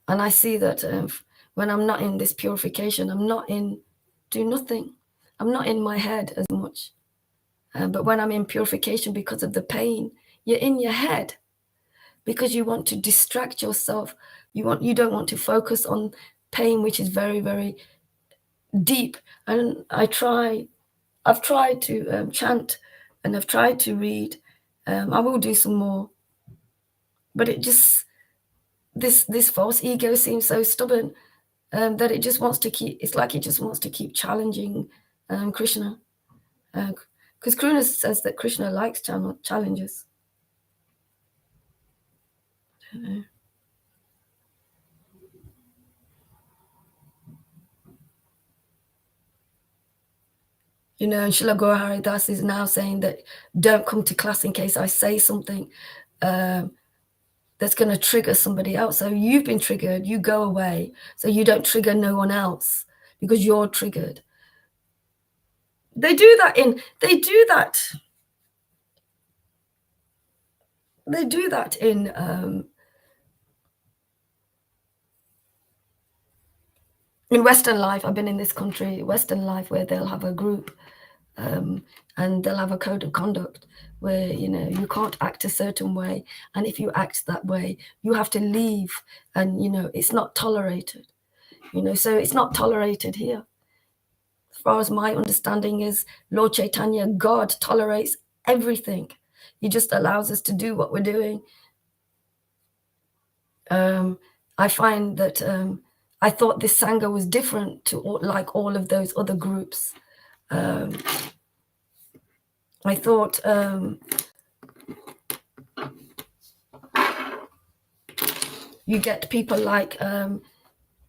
And I see that when I'm not in this purification, I'm not in do nothing. I'm not in my head as much. But when I'm in purification because of the pain, you're in your head because you want to distract yourself. You don't want to focus on pain, which is very, very deep. And I've tried to chant, and I've tried to read. I will do some more. But it just, this false ego seems so stubborn that it just wants to keep, it's like it just wants to keep challenging Krishna. Because Krishna says that Krishna likes challenges. I don't know. And Srila Guru Haridas is now saying that don't come to class in case I say something that's going to trigger somebody else. So you've been triggered, you go away, so you don't trigger no one else because you're triggered. They do that. They do that in Western life. I've been in this country, Western life, where they'll have a group and they'll have a code of conduct where, you know, you can't act a certain way. And if you act that way, you have to leave. And, you know, it's not tolerated, you know, so it's not tolerated here. As far as my understanding is, Lord Caitanya, God tolerates everything. He just allows us to do what we're doing. I find that I thought this Sangha was different to like all of those other groups. I thought you get people like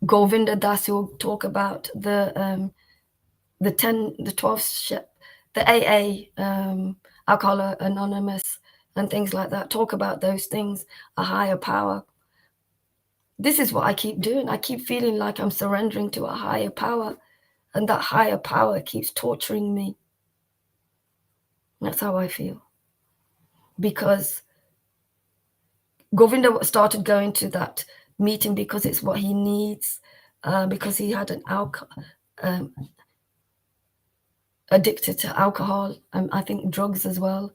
Govinda Das who talk about the 12 step, the AA, Alcohol Anonymous, and things like that. Talk about those things, a higher power. This is what I keep doing. I keep feeling like I'm surrendering to a higher power, and that higher power keeps torturing me. That's how I feel. Because Govinda started going to that meeting because it's what he needs, because he had an addicted to alcohol, and I think drugs as well,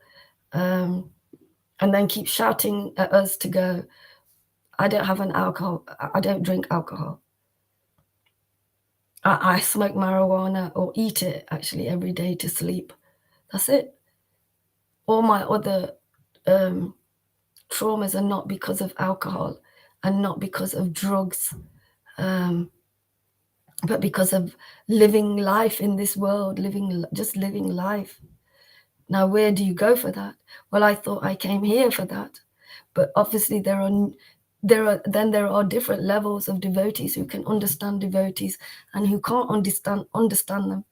and then keep shouting at us to go. I don't have an alcohol. I don't drink alcohol. I smoke marijuana or eat it actually every day to sleep. That's it. All my other traumas are not because of alcohol and not because of drugs, but because of living life in this world, just living life. Now, where do you go for that? Well, I thought I came here for that, but obviously there are different levels of devotees who can understand devotees and who can't understand them.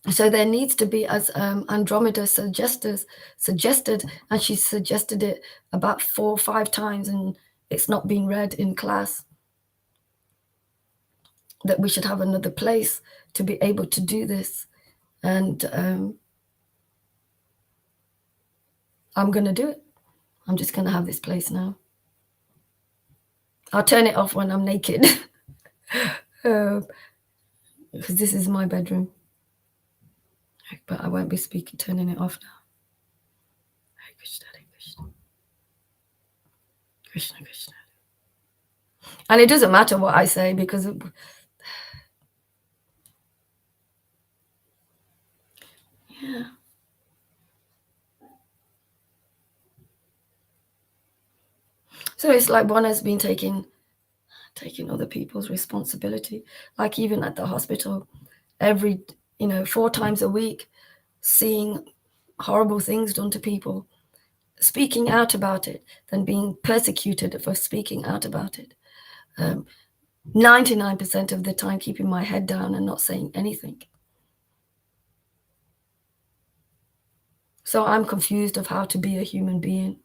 So there needs to be, as Andromeda suggested, and she suggested it about 4 or 5 times, and it's not being read in class, that we should have another place to be able to do this. And I'm going to do it. I'm just going to have this place now. I'll turn it off when I'm naked, because this is my bedroom. But I won't be turning it off now. Hare Krishna, Hare Krishna. Krishna, Krishna. And it doesn't matter what I say, because yeah. So it's like one has been taking other people's responsibility. Like even at the hospital, every 4 times a week, seeing horrible things done to people, speaking out about it, then being persecuted for speaking out about it. 99% of the time keeping my head down and not saying anything. So I'm confused of how to be a human being.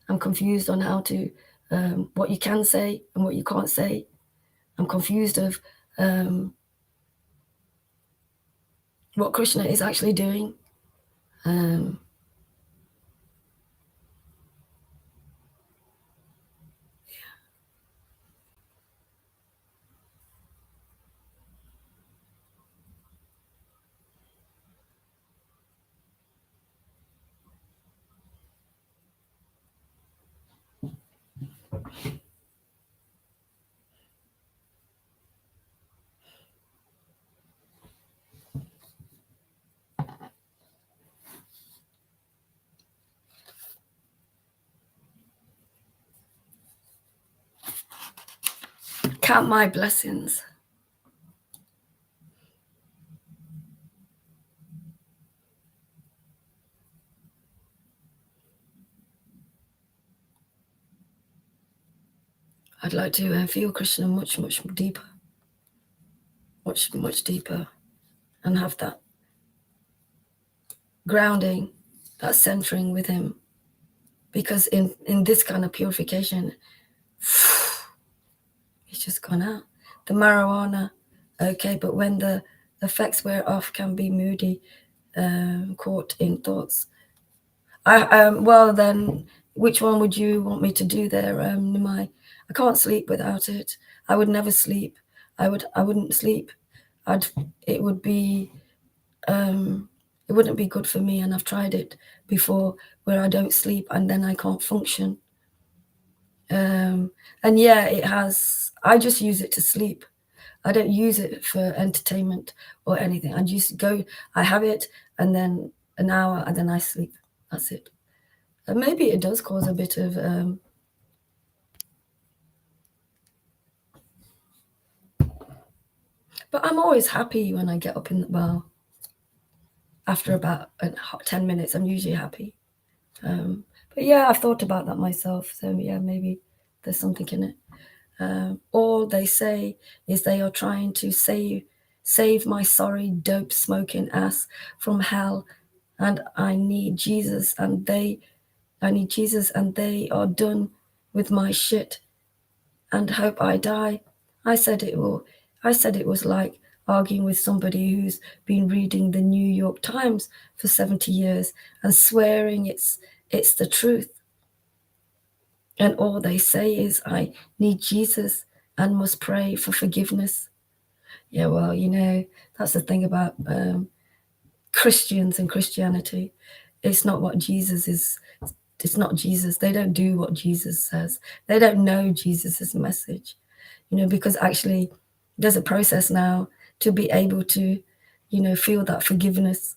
I'm confused on how to, what you can say and what you can't say. I'm confused of what Krishna is actually doing. Count my blessings. I'd like to feel Krishna much, much deeper. Much, much deeper. And have that grounding, that centering with him. Because in this kind of purification, it's just gone out. The marijuana, okay, but when the effects wear off, can be moody, caught in thoughts, Well, then, which one would you want me to do there, Nimai? I can't sleep without it. I would never sleep. I wouldn't sleep. It would be, it wouldn't be good for me. And I've tried it before, where I don't sleep and then I can't function. And yeah, it has. I just use it to sleep. I don't use it for entertainment or anything. I just go. I have it, and then an hour, and then I sleep. That's it. And maybe it does cause a bit of. But I'm always happy when I get up in the bar. After about 10 minutes, I'm usually happy. But yeah, I've thought about that myself. So yeah, maybe there's something in it. All they say is they are trying to save my sorry dope smoking ass from hell, and I need Jesus, and they are done with my shit and hope I die. I said it was like arguing with somebody who's been reading the New York Times for 70 years and swearing it's the truth. And all they say is, I need Jesus and must pray for forgiveness. Yeah, well, that's the thing about Christians and Christianity. It's not what Jesus is. It's not Jesus. They don't do what Jesus says. They don't know Jesus's message, because actually there's a process now to be able to, feel that forgiveness,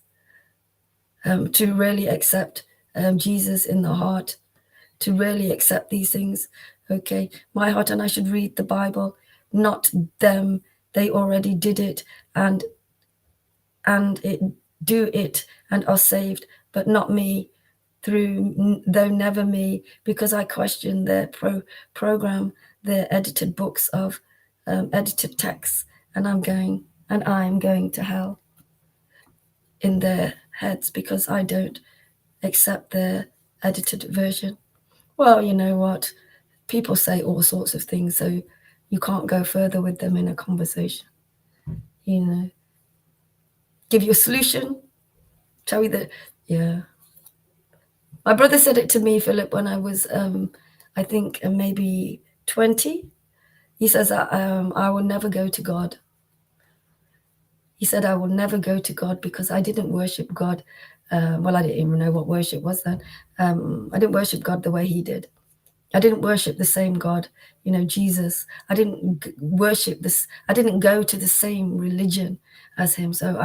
to really accept Jesus in the heart, to really accept these things. Okay, my heart, and I should read the Bible, not them. They already did it, and it do it and are saved, but not me. Though never me, because I question their program, their edited books of edited texts, and I'm going to hell in their heads because I don't accept their edited version. Well, you know what? People say all sorts of things, so you can't go further with them in a conversation. Give you a solution, tell you that, yeah. My brother said it to me, Philip, when I was, I think, maybe 20. He says that I will never go to God. He said, I will never go to God because I didn't worship God. Well, I didn't even know what worship was then. I didn't worship God the way he did. I didn't worship the same God, Jesus. I didn't worship this. I didn't go to the same religion as him. So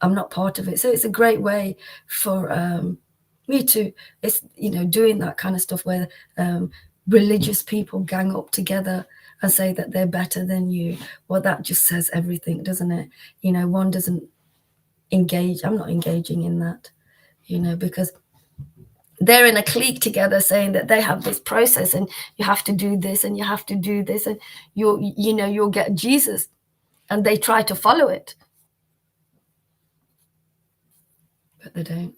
I'm not part of it. So it's a great way for me to, it's, doing that kind of stuff where religious people gang up together and say that they're better than you. Well, that just says everything, doesn't it? One doesn't engage. I'm not engaging in that, because they're in a clique together saying that they have this process and you have to do this and you have to do this and you'll get Jesus, and they try to follow it, but they don't.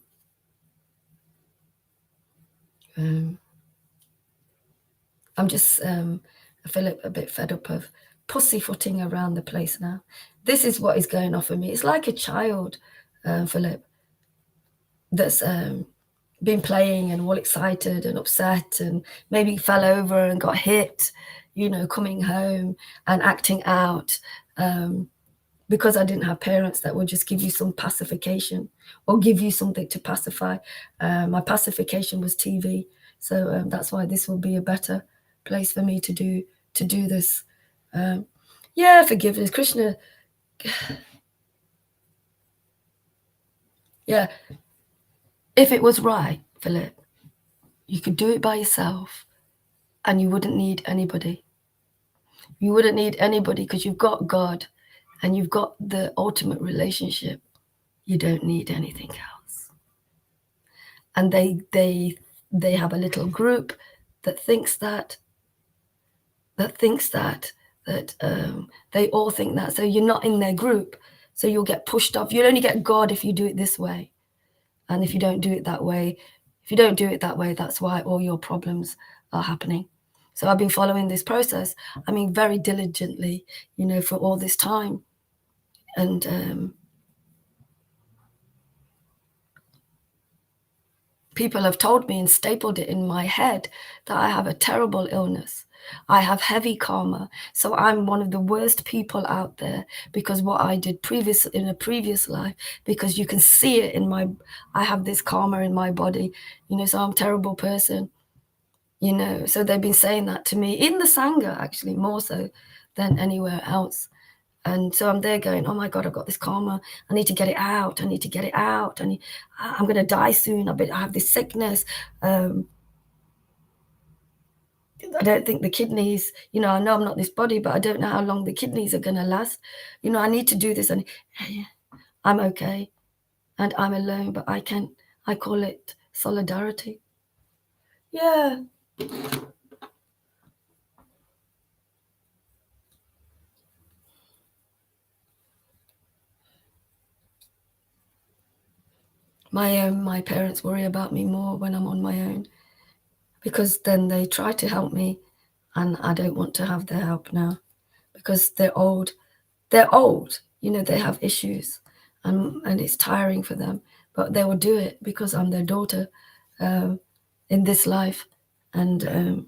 I'm just Philip, a bit fed up of pussyfooting around the place now. This is what is going on for me. It's like a child, Philip, that's been playing and all excited and upset and maybe fell over and got hit, coming home and acting out, because I didn't have parents that would just give you some pacification or give you something to pacify. My pacification was TV. So that's why this will be a better place for me to do this. Yeah, forgiveness, Krishna. Yeah, if it was right, Philip, you could do it by yourself and you wouldn't need anybody. You wouldn't need anybody because you've got God and you've got the ultimate relationship. You don't need anything else. And they have a little group that thinks that they all think that. So you're not in their group. So you'll get pushed off. You'll only get God if you do it this way. And if you don't do it that way, that's why all your problems are happening. So I've been following this process, very diligently, for all this time. And people have told me and stapled it in my head that I have a terrible illness. I have heavy karma. So I'm one of the worst people out there because what I did in a previous life, because you can see it I have this karma in my body, so I'm a terrible person, So they've been saying that to me in the Sangha, actually, more so than anywhere else. And so I'm there going, oh my God, I've got this karma. I need to get it out. I need to get it out. I'm going to die soon. I have this sickness. I don't think the kidneys, I know I'm not this body, but I don't know how long the kidneys are going to last. I need to do this. And I'm okay. And I'm alone, but I call it solidarity. Yeah. My parents worry about me more when I'm on my own, because then they try to help me, and I don't want to have their help now because they're old. They're old, they have issues, and it's tiring for them. But they will do it because I'm their daughter in this life, and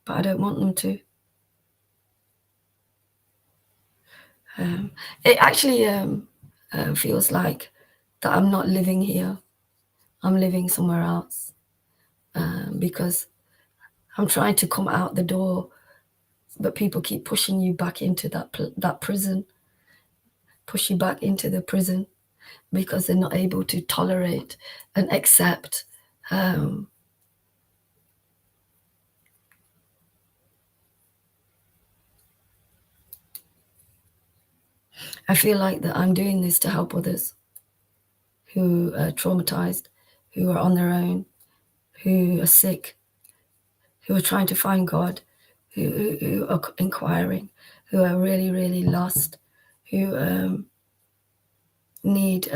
but I don't want them to. It actually feels like that I'm not living here. I'm living somewhere else because I'm trying to come out the door, but people keep pushing you back into that prison, push you back into the prison because they're not able to tolerate and accept I feel like that I'm doing this to help others who are traumatized, who are on their own, who are sick, who are trying to find God, who are inquiring, who are really, really lost, who need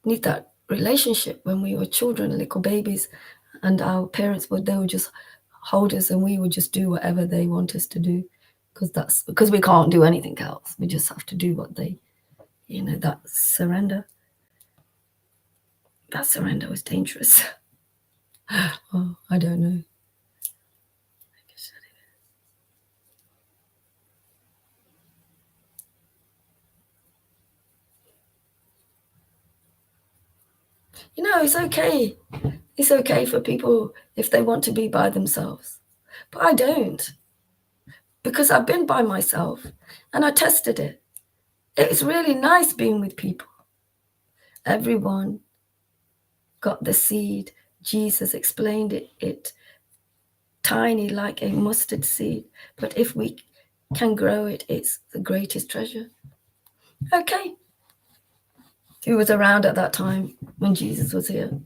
that relationship. When we were children, little babies, and our parents they would just hold us, and we would just do whatever they want us to do, because we can't do anything else. We just have to do what they, that surrender. That surrender was dangerous. Oh, I don't know. It's okay. It's okay for people if they want to be by themselves. But I don't, because I've been by myself and I tested it. It's really nice being with people. Everyone got the seed. Jesus explained it tiny, like a mustard seed. But if we can grow it, it's the greatest treasure. Okay. He was around at that time when Jesus was here.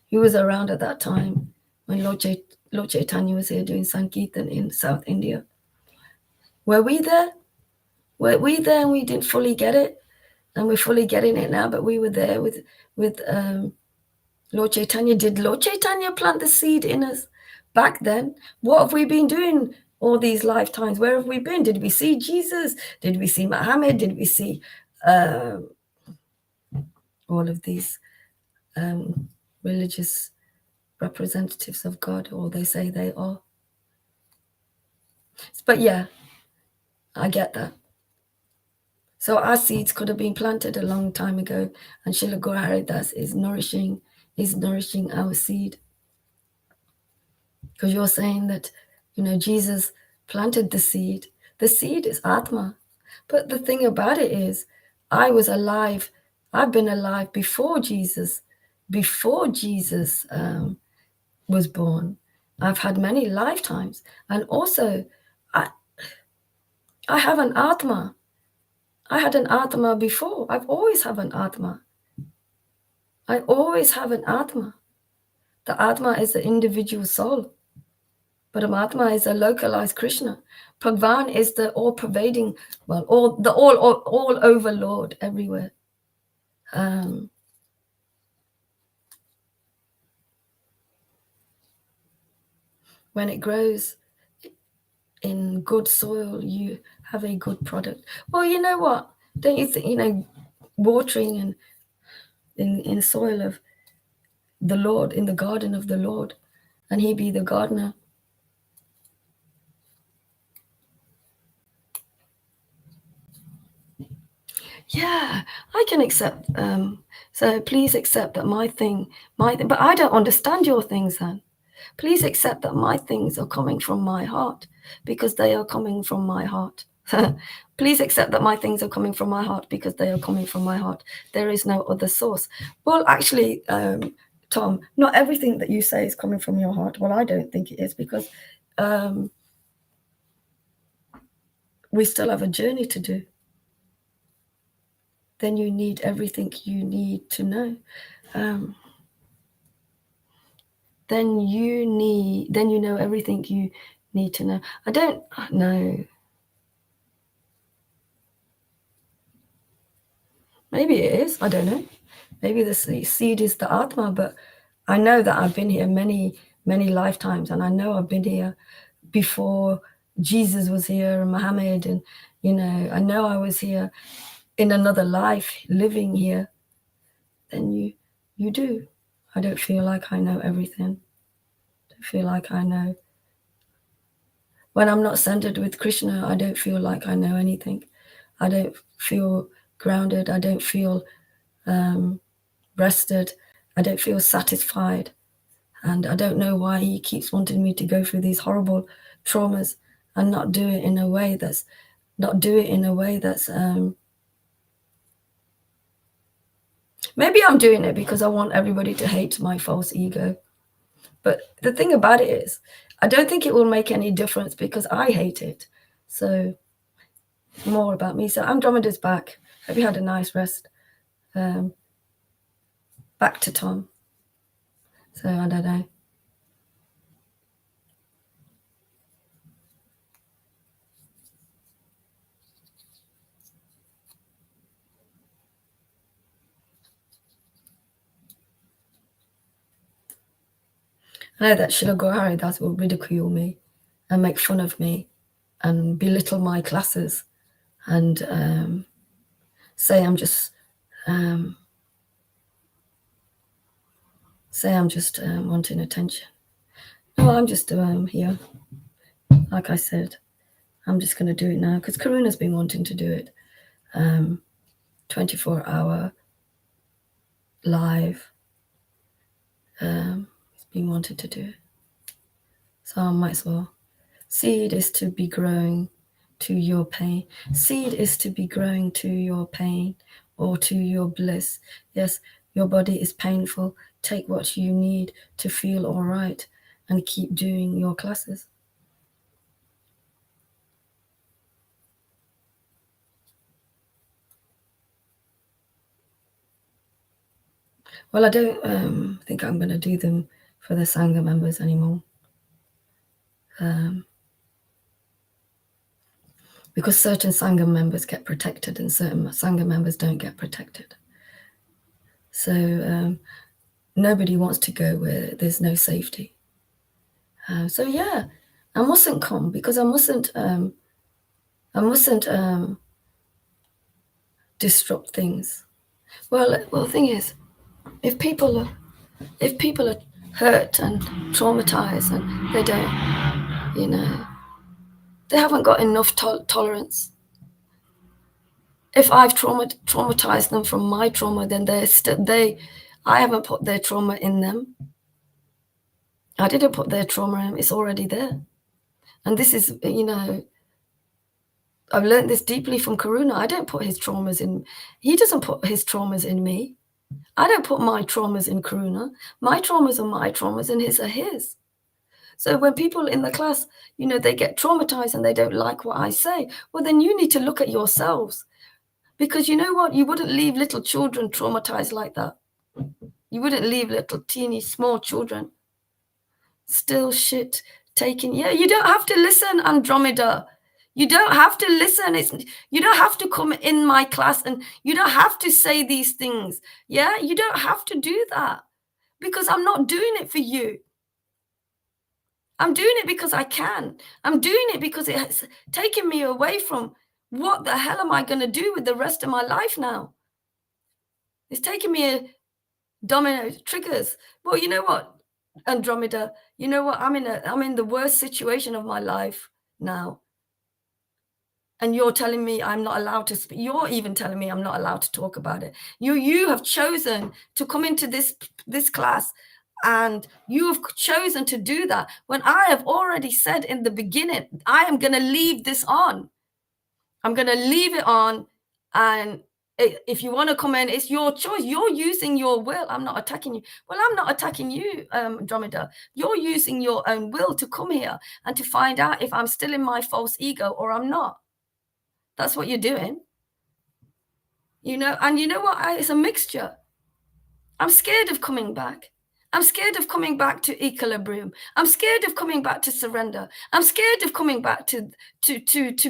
He was around at that time when Lord Caitanya was here doing Sankirtan in South India. Were we there? Were we there and we didn't fully get it? And we're fully getting it now, but we were there with Lord Caitanya. Did Lord Caitanya plant the seed in us back then? What have we been doing all these lifetimes? Where have we been? Did we see Jesus? Did we see Muhammad? Did we see all of these religious representatives of God, or they say they are? But yeah, I get that. So our seeds could have been planted a long time ago, and Srila Guru Haridas is nourishing our seed. Because you're saying that, Jesus planted the seed. The seed is Atma. But the thing about it is, I was alive. I've been alive before Jesus was born. I've had many lifetimes. And also, I have an Atma. I had an Atma before. I've always have an Atma. I always have an Atma. The Atma is the individual soul. Paramatma is a localized Krishna. Bhagwan is the all-pervading, all over Lord everywhere. When it grows in good soil, you have a good product. Well, you know what? Don't you think, watering and in soil of the Lord, in the garden of the Lord, and he be the gardener. Yeah, I can accept. So please accept that but I don't understand your things then. Please accept that my things are coming from my heart because they are coming from my heart. Please accept that my things are coming from my heart because they are coming from my heart. There is no other source. Well, actually, Tom, not everything that you say is coming from your heart. Well, I don't think it is because we still have a journey to do. Then you need everything you need to know. Then you know everything you need to know. I don't know. Maybe it is. I don't know. Maybe the seed is the Atma, but I know that I've been here many, many lifetimes, and I know I've been here before Jesus was here and Muhammad, and I know I was here in another life, living here. Then you do. I don't feel like I know everything. I don't feel like I know. When I'm not centered with Krishna, I don't feel like I know anything. I don't feel grounded. I don't feel rested. I don't feel satisfied. And I don't know why he keeps wanting me to go through these horrible traumas and not do it in a way that's maybe I'm doing it because I want everybody to hate my false ego. But the thing about it is, I don't think it will make any difference because I hate it. So more about me. So Andromeda's back. Hope you had a nice rest. Back to Tom. So I don't know. I know that Srila Guru Haridas will ridicule me and make fun of me and belittle my classes and say I'm just wanting attention. No, I'm just here. Like I said, I'm just going to do it now because Karuna's been wanting to do it. 24-hour live. He's been wanting to do it. So I might as well. Seed is to be growing to your pain. Seed is to be growing to your pain or to your bliss. Yes, your body is painful. Take what you need to feel all right and keep doing your classes. Well, I don't think I'm going to do them for the Sangha members anymore. Because certain Sangha members get protected and certain Sangha members don't get protected. So nobody wants to go where there's no safety. So yeah, I mustn't come because I mustn't disrupt things. Well, the thing is, if people are hurt and traumatized and they don't, they haven't got enough tolerance. If I've traumatized them from my trauma, then I haven't put their trauma in them. I didn't put their trauma in. It's already there. And this is, I've learned this deeply from Karuna. I don't put his traumas in. He doesn't put his traumas in me. I don't put my traumas in Karuna. My traumas are my traumas and his are his. So when people in the class, they get traumatized and they don't like what I say, well, then you need to look at yourselves. Because you know what? You wouldn't leave little children traumatized like that. You wouldn't leave little teeny small children still shit taking. Yeah, you don't have to listen, Andromeda. You don't have to listen. You don't have to come in my class and you don't have to say these things. Yeah, you don't have to do that because I'm not doing it for you. I'm doing it because I can. I'm doing it because it has taken me away from what the hell am I going to do with the rest of my life now? It's taken me Domino triggers. Well, you know what, Andromeda, you know what? I'm in the worst situation of my life now. And you're telling me I'm not allowed to speak. You're even telling me I'm not allowed to talk about it. You have chosen to come into this class, and you have chosen to do that when I have already said in the beginning, I am going to leave this on. I'm going to leave it on, and if you want to come in, it's your choice. You're using your will. I'm not attacking you. Well, I'm not attacking you, Andromeda. You're using your own will to come here and to find out if I'm still in my false ego or I'm not. That's what you're doing. And you know what? It's a mixture. I'm scared of coming back. I'm scared of coming back to equilibrium. I'm scared of coming back to surrender. I'm scared of coming back to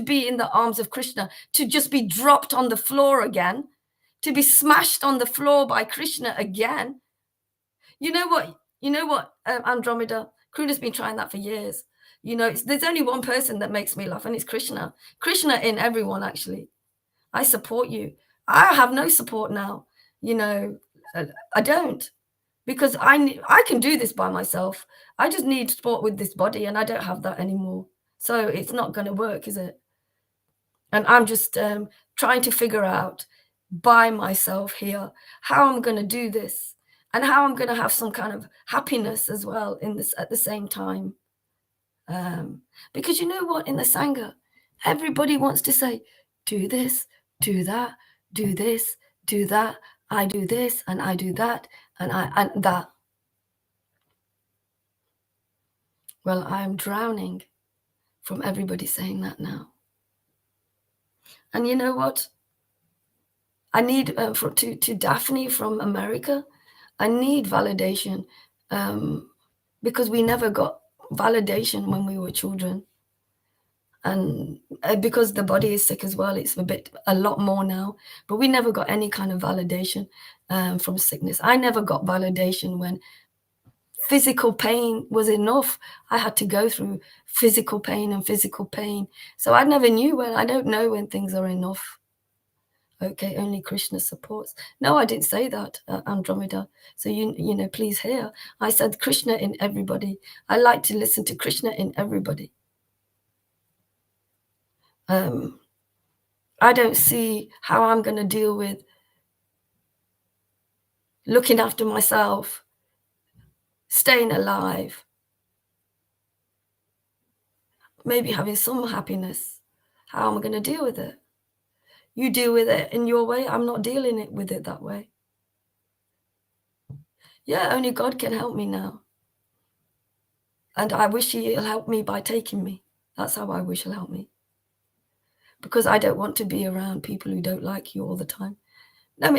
be in the arms of Krishna, to just be dropped on the floor again, to be smashed on the floor by Krishna again. You know what? Andromeda, Kruna's been trying that for years. There's only one person that makes me laugh, and it's Krishna. Krishna in everyone, actually. I support you. I have no support now. I don't, because I can do this by myself. I just need support with this body, and I don't have that anymore. So it's not going to work, is it? And I'm just trying to figure out by myself here how I'm going to do this, and how I'm going to have some kind of happiness as well in this at the same time. Because you know what, in the Sangha, everybody wants to say, do this, do that, do this, do that. I do this, and I do that, and that. Well, I am drowning from everybody saying that now. And you know what? I need to Daphne from America, I need validation, because we never got validation when we were children. And because the body is sick as well, it's a lot more now. But we never got any kind of validation from sickness. I never got validation when physical pain was enough. I had to go through physical pain and physical pain. So I never knew I don't know when things are enough. Okay, only Krishna supports. No, I didn't say that, Andromeda. So please hear. I said Krishna in everybody. I like to listen to Krishna in everybody. I don't see how I'm going to deal with looking after myself, staying alive, maybe having some happiness. How am I going to deal with it? You deal with it in your way. I'm not dealing with it that way. Yeah, only God can help me now. And I wish He'll help me by taking me. That's how I wish He'll help me. Because I don't want to be around people who don't like you all the time.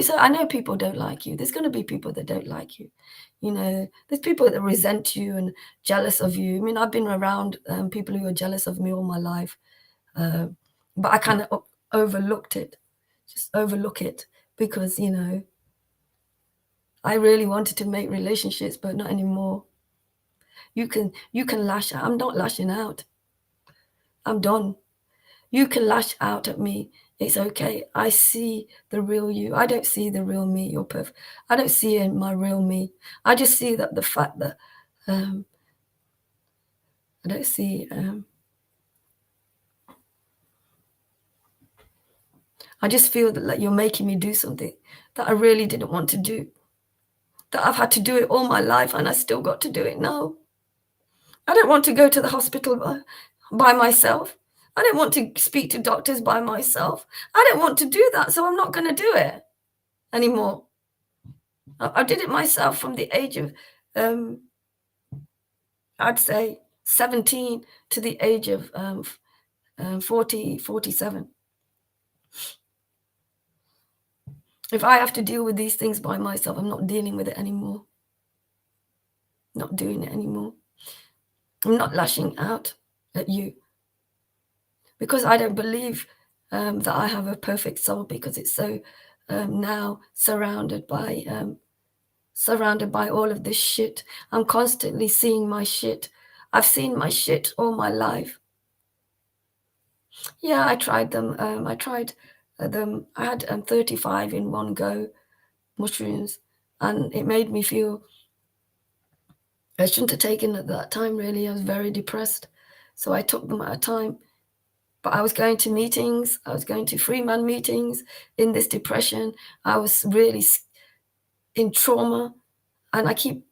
So I know people don't like you. There's going to be people that don't like you. There's people that resent you and jealous of you. I mean, I've been around people who are jealous of me all my life. But I kind of overlooked it. Just overlook it because, I really wanted to make relationships, but not anymore. You can lash out. I'm not lashing out. I'm done. You can lash out at me. It's okay. I see the real you. I don't see the real me. You're perfect. I don't see my real me. I just see that the fact that I don't see. I just feel that like you're making me do something that I really didn't want to do. That I've had to do it all my life, and I still got to do it now. I don't want to go to the hospital by myself. I don't want to speak to doctors by myself. I don't want to do that, so I'm not going to do it anymore. I did it myself from the age of, I'd say, 17 to the age of 47. If I have to deal with these things by myself, I'm not dealing with it anymore. Not doing it anymore. I'm not lashing out at you because I don't believe that I have a perfect soul, because it's so now surrounded by all of this shit. I'm constantly seeing my shit. I've seen my shit all my life. Yeah, I tried them. I had 35 in one go, mushrooms. And it made me feel I shouldn't have taken at that time, really. I was very depressed. So I took them at a time. But I was going to meetings. I was going to free man meetings in this depression. I was really in trauma. And I keep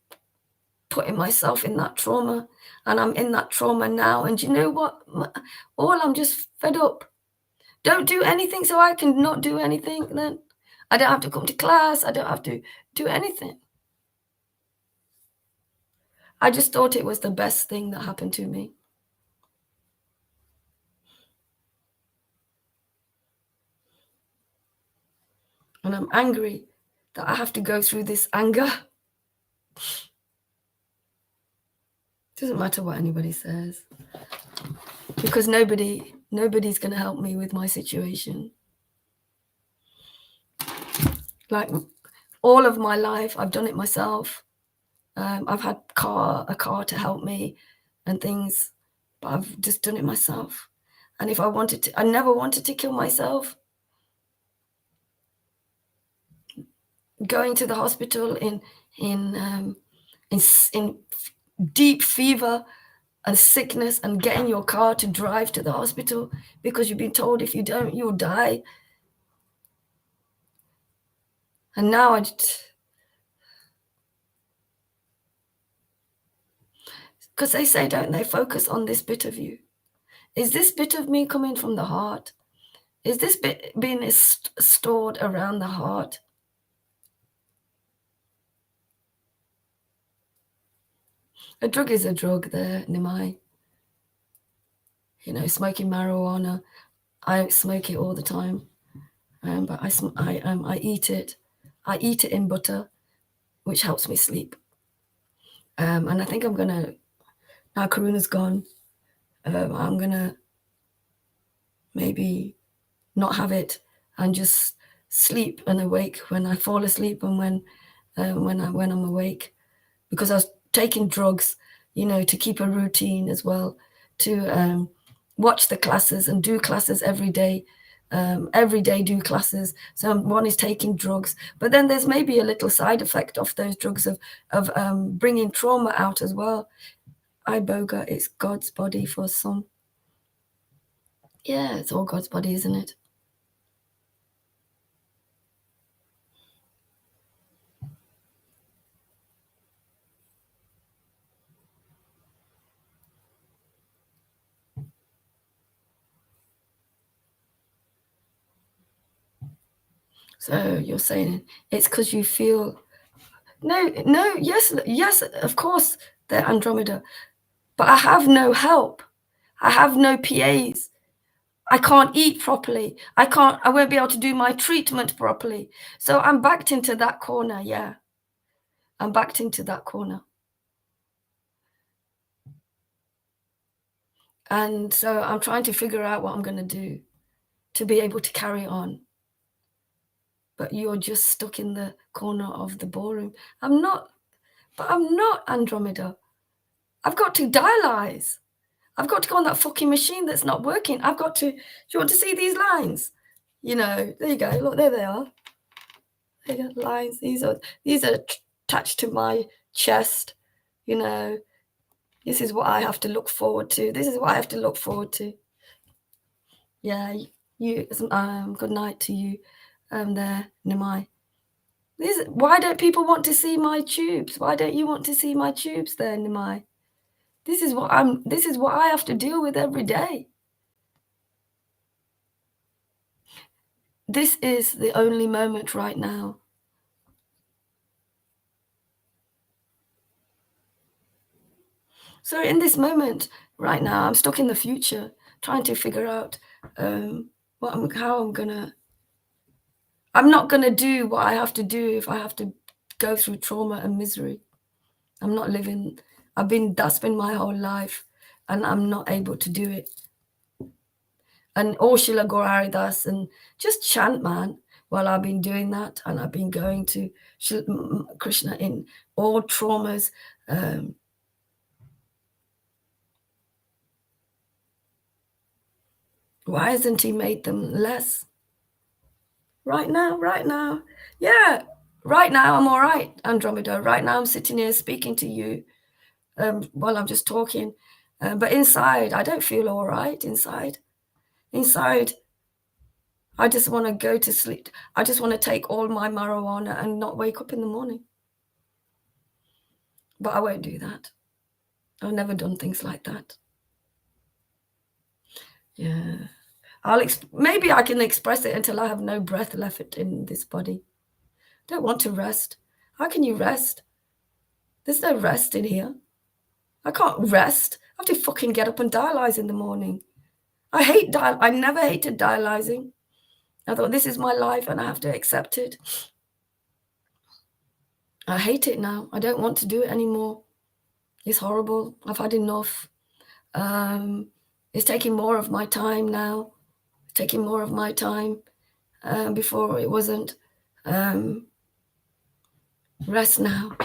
putting myself in that trauma. And I'm in that trauma now. And you know what? I'm just fed up. Don't do anything so I can not do anything then. I don't have to come to class. I don't have to do anything. I just thought it was the best thing that happened to me. And I'm angry that I have to go through this anger. Doesn't matter what anybody says. Because nobody's going to help me with my situation. Like all of my life, I've done it myself. I've had a car to help me and things, but I've just done it myself. And if I wanted to, I never wanted to kill myself. Going to the hospital in deep fever and sickness and getting your car to drive to the hospital because you've been told if you don't, you'll die. And now because they say, don't they, focus on this bit of you. Is this bit of me coming from the heart? Is this bit being stored around the heart? A drug is a drug there, Nimai. You know, smoking marijuana, I smoke it all the time. But I eat it. I eat it in butter, which helps me sleep. And I think I'm gonna, now Karuna's gone, I'm gonna maybe not have it and just sleep and awake when I fall asleep and when I'm awake, because I was taking drugs, you know, to keep a routine as well, to watch the classes and do classes every day. Every day do classes. So one is taking drugs, but then there's maybe a little side effect of those drugs of bringing trauma out as well. Iboga, it's God's body for some. Yeah, it's all God's body, isn't it? So you're saying it's because you feel no, yes, of course they're Andromeda, but I have no help. I have no PAs. I can't eat properly. I won't be able to do my treatment properly. So I'm backed into that corner. Yeah. I'm backed into that corner. And so I'm trying to figure out what I'm going to do to be able to carry on. But you're just stuck in the corner of the ballroom. I'm not Andromeda. I've got to dialyze. I've got to go on that fucking machine that's not working. I've got to, do you want to see these lines? You know, there you go. Look, there they are. There you go, lines. These are attached to my chest. You know, this is what I have to look forward to. This is what I have to look forward to. Yeah, you. Good night to you. There, Nimai. Why don't people want to see my tubes? Why don't you want to see my tubes there, Nimai? This is what I have to deal with every day. This is the only moment right now. So in this moment right now, I'm stuck in the future, trying to figure out I'm not gonna do what I have to do if I have to go through trauma and misery. I'm not living. That's been my whole life, and I'm not able to do it. And all Shila Gorharidas and just chant, man. While I've been doing that, and I've been going to Krishna in all traumas. Why hasn't he made them less? Right now. Yeah. Right now, I'm all right, Andromeda. Right now, I'm sitting here speaking to you while I'm just talking. But inside, I don't feel all right inside. Inside, I just want to go to sleep. I just want to take all my marijuana and not wake up in the morning. But I won't do that. I've never done things like that. Yeah. Maybe I can express it until I have no breath left in this body. Don't want to rest. How can you rest? There's no rest in here. I can't rest. I have to fucking get up and dialyze in the morning. I never hated dialyzing. I thought this is my life and I have to accept it. I hate it now. I don't want to do it anymore. It's horrible. I've had enough. It's taking more of my time now. It's taking more of my time. Before it wasn't. Rest now.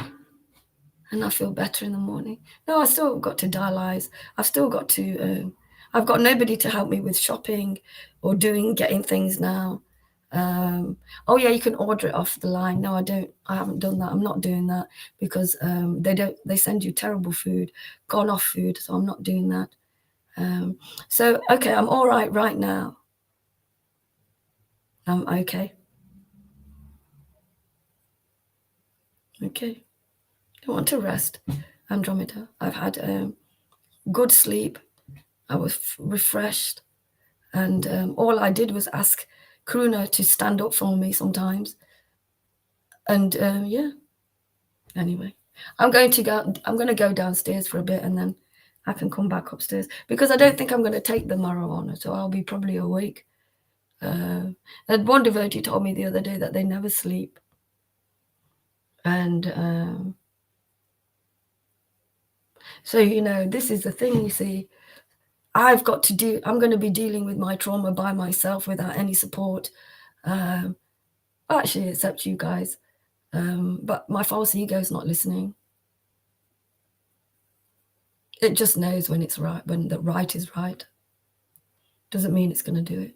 And I feel better in the morning. No, I still got to dialyze. I've still got to, I've got nobody to help me with shopping or getting things now. Oh yeah, you can order it off the line. No, I haven't done that. I'm not doing that because they send you terrible food, gone off food. So I'm not doing that. So, okay, I'm all right now. I'm okay. Okay. I want to rest, Andromeda. I've had good sleep. I was refreshed. And all I did was ask Karuna to stand up for me sometimes. And yeah, anyway, I'm going to go downstairs for a bit and then I can come back upstairs because I don't think I'm going to take the marijuana. So I'll be probably awake. And one devotee told me the other day that they never sleep. And so, this is the thing, you see. I'm going to be dealing with my trauma by myself without any support. Actually, except you guys. But my false ego is not listening. It just knows when it's right, when the right is right. Doesn't mean it's going to do it.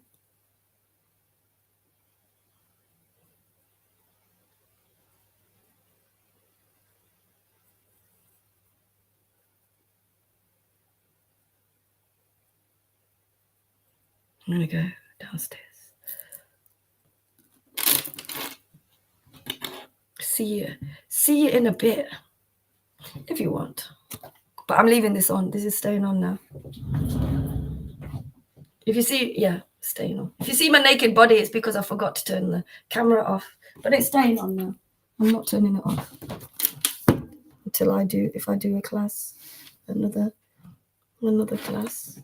I'm going to go downstairs. See you in a bit, if you want. But I'm leaving this on. This is staying on now. If you see, yeah, staying on. If you see my naked body, it's because I forgot to turn the camera off. But it's staying on now. I'm not turning it off until if I do a class, another class.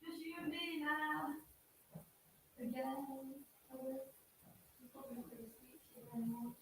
Just you and me now. Again. I'm probably not going to speak to you anymore.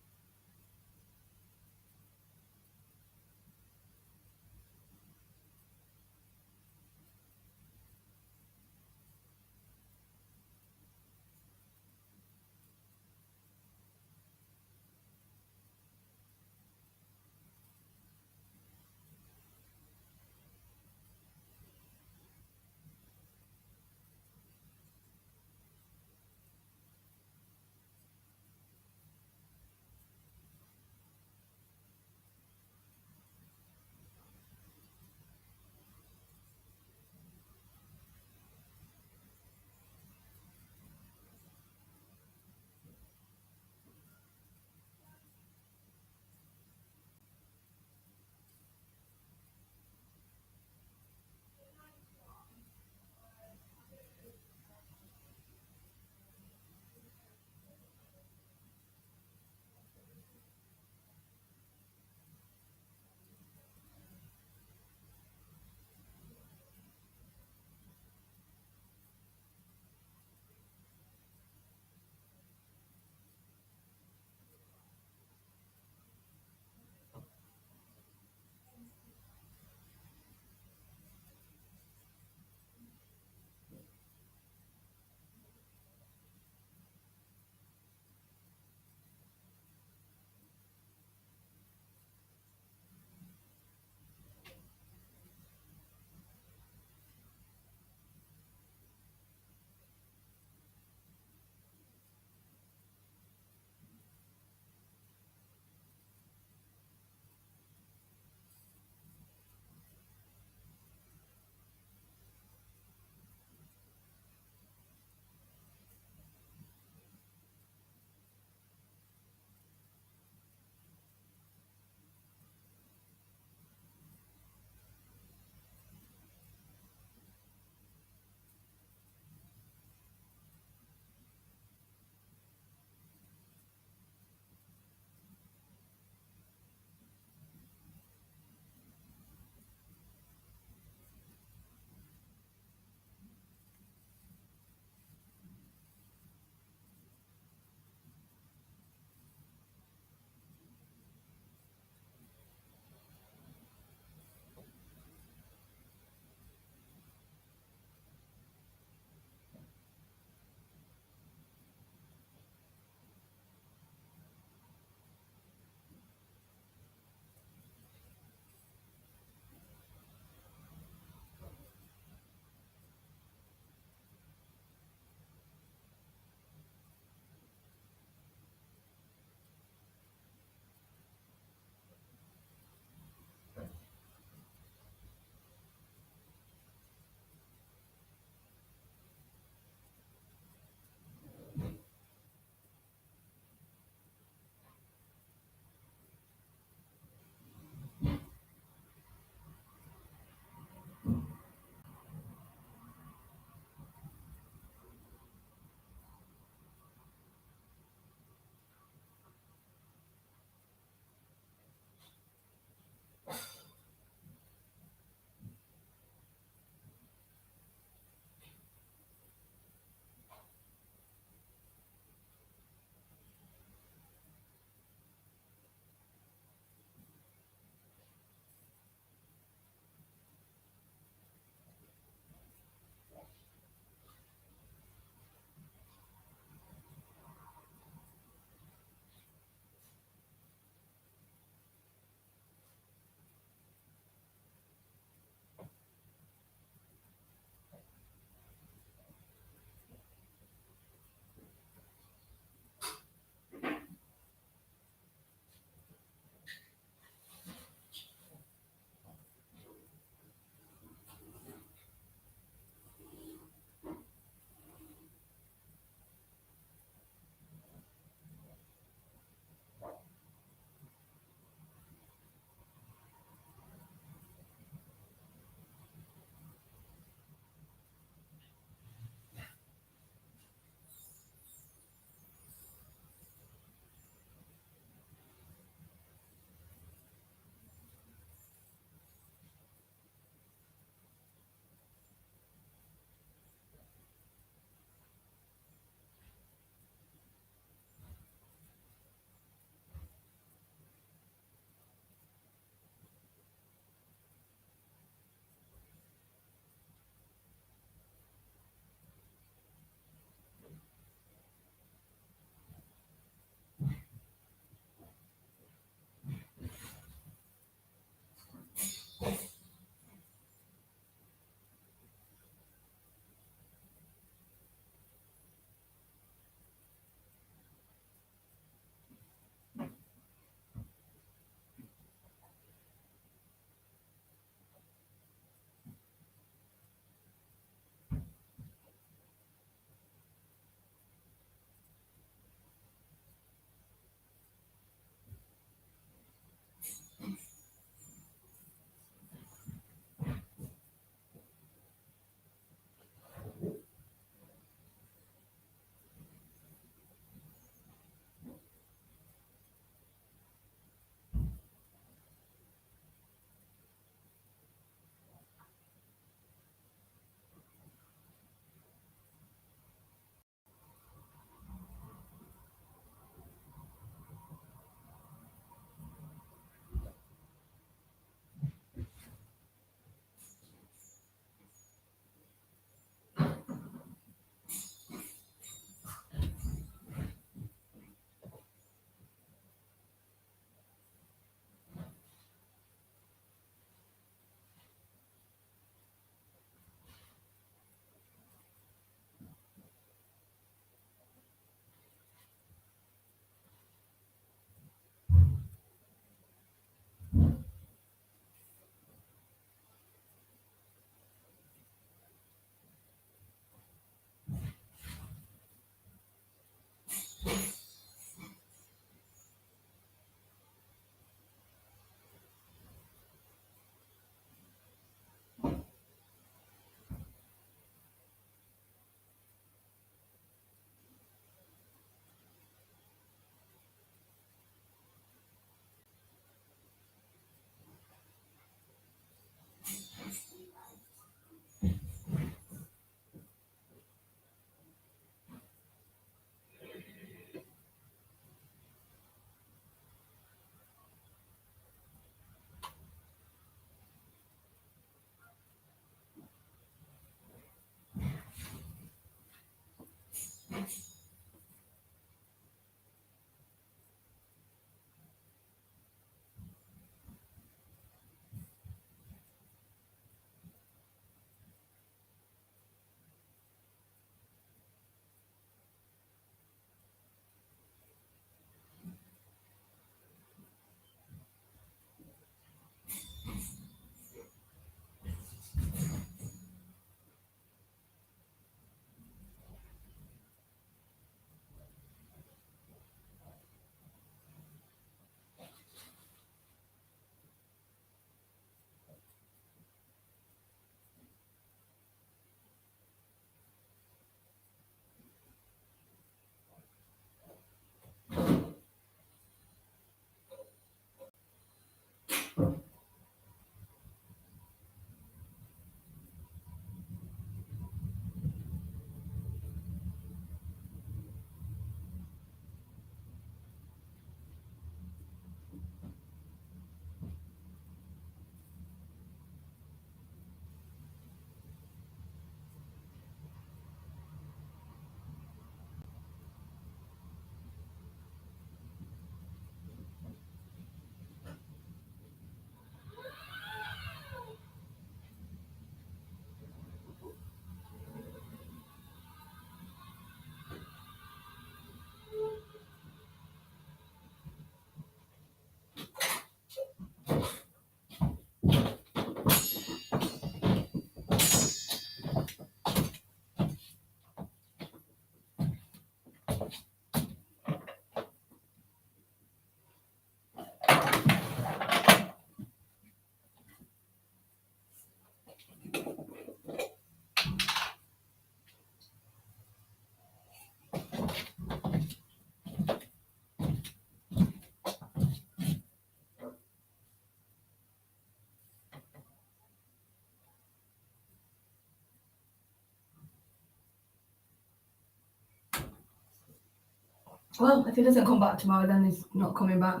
Well, if he doesn't come back tomorrow, then he's not coming back.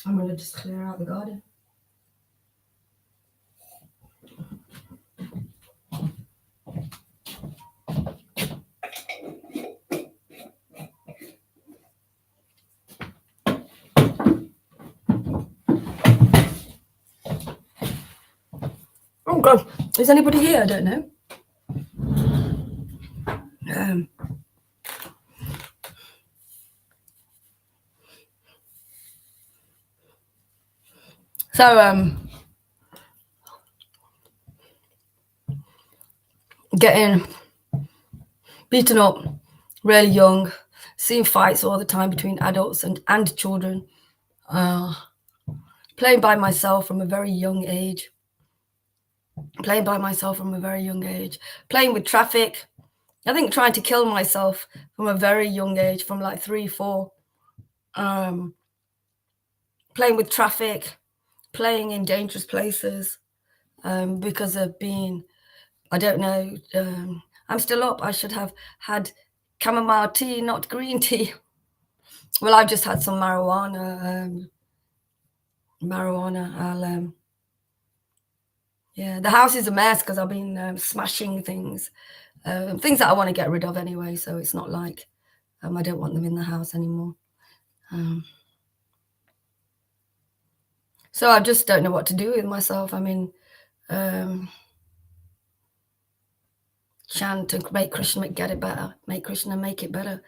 I'm going to just clear out the garden. Oh God, is anybody here? I don't know. So getting beaten up really young, seeing fights all the time between adults and children, playing by myself from a very young age, playing with traffic. I think trying to kill myself from a very young age, from like 3, 4, playing with traffic, playing in dangerous places, because of being, I don't know, I'm still up. I should have had chamomile tea, not green tea. Well, I've just had some marijuana. Yeah, the house is a mess because I've been smashing things that I want to get rid of anyway, so it's not like I don't want them in the house anymore. So I just don't know what to do with myself. I mean, chant and make Krishna get it better, make Krishna make it better.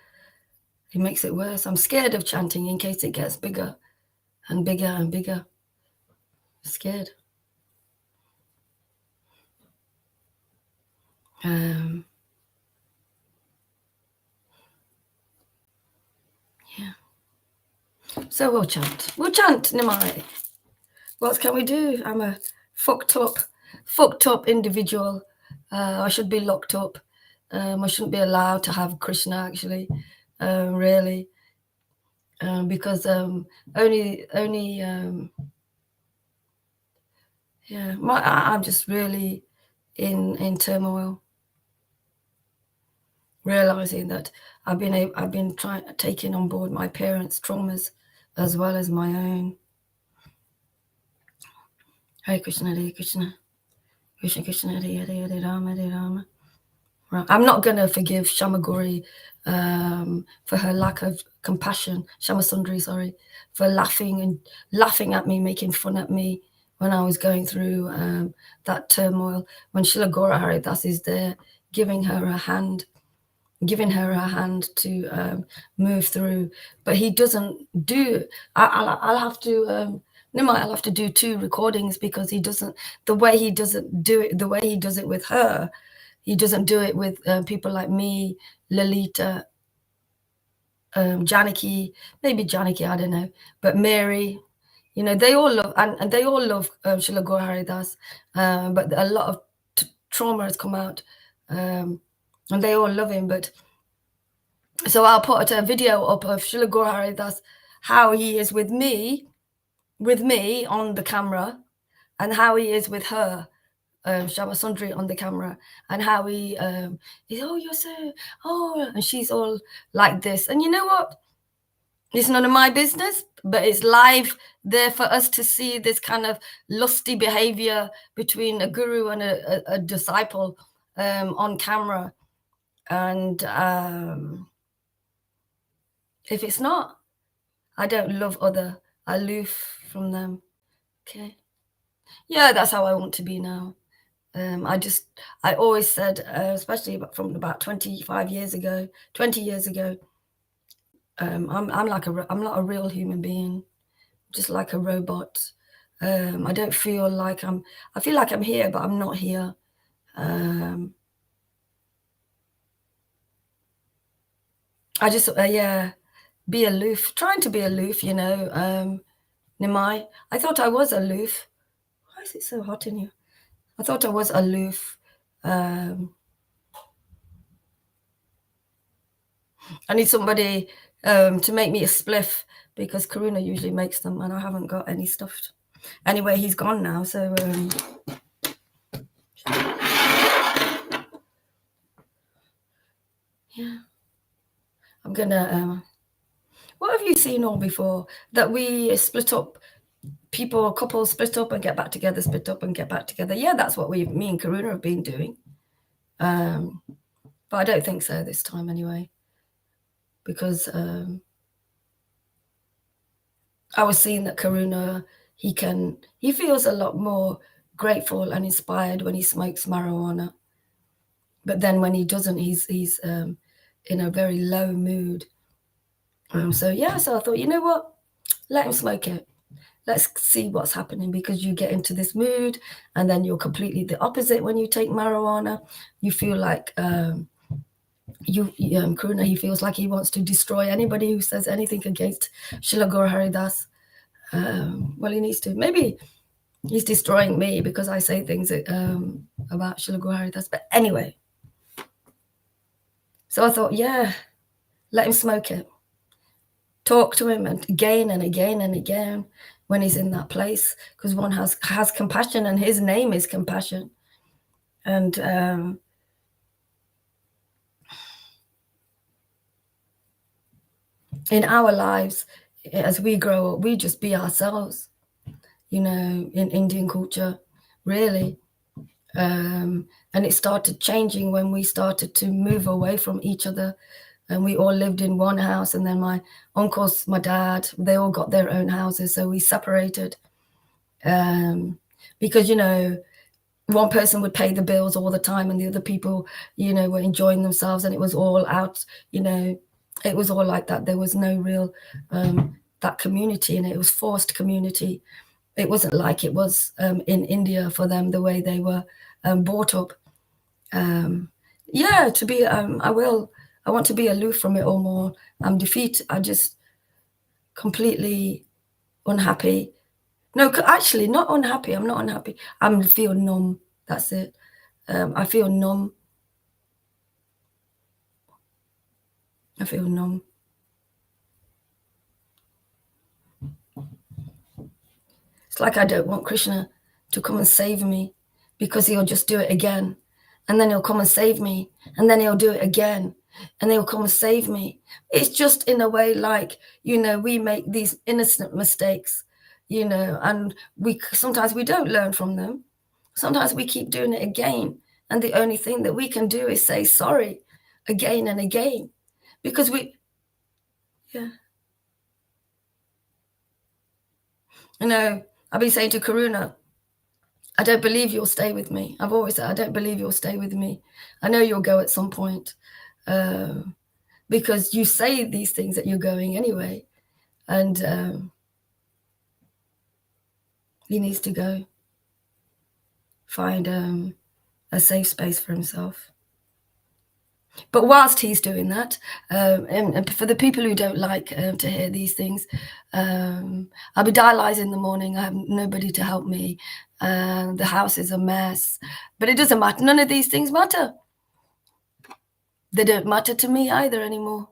He makes it worse. I'm scared of chanting in case it gets bigger and bigger and bigger. Scared. Yeah. So we'll chant. Nimai. What can we do? I'm a fucked up individual. I should be locked up. I shouldn't be allowed to have Krishna, actually, really, because only yeah, I'm just really in turmoil, realizing that I've been taking on board my parents' traumas as well as my own. Hare Krishna, Hare Krishna, Krishna Krishna, Hare Hare, Hare Rama, Hare Rama, I'm not going to forgive Shamaguri for her lack of compassion, Shamasundari, sorry, for laughing at me, making fun at me when I was going through that turmoil. When Srila Gaura Haridas is there, giving her a hand to move through, but he doesn't do. I'll have to. Nimai, I'll have to do 2 recordings because he doesn't. The way he doesn't do it, the way he does it with her, he doesn't do it with people like me, Lalita, Janaki, maybe Janaki, I don't know, but Mary. You know, they all love, and they all love Srila Gaura Haridas, but a lot of trauma has come out, and they all love him. But so I'll put a video up of Srila Gaura Haridas, how he is with me on the camera, and how he is with her, Shama Sundari, on the camera, and how he is, oh, you're so, oh, and she's all like this. And you know what? It's none of my business, but it's live there for us to see this kind of lusty behavior between a guru and a disciple on camera. And if it's not, I don't love other, I aloof from them. Okay. Yeah, that's how I want to be now. I always said, especially from about 25 years ago, 20 years ago, I'm not a real human being, just like a robot. I don't feel like I feel like I'm here, but I'm not here. I just, be aloof, trying to be aloof, you know. Nimai, I thought I was aloof. Why is it so hot in here? I thought I was aloof. I need somebody to make me a spliff, because Karuna usually makes them, and I haven't got any stuff. Anyway, he's gone now, so yeah. I'm gonna. What have you seen all before? That we split up, couples split up and get back together, split up and get back together. Yeah, that's what me and Karuna have been doing. But I don't think so this time anyway, because I was seeing that Karuna, he feels a lot more grateful and inspired when he smokes marijuana. But then when he doesn't, he's in a very low mood. So I thought, you know what? Let him smoke it. Let's see what's happening, because you get into this mood and then you're completely the opposite when you take marijuana. You feel like Karuna, he feels like he wants to destroy anybody who says anything against Srila Gaura Haridas. Well, he needs to. Maybe he's destroying me because I say things about Srila Gaura Haridas. But anyway, so I thought, let him smoke it. Talk to him again and again and again when he's in that place, because one has compassion, and his name is compassion. And in our lives, as we grow up, we just be ourselves, you know, in Indian culture, really. And it started changing when we started to move away from each other, and we all lived in one house. And then my uncles, my dad, they all got their own houses, so we separated, because, you know, one person would pay the bills all the time and the other people, you know, were enjoying themselves, and it was all out, you know, it was all like that. There was no real that community, and it was forced community. It wasn't like it was in India for them, the way they were brought up. To be, I want to be aloof from it all more. I'm defeated. I just completely unhappy. No, actually, not unhappy. I'm not unhappy. I feel numb. That's it. I feel numb. I feel numb. It's like I don't want Krishna to come and save me, because he'll just do it again. And then he'll come and save me. And then he'll do it again. And he'll come and save me. It's just in a way like, you know, we make these innocent mistakes, you know, and sometimes we don't learn from them. Sometimes we keep doing it again And the only thing that we can do is say sorry again and again, because I've been saying to Karuna, I don't believe you'll stay with me. I've always said, I don't believe you'll stay with me. I know you'll go at some point, because you say these things that you're going anyway. And he needs to go find a safe space for himself. But whilst he's doing that, and for the people who don't like to hear these things, I'll be dialyzed in the morning. I have nobody to help me. The house is a mess. But it doesn't matter. None of these things matter. They don't matter to me either anymore.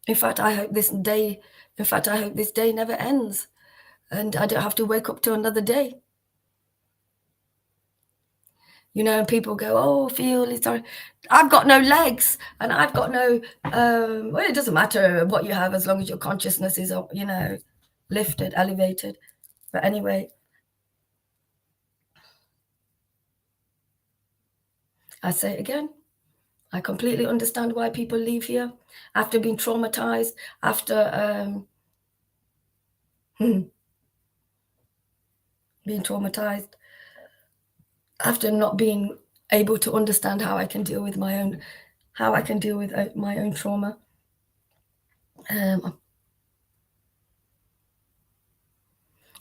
In fact, I hope this day never ends, and I don't have to wake up to another day. And people go, oh, feel sorry. I've got no legs, and I've got no, well, it doesn't matter what you have as long as your consciousness is, lifted, elevated. But anyway, I say it again. I completely understand why people leave here after being traumatized, after being traumatized, after not being able to understand how I can deal with my own trauma.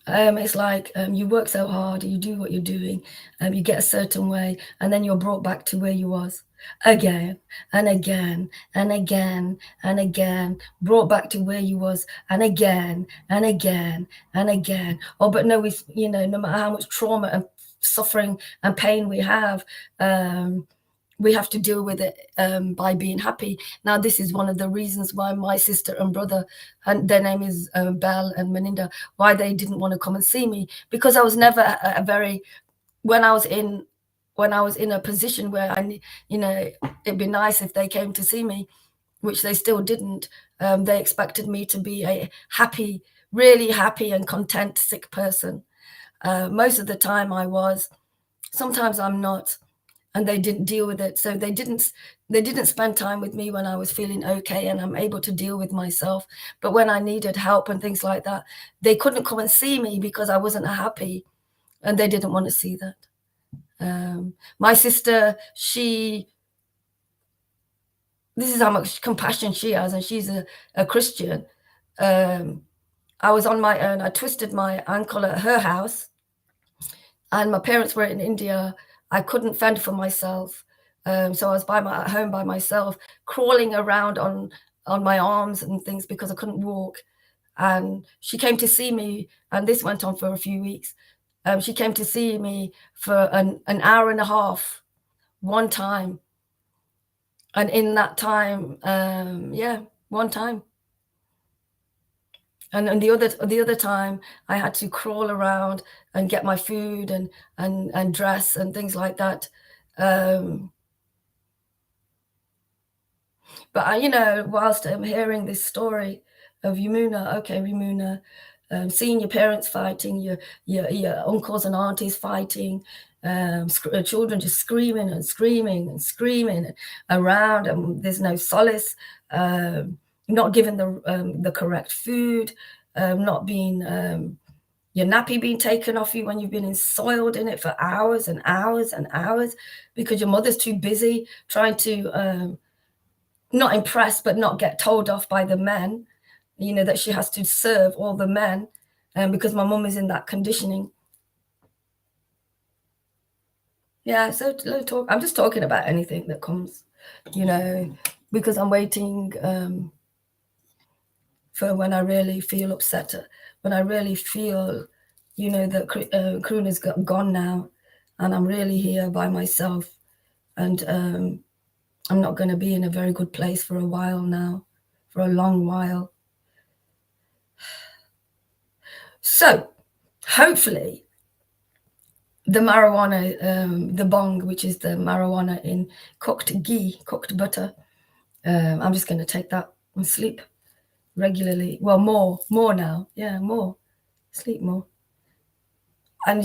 It's like you work so hard, you do what you're doing, you get a certain way, and then you're brought back to where you was again and again and again and again, brought back to where you was, and again and again and again. Oh, but no, no matter how much trauma and suffering and pain we have to deal with it by being happy. Now, this is one of the reasons why my sister and brother, and their name is Belle and Melinda, why they didn't want to come and see me, because I was never when I was in a position where it'd be nice if they came to see me, which they still didn't. They expected me to be a happy, really happy and content sick person. Most of the time I was. Sometimes I'm not. And they didn't deal with it. So they didn't spend time with me when I was feeling okay and I'm able to deal with myself. But when I needed help and things like that, they couldn't come and see me because I wasn't happy, and they didn't want to see that. My sister, this is how much compassion she has, and she's a Christian. I was on my own. I twisted my ankle at her house, and my parents were in India. I couldn't fend for myself. So I was at home by myself, crawling around on my arms and things because I couldn't walk. And she came to see me, and this went on for a few weeks. She came to see me for an hour and a half, one time. And in that time, one time. And the other time, I had to crawl around and get my food and dress and things like that. But whilst I'm hearing this story of Yamuna, seeing your parents fighting, your uncles and aunties fighting, children just screaming and screaming and screaming around, and there's no solace. Not given the correct food, not being your nappy being taken off you when you've been soiled in it for hours and hours and hours because your mother's too busy trying to not impress but not get told off by the men, that she has to serve all the men, because my mum is in that conditioning. Yeah, so I'm just talking about anything that comes, because I'm waiting for when I really feel upset, when I really feel, that Karuna's gone now, and I'm really here by myself, and I'm not going to be in a very good place for a while now, for a long while. So, hopefully, the marijuana, the bong, which is the marijuana in cooked ghee, cooked butter, I'm just going to take that and sleep regularly. Well, more now. Yeah, more. Sleep more. And,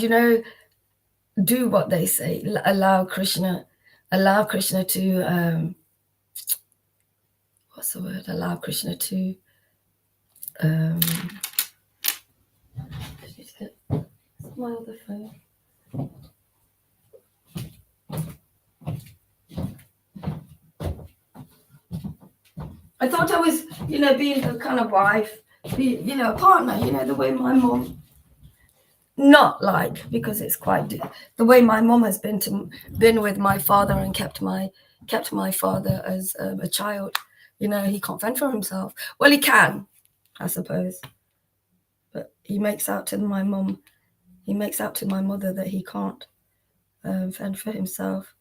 do what they say. Allow Krishna to, what's the word? Allow Krishna to, my other phone. I thought I was, being the kind of wife, a partner, the way my mom, not like, because it's quite the way my mom has been with my father and kept my father as a child. He can't fend for himself. Well, he can, I suppose, but he makes out to my mom. He makes out to my mother that he can't fend for himself.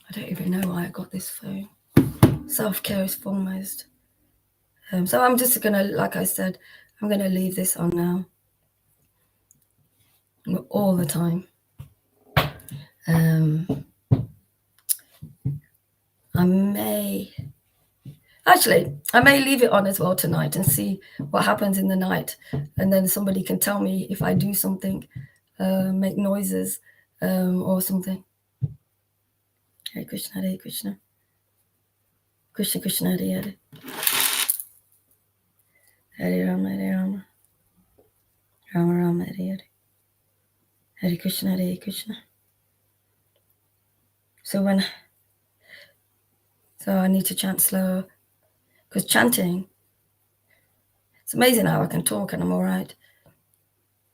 I don't even know why I got this phone. Self-care is foremost. So I'm just gonna, like I said, I'm gonna leave this on now. All the time. I may leave it on as well tonight and see what happens in the night, and then somebody can tell me if I do something, make noises, or something. Hare Krishna, Hare Krishna, Krishna Krishna, Hare Hare, Hare Rama, Hare Rama, Rama Rama, Hare Hare, Hare Krishna, Hare Krishna. So I need to chant slower, because chanting, it's amazing how I can talk and I'm all right.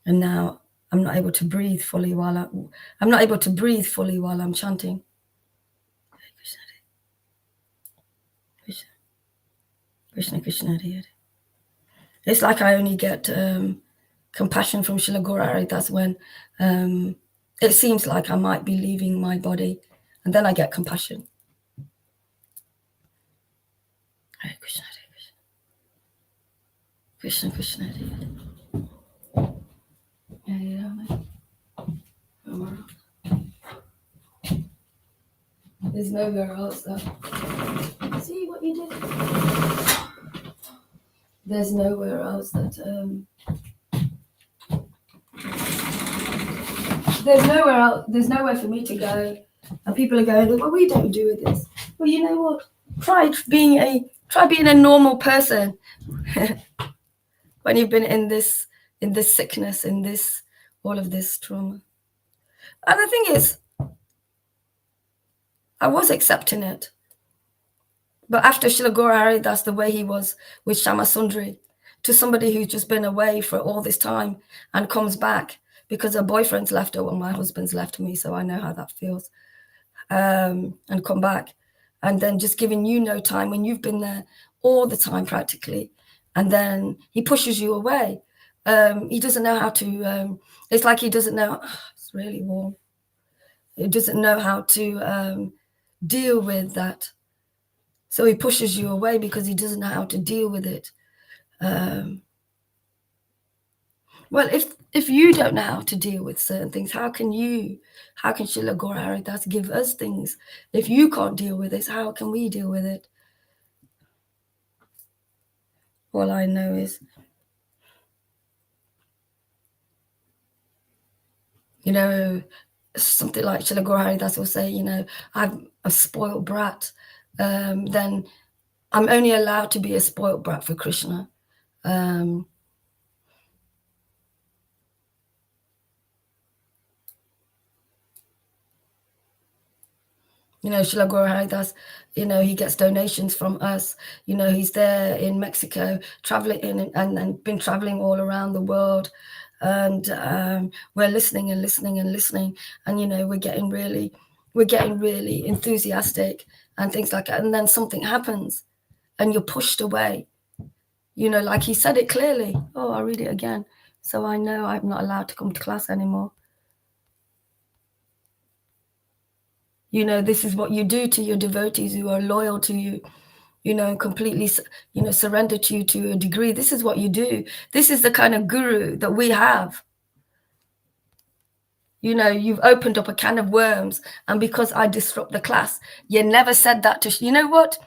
And now I'm not able to breathe fully while I'm chanting. Krishna, Krishna, Krishna, Hare Hare. It's like I only get compassion from Srila Guru Haridas when it seems like I might be leaving my body, and then I get compassion. Hare Krishna, Hare Krishna, Krishna, Krishna, Hare Hare. Hare Rama, Rama Rama. There's nowhere else though. See what you did? There's nowhere else that there's nowhere for me to go. And people are going, well, we don't do this. Well, you know what? Try being a normal person when you've been in this sickness, in this all of this trauma. And the thing is, I was accepting it. But after Srila Guru Haridas, the way he was with Shama Sundari, to somebody who's just been away for all this time and comes back because her boyfriend's left her, well, my husband's left me, so I know how that feels, and come back, and then just giving you no time when you've been there all the time practically, and then he pushes you away. He doesn't know how to, it's like he doesn't know, it's really warm. He doesn't know how to deal with that. So he pushes you away because he doesn't know how to deal with it. Well, if you don't know how to deal with certain things, how can Srila Guru Haridas give us things? If you can't deal with it, how can we deal with it? All I know is, something like Srila Guru Haridas will say, I'm a spoiled brat. Then I'm only allowed to be a spoiled brat for Krishna. Srila Guru Haridas, he gets donations from us. He's there in Mexico, traveling and been traveling all around the world. And we're listening and listening and listening. And, we're getting really enthusiastic and things like that. And then something happens and you're pushed away. Like he said it clearly. Oh, I'll read it again. So I know I'm not allowed to come to class anymore. This is what you do to your devotees who are loyal to you, completely, surrender to you to a degree. This is what you do. This is the kind of guru that we have. You've opened up a can of worms, and because I disrupt the class, you never said that to, you know what?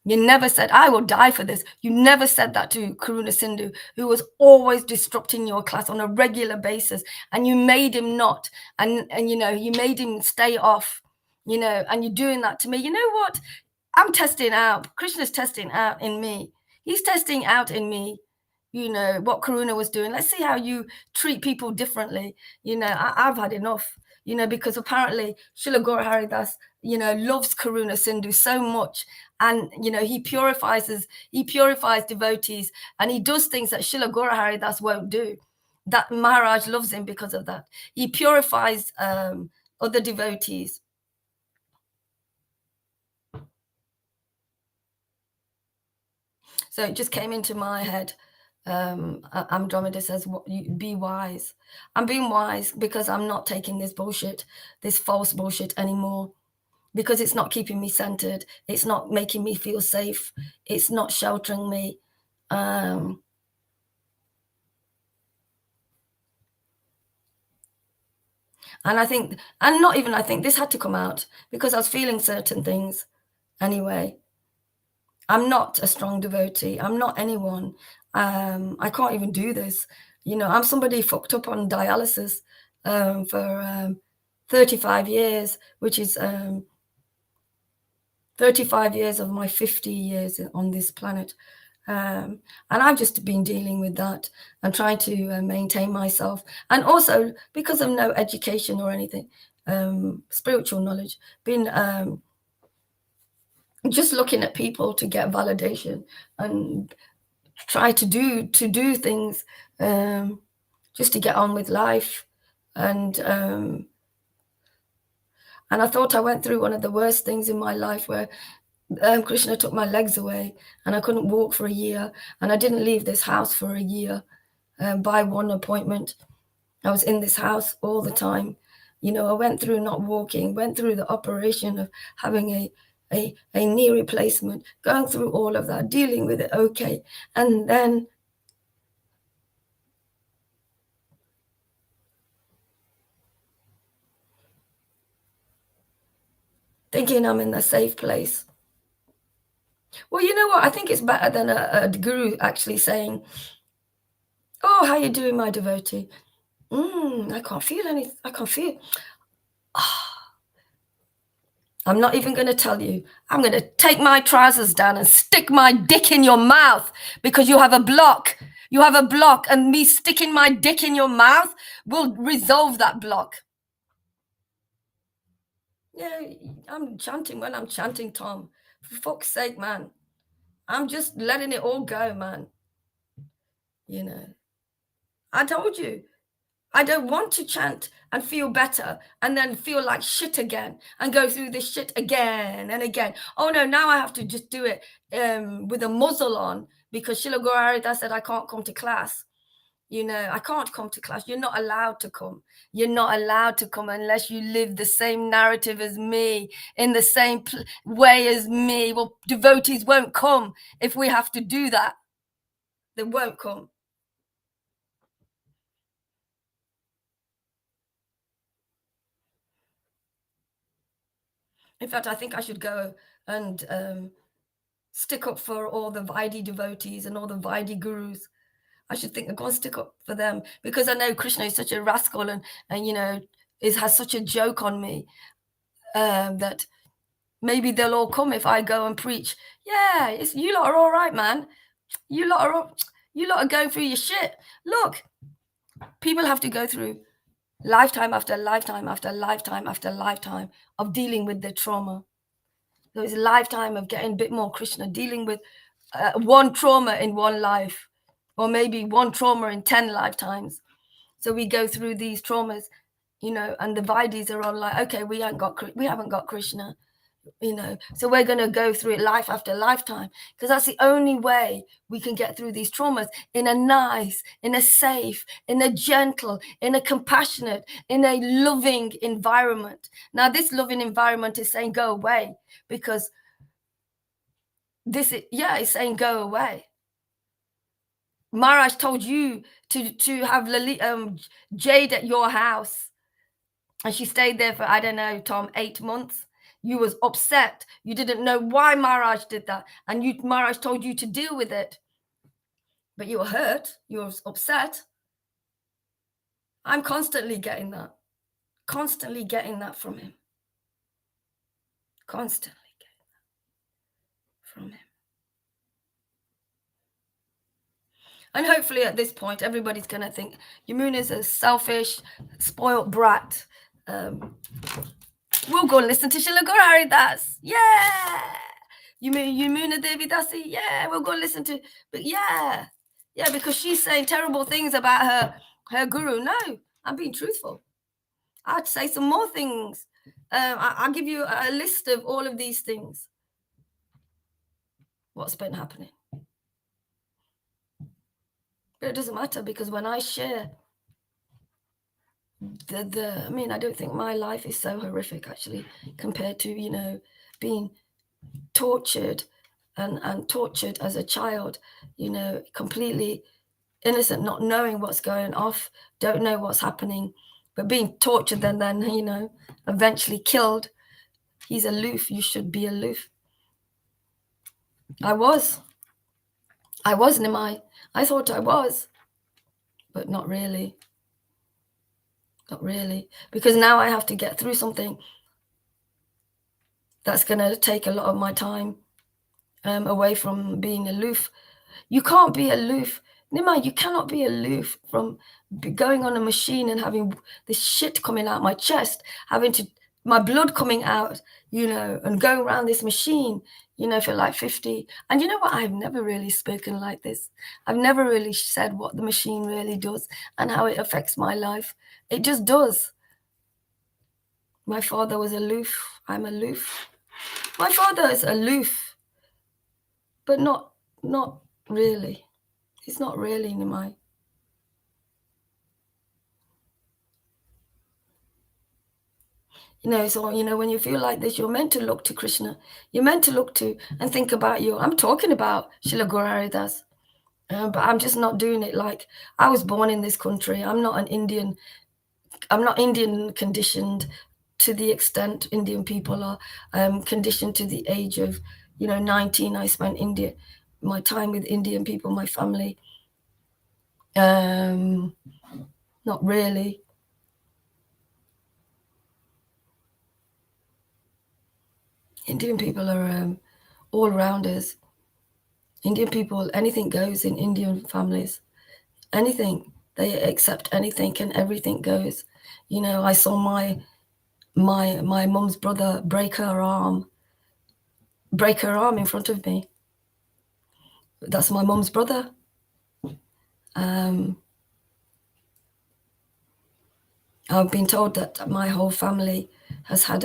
You never said, I will die for this. You never said that to Karuna Sindhu, who was always disrupting your class on a regular basis, and you made him not, and you made him stay off, and you're doing that to me. You know what? I'm testing out. Krishna's testing out in me. He's testing out in me, what Karuna was doing. Let's see how you treat people differently. I've had enough, because apparently Srila Gaura Haridas, loves Karuna Sindhu so much. And, he purifies devotees, and he does things that Srila Gaura Haridas won't do. That Maharaj loves him because of that. He purifies other devotees. So it just came into my head. Andromeda says, be wise. I'm being wise because I'm not taking this bullshit, this false bullshit anymore, because it's not keeping me centered. It's not making me feel safe. It's not sheltering me. And I think, and not even I think, this had to come out because I was feeling certain things anyway. I'm not a strong devotee. I'm not anyone. I can't even do this. I'm somebody fucked up on dialysis for 35 years, which is 35 years of my 50 years on this planet. And I've just been dealing with that and trying to maintain myself. And also, because of no education or anything, spiritual knowledge, been just looking at people to get validation and try to do things just to get on with life. And I thought I went through one of the worst things in my life where Krishna took my legs away and I couldn't walk for a year, and I didn't leave this house for a year by one appointment. I was in this house all the time. I went through not walking, went through the operation of having a knee replacement, going through all of that, dealing with it, okay. And then thinking I'm in a safe place. Well, you know what? I think it's better than a guru actually saying, oh, how you doing, my devotee? I can't feel anything. I can't feel. I'm not even going to tell you. I'm going to take my trousers down and stick my dick in your mouth because you have a block. You have a block, and me sticking my dick in your mouth will resolve that block. Yeah, I'm chanting when I'm chanting, Tom. For fuck's sake, man. I'm just letting it all go, man. I told you. I don't want to chant and feel better and then feel like shit again and go through this shit again and again. Oh no, now I have to just do it with a muzzle on because Srila Gaura Haridas said I can't come to class. I can't come to class. You're not allowed to come. You're not allowed to come unless you live the same narrative as me, in the same way as me. Well, devotees won't come if we have to do that. They won't come. In fact, I think I should go and stick up for all the Vaidhi devotees and all the Vaidhi gurus. I should think, go and stick up for them because I know Krishna is such a rascal and has such a joke on me that maybe they'll all come if I go and preach. Yeah, you lot are all right, man. You lot are going through your shit. Look, people have to go through lifetime after lifetime after lifetime after lifetime of dealing with their trauma. There is a lifetime of getting a bit more Krishna, dealing with one trauma in one life, or maybe one trauma in 10 lifetimes. So we go through these traumas, and the Vaidhis are all like, okay, we haven't got Krishna. So we're going to go through it life after lifetime, because that's the only way we can get through these traumas, in a nice, in a safe, in a gentle, in a compassionate, in a loving environment. Now, this loving environment is saying go away, because it's saying go away. Maharaj told you to have Jade at your house, and she stayed there for, I don't know, Tom, 8 months. You was upset. You didn't know why Maharaj did that, and Maharaj told you to deal with it. But you were hurt. You were upset. I'm constantly getting that from him. Constantly getting that from him. And hopefully at this point, everybody's going to think Yamuna's a selfish, spoiled brat. We'll go and listen to Srila Guru Haridas. Yeah. Yamuna Devi Dasi. Yeah, we'll go listen to. But yeah, because she's saying terrible things about her guru. No, I'm being truthful. I'd say some more things. I'll give you a list of all of these things. What's been happening? But it doesn't matter, because when I share I mean, I don't think my life is so horrific, actually, compared to, being tortured and tortured as a child, completely innocent, not knowing what's going off, don't know what's happening, but being tortured and then, eventually killed. He's aloof. You should be aloof. I was, Nimai. I thought I was, but not really. Not really. Because now I have to get through something that's going to take a lot of my time away from being aloof. You can't be aloof. Nimai, you cannot be aloof from going on a machine and having this shit coming out my chest, my blood coming out, and going around this machine, for like 50. And you know what? I've never really spoken like this. I've never really said what the machine really does and how it affects my life. It just does. My father was aloof. I'm aloof. My father is aloof, but not really. He's not really, Nimai. So, when you feel like this, you're meant to look to Krishna. You're meant to look to and think about you. I'm talking about Srila Guru Haridas, but I'm just not doing it like I was born in this country. I'm not Indian conditioned to the extent Indian people are conditioned to the age of, 19. I spent my time with Indian people, my family. Not really. Indian people are all-rounders. Indian people, anything goes in Indian families. Anything. They accept anything and everything goes. I saw my mum's brother break her arm in front of me. That's my mum's brother. I've been told that my whole family has had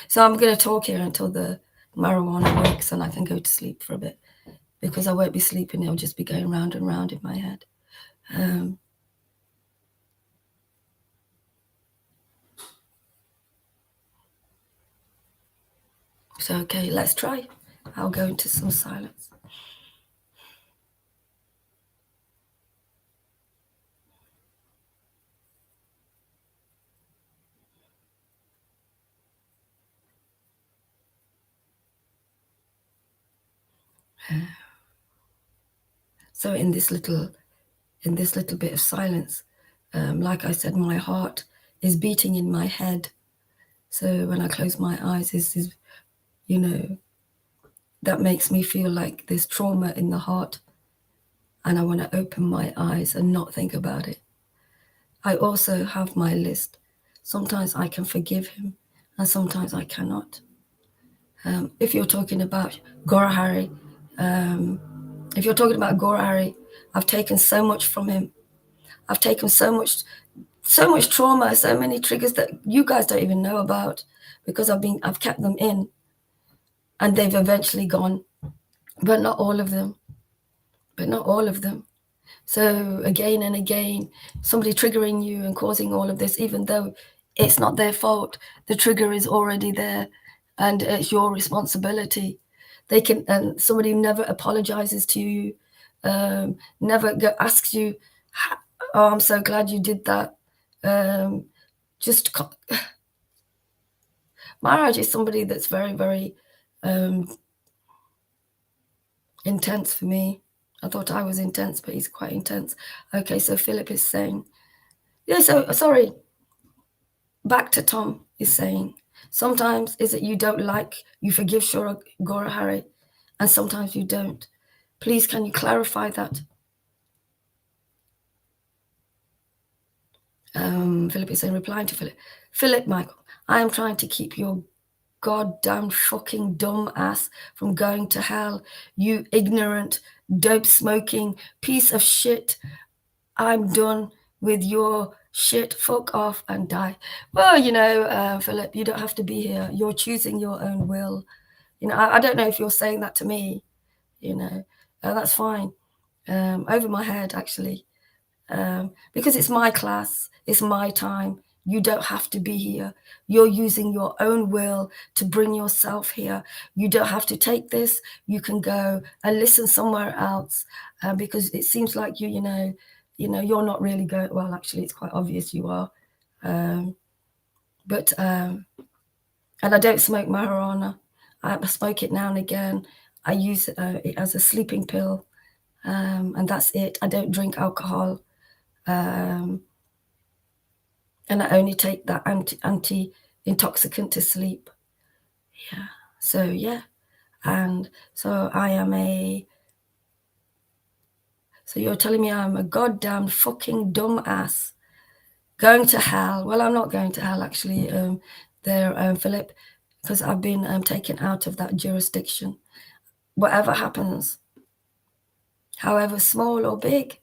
so I'm going to talk here until the marijuana works and I can go to sleep for a bit, because I won't be sleeping. It'll just be going round and round in my head. So, okay, let's try. I'll go into some silence. So in this little bit of silence, like I said, my heart is beating in my head. So when I close my eyes, that makes me feel like there's trauma in the heart, and I want to open my eyes and not think about it. I also have my list. Sometimes I can forgive him, and sometimes I cannot. If you're talking about Guru Hari, I've taken so much from him. I've taken so much so much trauma, so many triggers that you guys don't even know about, because I've kept them in, and they've eventually gone, but not all of them. So again and again, somebody triggering you and causing all of this, even though it's not their fault, the trigger is already there, and it's your responsibility. They can, and somebody never apologizes to you, never asks you, "Oh, I'm so glad you did that." Just Maharaj is somebody that's very, very intense for me. I thought I was intense, but he's quite intense. Okay, so Philip is saying, yeah, so sorry. Back to Tom is saying, sometimes is it you don't like, you forgive Shura Gorahari, and sometimes you don't. Please, can you clarify that? Philip is saying, replying to Philip. Philip, Michael, I am trying to keep your goddamn fucking dumb ass from going to hell. You ignorant, dope smoking piece of shit. I'm done with your shit. Fuck off and die. Well, Philip, you don't have to be here. You're choosing your own will. I don't know if you're saying that to me, that's fine. Over my head, actually. Because it's my class, it's my time. You don't have to be here. You're using your own will to bring yourself here. You don't have to take this. You can go and listen somewhere else, because it seems like you're not really going. Well, actually, it's quite obvious you are. And I don't smoke marijuana. I smoke it now and again. I use it as a sleeping pill, and that's it. I don't drink alcohol. And I only take that anti-intoxicant to sleep. Yeah. So, yeah. And so so you're telling me I'm a goddamn fucking dumbass going to hell. Well, I'm not going to hell, actually, Philip, because I've been taken out of that jurisdiction. Whatever happens, however small or big,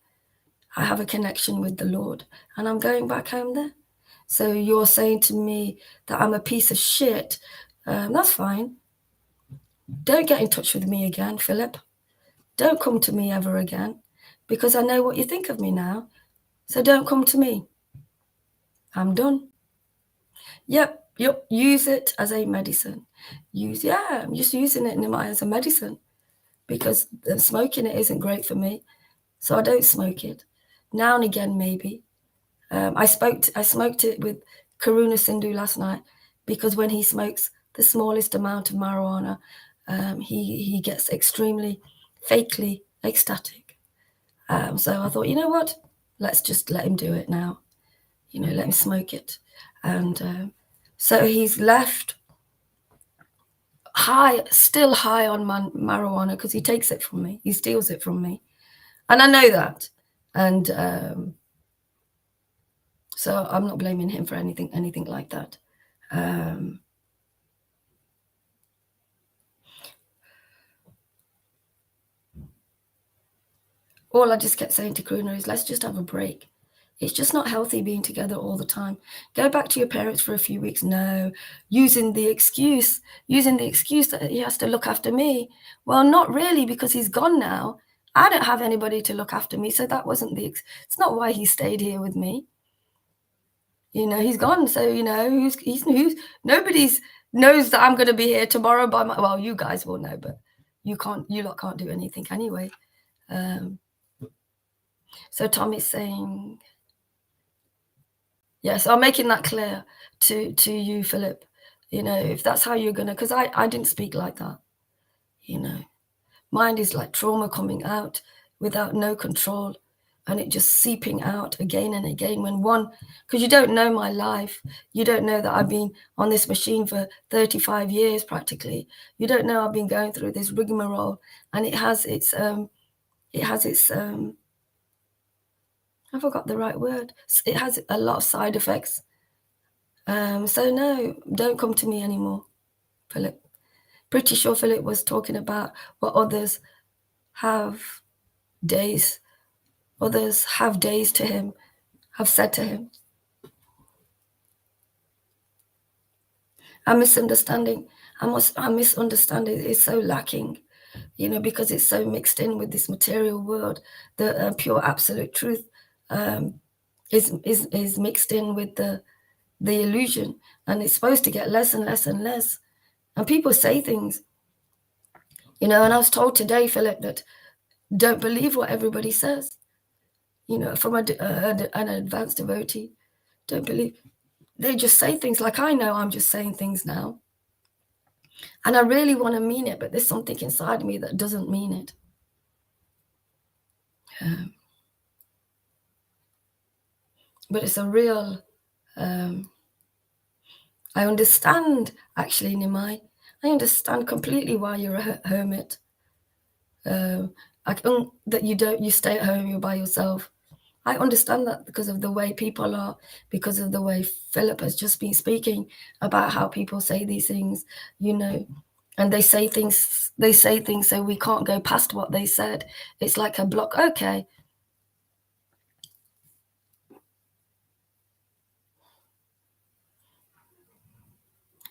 I have a connection with the Lord, and I'm going back home there. So you're saying to me that I'm a piece of shit. That's fine. Don't get in touch with me again, Philip. Don't come to me ever again, because I know what you think of me now. So don't come to me. I'm done. Yep. Use it as a medicine. I'm just using it as a medicine, because smoking it isn't great for me. So I don't smoke it. Now and again, maybe. I smoked it with Karuna Sindhu last night, because when he smokes the smallest amount of marijuana, he gets extremely fakely ecstatic. So I thought, you know what? Let's just let him do it now. Let him smoke it. And so he's left still high on marijuana, because he takes it from me. He steals it from me. And I know that. And so I'm not blaming him for anything like that. All I just kept saying to Karuna is, let's just have a break. It's just not healthy being together all the time. Go back to your parents for a few weeks. No, using the excuse that he has to look after me. Well, not really, because he's gone now. I don't have anybody to look after me, so that wasn't it's not why he stayed here with me. He's gone, so who's nobody's knows that I'm going to be here tomorrow well, you guys will know, but you lot can't do anything anyway. So Tom is saying, yes, I'm making that clear to you, Philip. If that's how you're gonna, because I didn't speak like that. Mind is like trauma coming out without no control, and it just seeping out again and again. Because you don't know my life, you don't know that I've been on this machine for 35 years practically. You don't know I've been going through this rigmarole, and it has its I forgot the right word. It has a lot of side effects. So no, don't come to me anymore, Philip. Pretty sure Philip was talking about what others have days to him, have said to him. Our misunderstanding, our misunderstanding is so lacking, because it's so mixed in with this material world. The pure absolute truth is mixed in with the illusion, and it's supposed to get less and less and less. And people say things, and I was told today, Philip, that don't believe what everybody says. From an advanced devotee, don't believe. They just say things like, I know I'm just saying things now, and I really want to mean it, but there's something inside me that doesn't mean it. But it's a real, I understand, actually, Nimai. I understand completely why you're a hermit. That you stay at home, you're by yourself. I understand that because of the way people are, because of the way Philip has just been speaking about how people say these things, and they say things so we can't go past what they said. It's like a block. Okay.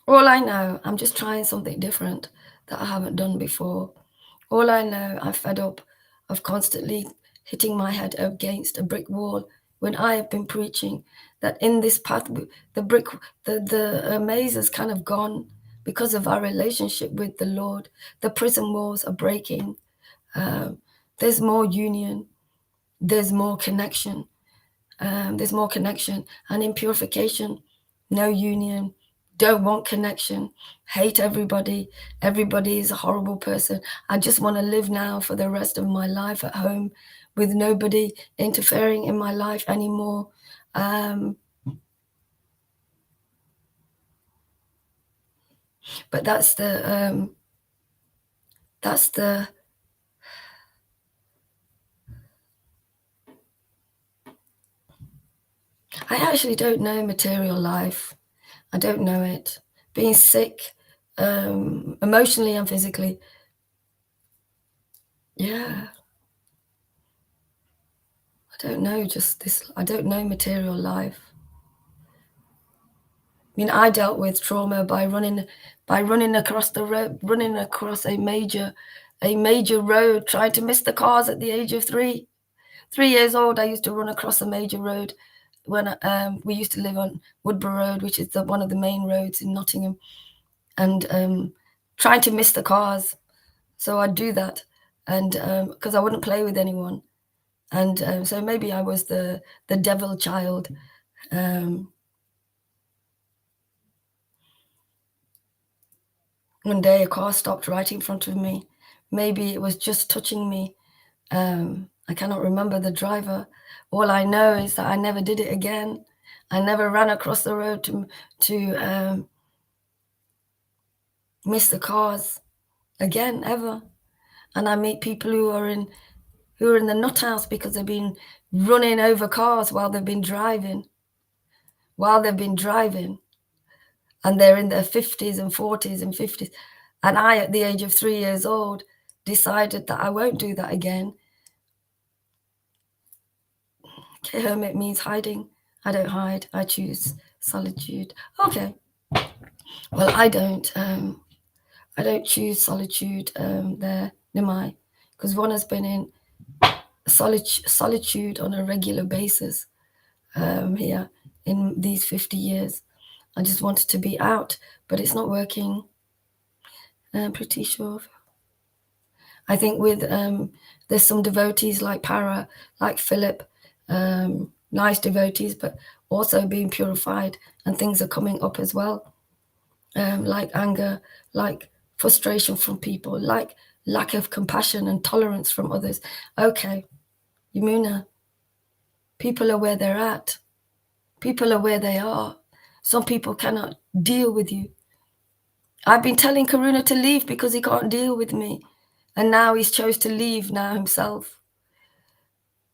All I know, I'm just trying something different that I haven't done before. All I know, I'm fed up of constantly hitting my head against a brick wall when I have been preaching that in this path, the maze has kind of gone because of our relationship with the Lord. The prison walls are breaking. There's more union. There's more connection. There's more connection. And in purification, no union, don't want connection, hate everybody. Everybody is a horrible person. I just want to live now for the rest of my life at home with nobody interfering in my life anymore. But that's the I actually don't know material life. I don't know it. Being sick, emotionally and physically. Yeah. I don't know I don't know material life. I mean, I dealt with trauma by running across the road, running across a major road, trying to miss the cars at the age of 3 years old. I used to run across a major road when we used to live on Woodborough Road, which is one of the main roads in Nottingham, and trying to miss the cars. So I'd do that, and because I wouldn't play with anyone, and so maybe I was the devil child. One day a car stopped right in front of me. Maybe it was just touching me. I cannot remember the driver. All I know is that I never did it again. I never ran across the road to miss the cars again, ever. And I meet people who are in the nut house because they've been running over cars while they've been driving. And they're in their 50s and 40s and 50s. And I, at the age of 3 years old, decided that I won't do that again. Okay, hermit means hiding. I don't hide. I choose solitude. Okay. Well, I don't choose solitude there, Nimai, because one has been in solitude on a regular basis here in these 50 years. I just wanted to be out, but it's not working. I'm pretty sure. I think with there's some devotees like Para, like Philip, nice devotees, but also being purified, and things are coming up as well, like anger, like frustration from people, like lack of compassion and tolerance from others. Okay, Yamuna, people are where they're at. People are where they are. Some people cannot deal with you. I've been telling Karuna to leave because he can't deal with me. And now he's chose to leave now himself.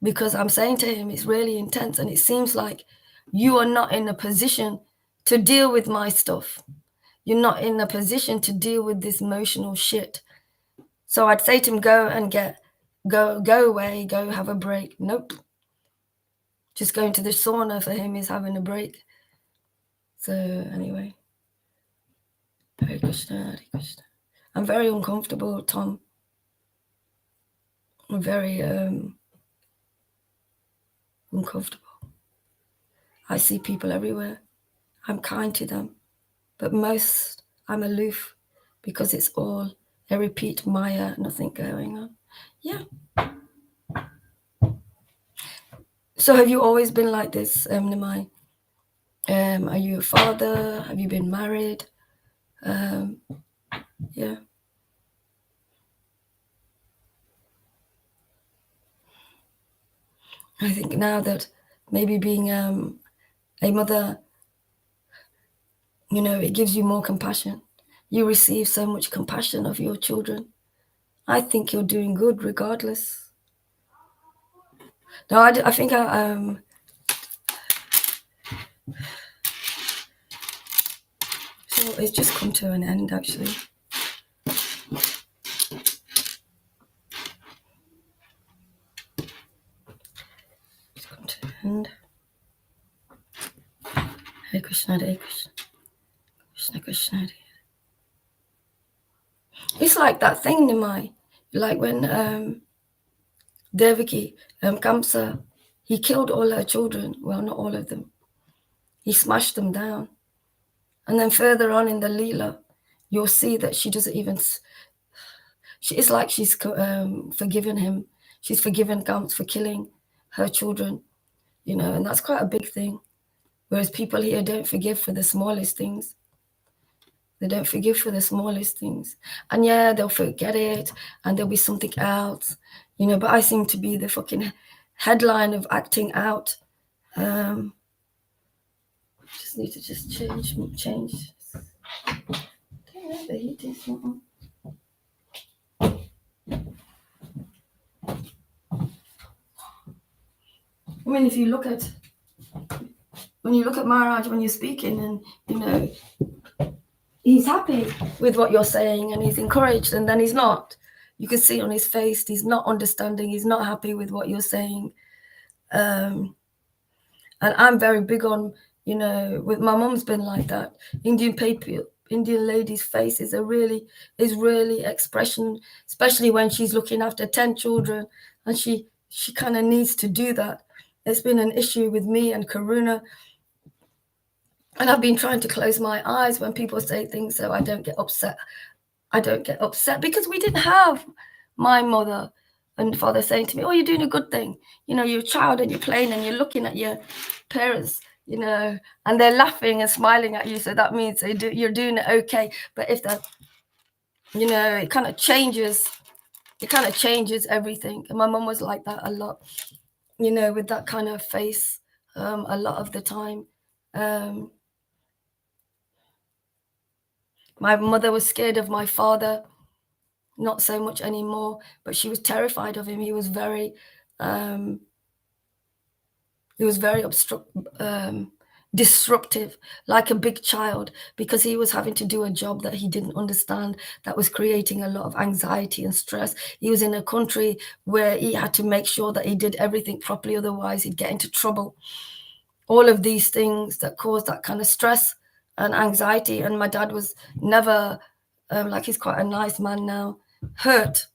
Because I'm saying to him, it's really intense. And it seems like you are not in a position to deal with my stuff. You're not in a position to deal with this emotional shit. So I'd say to him, go away, go have a break. Nope. Just going to the sauna for him is having a break. So anyway. Hare Krishna, Hare Krishna. I'm very uncomfortable, Tom. I'm very uncomfortable. I see people everywhere. I'm kind to them, but most I'm aloof because it's all a repeat Maya, nothing going on. Yeah. So have you always been like this, Nimai? Are you a father? Have you been married? Yeah. I think now that maybe being a mother, it gives you more compassion. You receive so much compassion of your children. I think you're doing good regardless. No, I think so it's just come to an end, actually. It's come to an end. Hare Krishna, Hare Krishna, Krishna Krishna, Hare. It's like that thing, Nimai. Like when Devaki, Kamsa, he killed all her children. Well, not all of them. He smashed them down. And then further on in the Leela, you'll see that she doesn't even... It's like she's forgiven him. She's forgiven Kams for killing her children, and that's quite a big thing. Whereas people here don't forgive for the smallest things. They don't forgive for the smallest things. And yeah, they'll forget it and there'll be something else, but I seem to be the fucking headline of acting out. Just need to change. I don't know, the heat is not on. I mean, if you look at, when you look at Maharaj, when you're speaking and, he's happy with what you're saying and he's encouraged, and then he's not. You can see on his face, he's not understanding, he's not happy with what you're saying. And I'm very big on, with my mum's been like that. Indian lady's face is really expression, especially when she's looking after 10 children and she kind of needs to do that. It's been an issue with me and Karuna. And I've been trying to close my eyes when people say things so I don't get upset. I don't get upset because we didn't have my mother and father saying to me, oh, you're doing a good thing. You're a child and you're playing and you're looking at your parents, and they're laughing and smiling at you. So that means you're doing it okay. But if that, it kind of changes everything. And my mom was like that a lot, with that kind of face a lot of the time. My mother was scared of my father, not so much anymore, but she was terrified of him. He was very disruptive, like a big child, because he was having to do a job that he didn't understand, that was creating a lot of anxiety and stress. He was in a country where he had to make sure that he did everything properly, otherwise he'd get into trouble. All of these things that caused that kind of stress and anxiety. And my dad was never, he's quite a nice man now, hurt,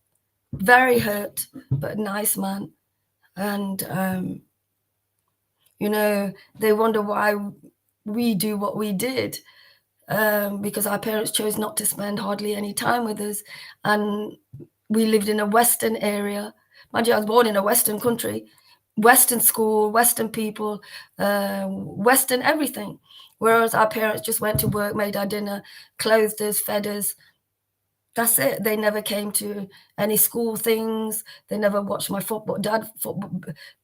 very hurt, but nice man. And, they wonder why we do what we did, because our parents chose not to spend hardly any time with us. And we lived in a Western area. Mind you, I was born in a Western country, Western school, Western people, Western everything. Whereas our parents just went to work, made our dinner, clothed us, fed us. That's it. They never came to any school things. They never watched my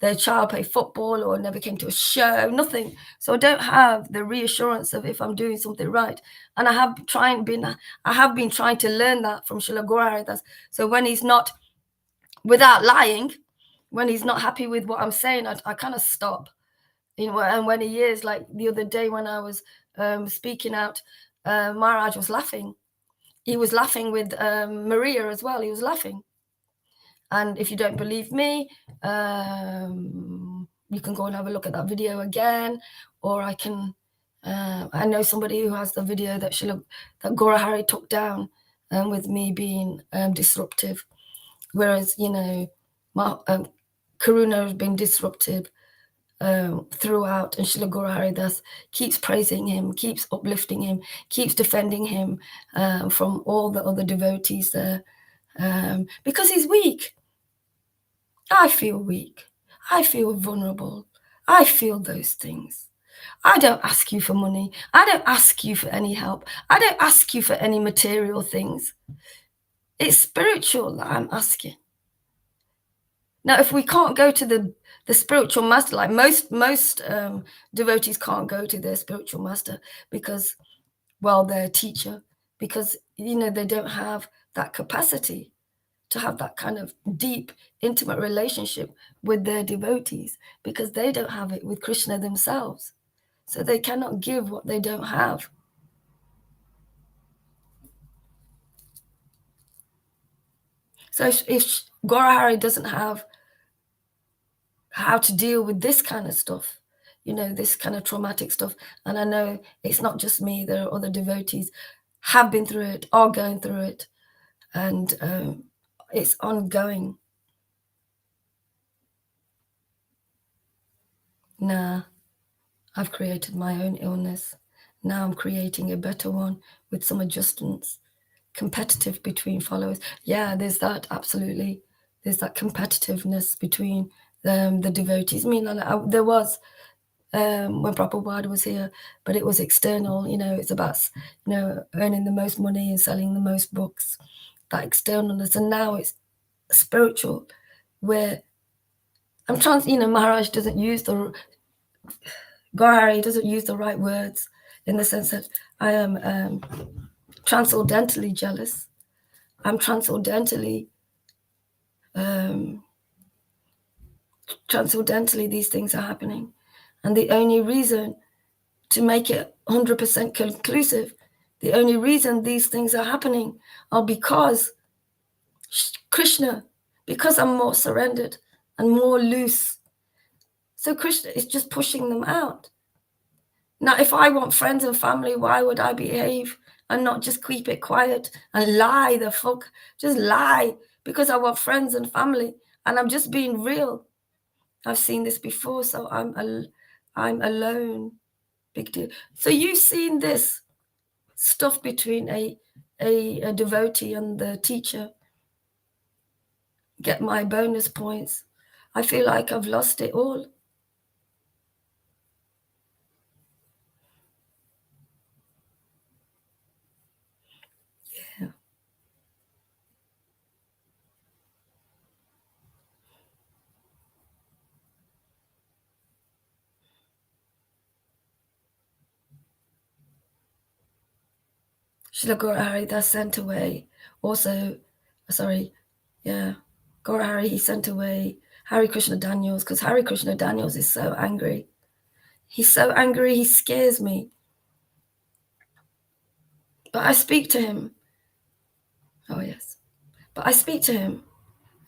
their child play football, or never came to a show, nothing. So I don't have the reassurance of if I'm doing something right. And I have been trying to learn that from Srila Gaura Haridas. So when he's not, without lying, when he's not happy with what I'm saying, I kind of stop. And when he is, like the other day when I was speaking out, Maharaj was laughing. He was laughing with Maria as well. He was laughing. And if you don't believe me, you can go and have a look at that video again, or I can I know somebody who has the video that Gora Hari took down with me being disruptive, whereas Karuna has been disruptive throughout, and Srila Guru Haridas keeps praising him, keeps uplifting him, keeps defending him from all the other devotees there, because he's weak. I feel weak. I feel vulnerable. I feel those things. I don't ask you for money. I don't ask you for any help. I don't ask you for any material things. It's spiritual that I'm asking. Now, if we can't go to the spiritual master, like most devotees can't go to their spiritual master because, well, their teacher, because they don't have that capacity to have that kind of deep, intimate relationship with their devotees, because they don't have it with Krishna themselves. So they cannot give what they don't have. So if Gaurahari doesn't have how to deal with this kind of stuff, this kind of traumatic stuff, and I know it's not just me, there are other devotees have been through it, are going through it, and it's ongoing. Nah, I've created my own illness. Now I'm creating a better one with some adjustments. Competitive between followers. Yeah, there's that, absolutely. There's that competitiveness between the devotees. I mean, there was when Prabhupada was here, but it was external. It's about earning the most money and selling the most books. That externalness, and now it's spiritual, where I'm Maharaj doesn't use Gaurahari doesn't use the right words, in the sense that I am transcendentally jealous. I'm transcendentally these things are happening, and the only reason to make it 100% conclusive, the only reason these things are happening are because Krishna, because I'm more surrendered and more loose. So Krishna is just pushing them out. Now, if I want friends and family, why would I behave and not just keep it quiet and lie the fuck? Just lie because I want friends and family, and I'm just being real. I've seen this before, so I'm alone. Big deal. So you've seen this stuff between a devotee and the teacher. Get my bonus points. I feel like I've lost it all. Yeah. Srila Gaurahari, that's sent away. Also, sorry, yeah, Gaurahari, he sent away Hari Krishna Daniels, because Hari Krishna Daniels is so angry. He's so angry, he scares me. But I speak to him. Oh, yes. But I speak to him,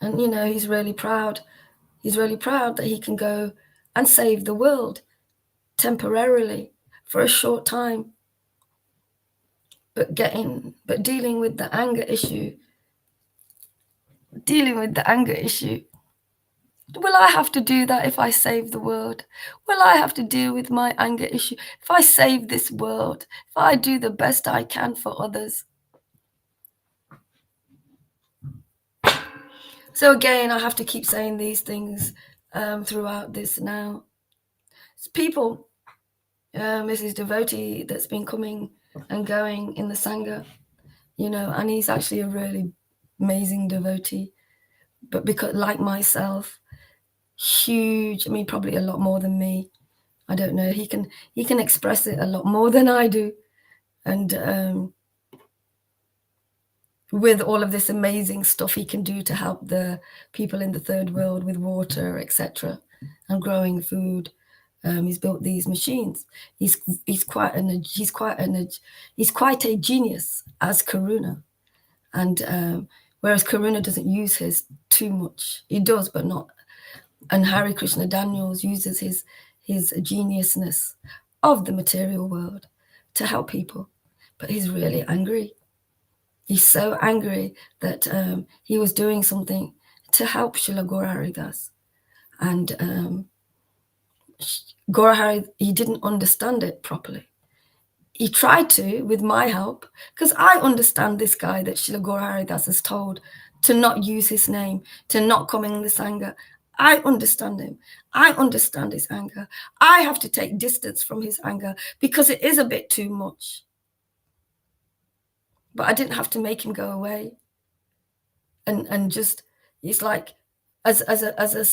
and, he's really proud. He's really proud that he can go and save the world temporarily for a short time. But dealing with the anger issue, will I have to do that if I save the world? Will I have to deal with my anger issue if I save this world, if I do the best I can for others? So again, I have to keep saying these things throughout this now. It's people, this is devotee that's been coming and going in the Sangha, and he's actually a really amazing devotee. But because, like myself, huge, I mean, probably a lot more than me. I don't know. He can express it a lot more than I do. And with all of this amazing stuff he can do to help the people in the third world with water, etc., and growing food. He's built these machines. He's quite a genius as Karuna, and whereas Karuna doesn't use his too much. He does, but not. And Hari Krishna Daniels uses his geniusness of the material world to help people. But he's really angry. He's so angry that he was doing something to help Srila Gaura Haridas. And Gaura Hari, he didn't understand it properly. He tried to, with my help, because I understand this guy that Srila Gaura Haridas has told to not use his name, to not come in the Sangha. I understand him. I understand his anger. I have to take distance from his anger because it is a bit too much. But I didn't have to make him go away. And just, it's like, as a